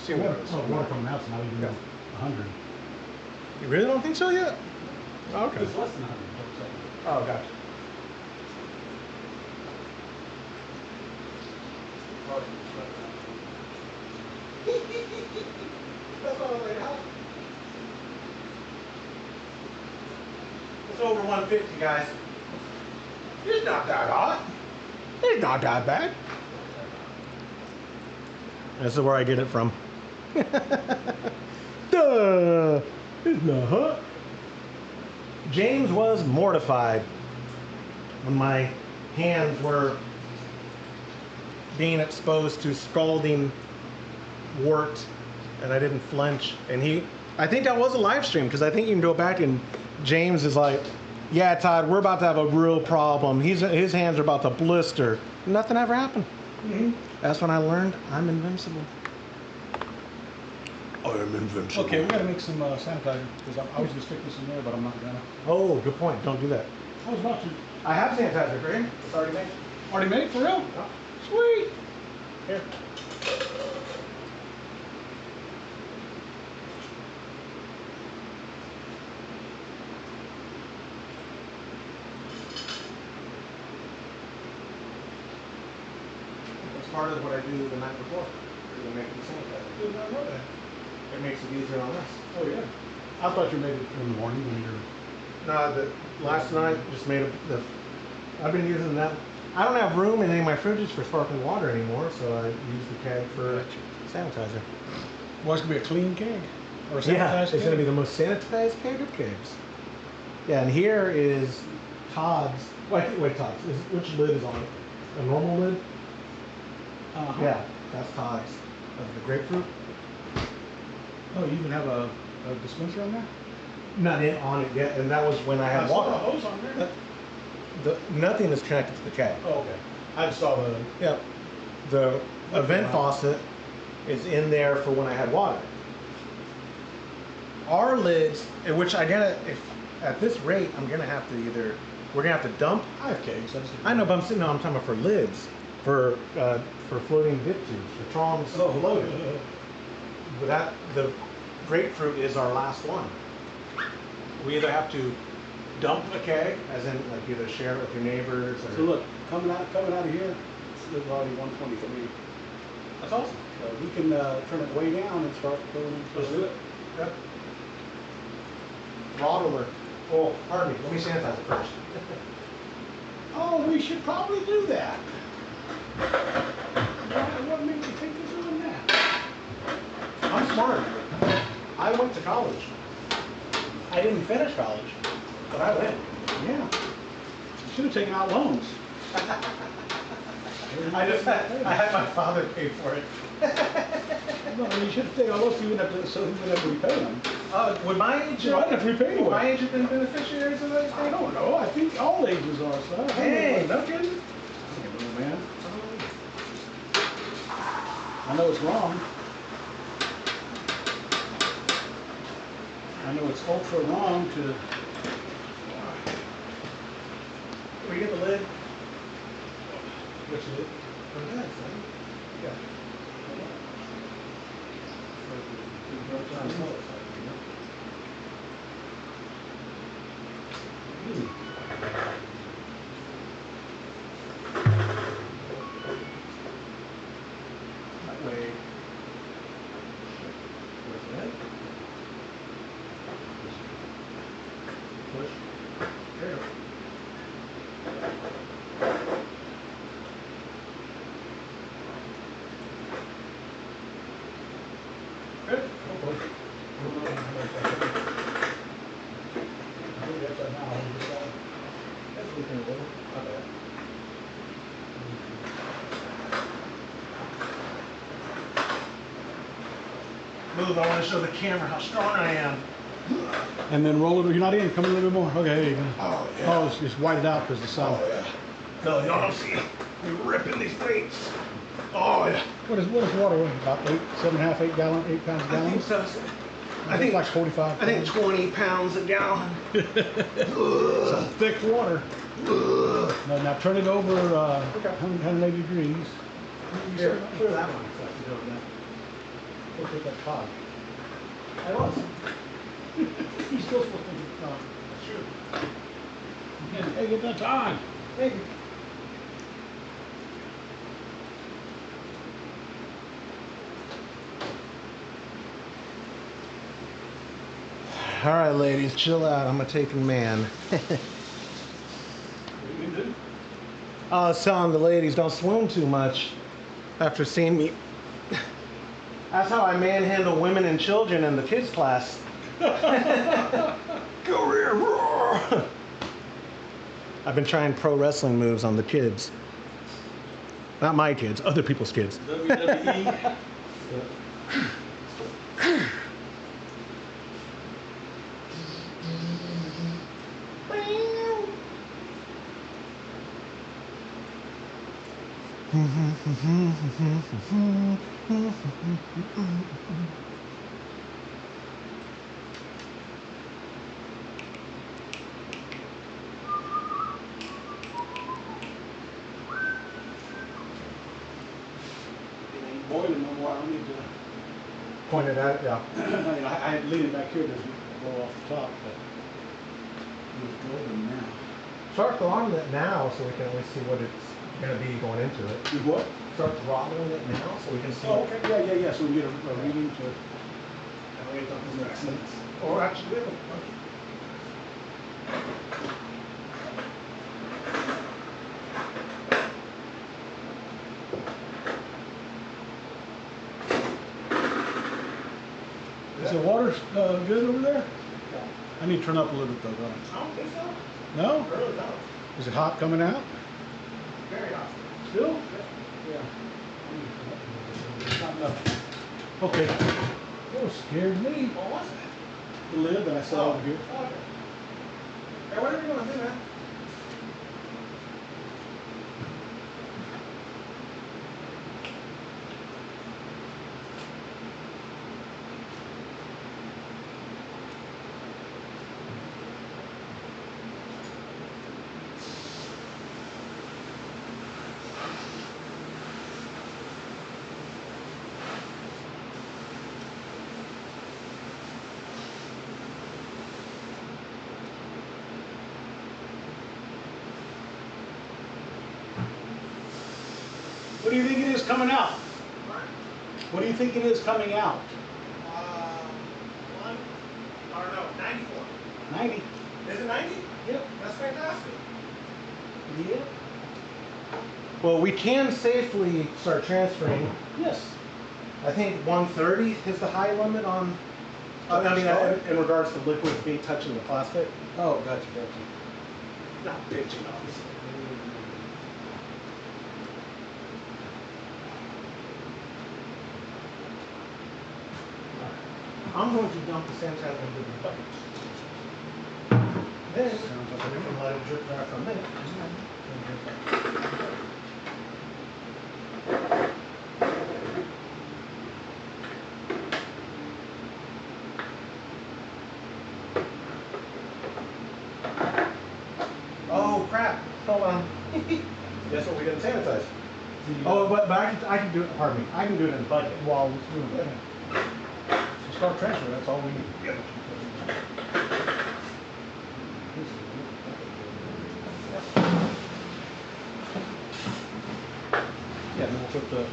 See what? Water coming out's not even 100. You really don't think so yet? Okay. It's less than 100. Oh, gotcha. That's all right. It's over 150, guys. It's not that hot. It's not that bad. This is where I get it from. Duh! It's not hot. James was mortified when my hands were being exposed to scalding wort, and I didn't flinch. And I think that was a live stream, because I think you can go back and James is like, yeah, Todd, we're about to have a real problem. His hands are about to blister. Nothing ever happened. Mm-hmm. That's when I learned I'm invincible. I am invincible. Okay, we gotta make some sanitizer, because I was gonna stick this in there, but I'm not gonna. Oh, good point. Don't do that. I was about to. I have sanitizer, Greg. It's already made. Already made, for real? Yeah. Sweet! Here. It's part of what I do the night before. To make the sanitizer. Did not know that. It makes it easier on us. Oh, yeah. I thought you made it in the morning when you're. No, last night just made I've been using that. I don't have room in any of my fridges for sparkling water anymore, so I use the keg for sanitizer. Well, it's gonna be a clean keg. Or a sanitized Yeah, keg? it's gonna be the most sanitized keg of kegs. Yeah, and here is Todd's. Wait, Todd's. Which lid is on it? A normal lid? Uh-huh. Yeah, that's Todd's. Of the grapefruit. Oh, you even have a dispenser on there? Not in on it yet, and that was when I had I saw water. the hose on there. Nothing is connected to the keg. Oh, okay. I just saw the. Yep. The vent faucet is in there for when I had water. Our lids, which I gotta, if at this rate, we're gonna have to dump. I have kegs. I know, but I'm talking about for lids, for floating dip tubes, for Trom's floating. But the grapefruit is our last one. We either have to dump a keg, as in like either share it with your neighbors. Or... So look, coming out of here, it's already 123. That's awesome. So we can turn it way down and start going into. Let's do it. Yep. Throttle or, oh, pardon me, let me sanitize it first. Oh, we should probably do that. What made you think of doing that? I'm smart. I went to college. I didn't finish college, but I went. Yeah. You should have taken out loans. I had my father pay for it. No, you should have taken out loans so he wouldn't have to repay them. Would my age? Well, I'd have to repay anyway. My age have been beneficiaries of that? I don't know. I think all ages are, so. Hey, no kidding. I don't know, man. I know it's wrong. I know it's ultra wrong to. Can we get the lid? Which lid? From that side. Yeah. That way. Where's that? Push. There you go. Good. Hopefully. I think that's right now. That's leaking a little. Not bad. Move, I want to show the camera how strong I am. And then roll it. You're not in. Come a little bit more. Okay, there you go. Oh, yeah. Oh, it's just whited out because the sun. Oh, yeah. No, y'all don't see me ripping these plates. Oh, yeah. What is water? About 7.5, 8 pounds a I gallon? think so. I think like 45. I think 20 pounds a gallon. Some thick water. Now turn it over 180 degrees. Here, clear that one. Look at that Todd. I was. He's still supposed to be Todd. Shoot. Hey, get that Todd. Maybe. All right, ladies, chill out. I'm a taken man. I was telling the ladies, don't swoon too much after seeing me. That's how I manhandle women and children in the kids class. Go here, roar! I've been trying pro wrestling moves on the kids. Not my kids, other people's kids. WWE. Boiling no more. I don't need to. Pointed at, yeah. I had lean it back here to blow off the top, but it's golden now. Start throttling it now so we can at least see what it's going to be going into it. You what? Start throttling it now so we can see. Oh, okay. Yeah. So we get a reading to. Makes sense. Or actually, we have a. Is the water good over there? I need to turn up a little bit though, don't I? I don't think so. No? I really don't. Is it hot coming out? Very hot. Still? Yeah. Not enough. Okay. Oh, scared me. What was it? The lid that I set over here. Okay. Hey, whatever you want to do, man. What do you think it is coming out? What do you think it is coming out? 1, or no, 94. 90. Is it 90? Yep. That's fantastic. Yep. Well, we can safely start transferring. Yes. I think 130 is the high limit on. I mean, in regards to liquids being touching the plastic. Oh, gotcha. Not bitching, obviously. I'm going to dump the sanitizer into the bucket. Then we can let it drip dry for a minute. Oh crap! Hold on. Guess what we didn't sanitize? Oh, but I can do it. Pardon me. I can do it in the bucket. While we're doing it. So start transfer. That's all we need. Yep. Yeah, then we'll put the.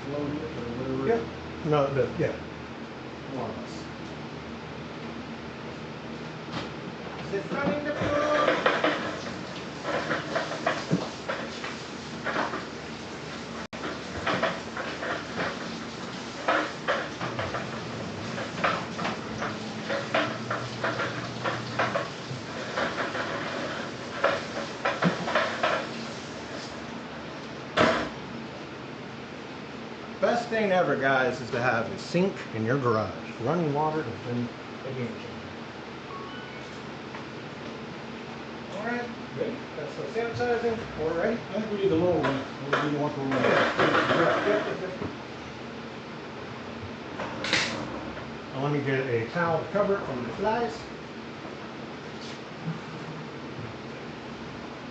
Float it or whatever. Yeah. No, yeah. More or less. Is it starting to flow? Best thing ever, guys, is to have a sink in your garage. Running water has been a game changer. All right. Ready? That's the sanitizing. We're ready. I think we need the little one. We need one for one. Now let me get a towel to cover it from the flies.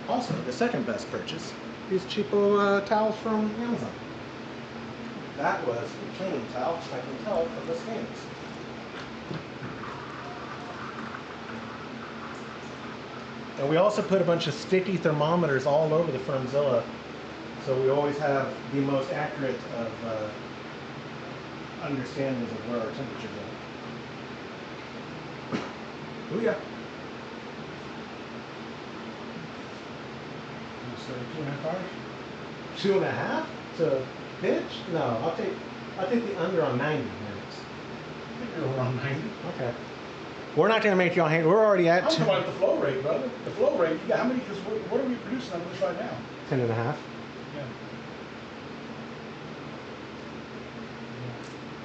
Also, the second best purchase, these cheapo towels from Amazon. That was a cleaning towel, I can tell from the stains. And we also put a bunch of sticky thermometers all over the Firmzilla, so we always have the most accurate of understandings of where our temperatures are. Oh yeah. So 2.5 hours? 2.5 to pitch? No, I'll take the under on 90 minutes. I think you're around 90. Okay. We're not gonna make y'all hang. We're already at I'm talking about the flow rate, brother. The flow rate, you got how many, because what are we producing on this right now? 10.5. Yeah.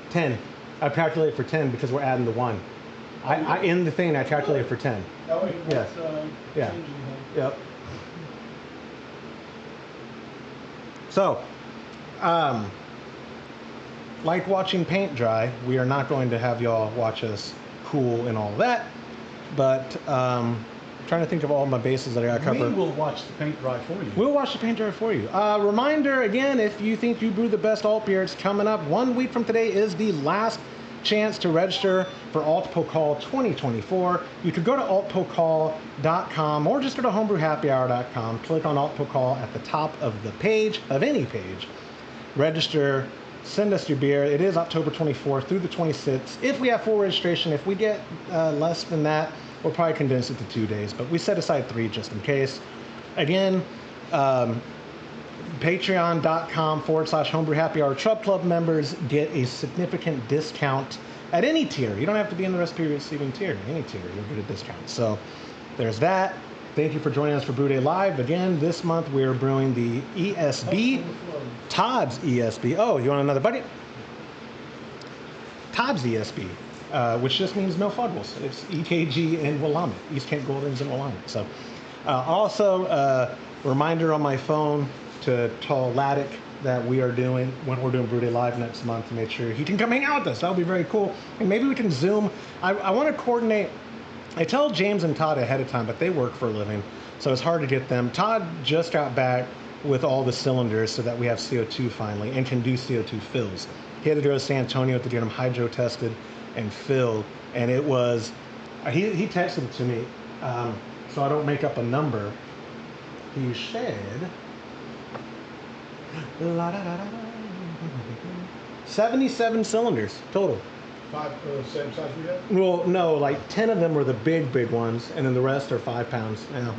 10. I calculate for 10 because we're adding the 1. I in the thing I calculate for 10. Oh, wait, Yes. Yeah. changing Yep. So, like watching paint dry, we are not going to have y'all watch us cool and all that, but trying to think of all my bases that I got covered. We will watch the paint dry for you. We'll watch the paint dry for you. Reminder again, if you think you brew the best Altbier, it's coming up. 1 week from today is the last chance to register for Altpocall 2024. You could go to altpocall.com or just go to homebrewhappyhour.com, click on Altpocall at the top of the page, of any page, register, send us your beer. It is October 24th through the 26th. If we have full registration, if we get less than that, we'll probably condense it to 2 days, but we set aside 3 just in case. Again, patreon.com/homebrewhappyhour. TRUB Club members get a significant discount at any tier. You don't have to be in the recipe receiving tier. Any tier, you'll get a discount. So there's that. Thank you for joining us for Brew Day Live. Again, this month we're brewing the ESB, Todd's ESB. Oh, you want another bucket? Todd's ESB, which just means no fuggles. It's EKG and Willamette, East Kent Goldings and Willamette. So also, reminder on my phone to tell Laddick that we are doing, when we're doing Brew Day Live next month, to make sure he can come hang out with us. That'll be very cool. And maybe we can Zoom. I want to coordinate. I tell James and Todd ahead of time, but they work for a living, so it's hard to get them. Todd just got back with all the cylinders so that we have CO2 finally and can do CO2 fills. He had to go to San Antonio to get them hydro tested and filled, and it was, he texted it to me, so I don't make up a number. He said, 77 cylinders total. 5, same size we have? Well, no, like 10 of them were the big ones, and then the rest are 5 pounds. Now,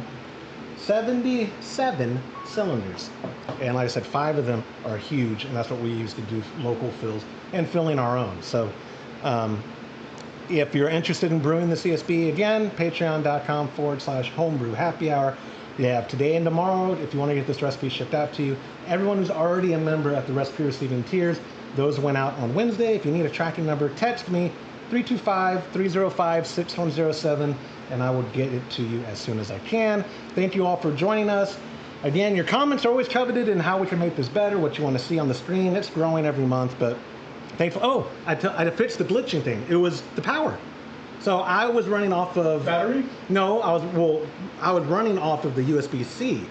77 cylinders. And like I said, 5 of them are huge, and that's what we use to do local fills and filling our own. So, if you're interested in brewing the CSB, again, patreon.com/homebrewhappyhour. You have today and tomorrow if you want to get this recipe shipped out to you. Everyone who's already a member at the recipe receiving tiers, those went out on Wednesday. If you need a tracking number, text me 325-305-6107, and I will get it to you as soon as I can. Thank you all for joining us. Again, your comments are always coveted in how we can make this better, what you want to see on the screen. It's growing every month, but thankful. Oh, I fixed the glitching thing. It was the power. So I was running off of Battery? No, I was running off of the USB-C.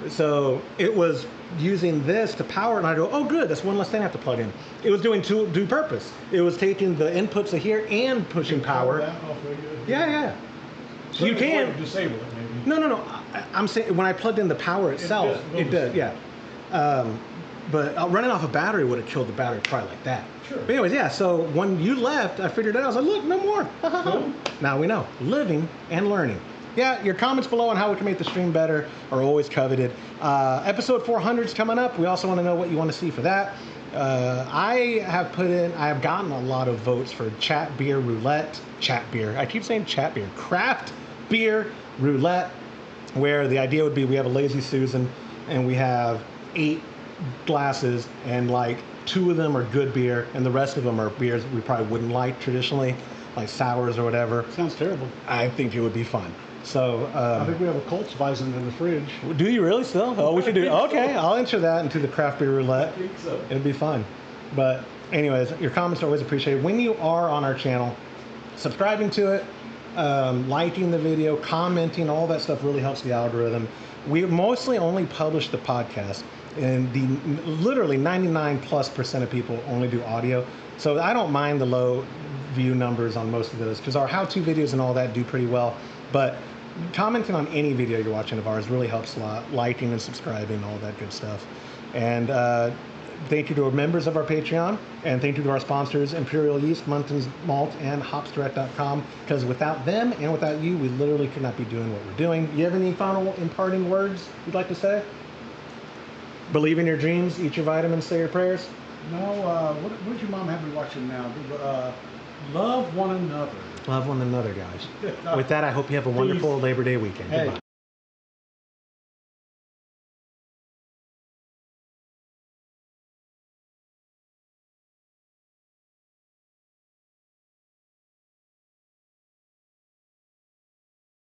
So it was using this to power, and I go, oh good, that's one less thing I have to plug in. It was doing due purpose. It was taking the inputs of here and pushing power. Yeah. So you can disable it maybe. No. I'm saying when I plugged in the power itself, it did. Yeah. But running off a battery would have killed the battery probably like that. Sure. But anyways, yeah, so when you left, I figured it out. I was like, look, no more. Cool. Now we know. Living and learning. Yeah, your comments below on how we can make the stream better are always coveted. Episode 400 is coming up. We also want to know what you want to see for that. I have gotten a lot of votes for chat beer roulette. Chat beer. I keep saying chat beer. Craft beer roulette, where the idea would be we have a Lazy Susan and we have 8 glasses, and like 2 of them are good beer and the rest of them are beers we probably wouldn't like traditionally, like sours or whatever. Sounds terrible. I think it would be fun. So I think we have a Colts Bison in the fridge. do you really still? Oh, we should do. Okay, I'll enter that into the craft beer roulette. I think so. It'd be fun. But anyways, your comments are always appreciated. When you are on our channel, subscribing to it, liking the video, commenting, all that stuff really helps the algorithm. We mostly only publish the podcast, and literally 99+% of people only do audio. So I don't mind the low view numbers on most of those because our how-to videos and all that do pretty well. But commenting on any video you're watching of ours really helps a lot. Liking and subscribing, all that good stuff. And thank you to our members of our Patreon, and thank you to our sponsors, Imperial Yeast, Muntins Malt, and HopsDirect.com, because without them and without you, we literally could not be doing what we're doing. You have any final imparting words you'd like to say? Believe in your dreams, eat your vitamins, say your prayers. No, what does your mom have me watching now? Love one another. Love one another, guys. With that, I hope you have a wonderful Labor Day weekend. Hey. Goodbye.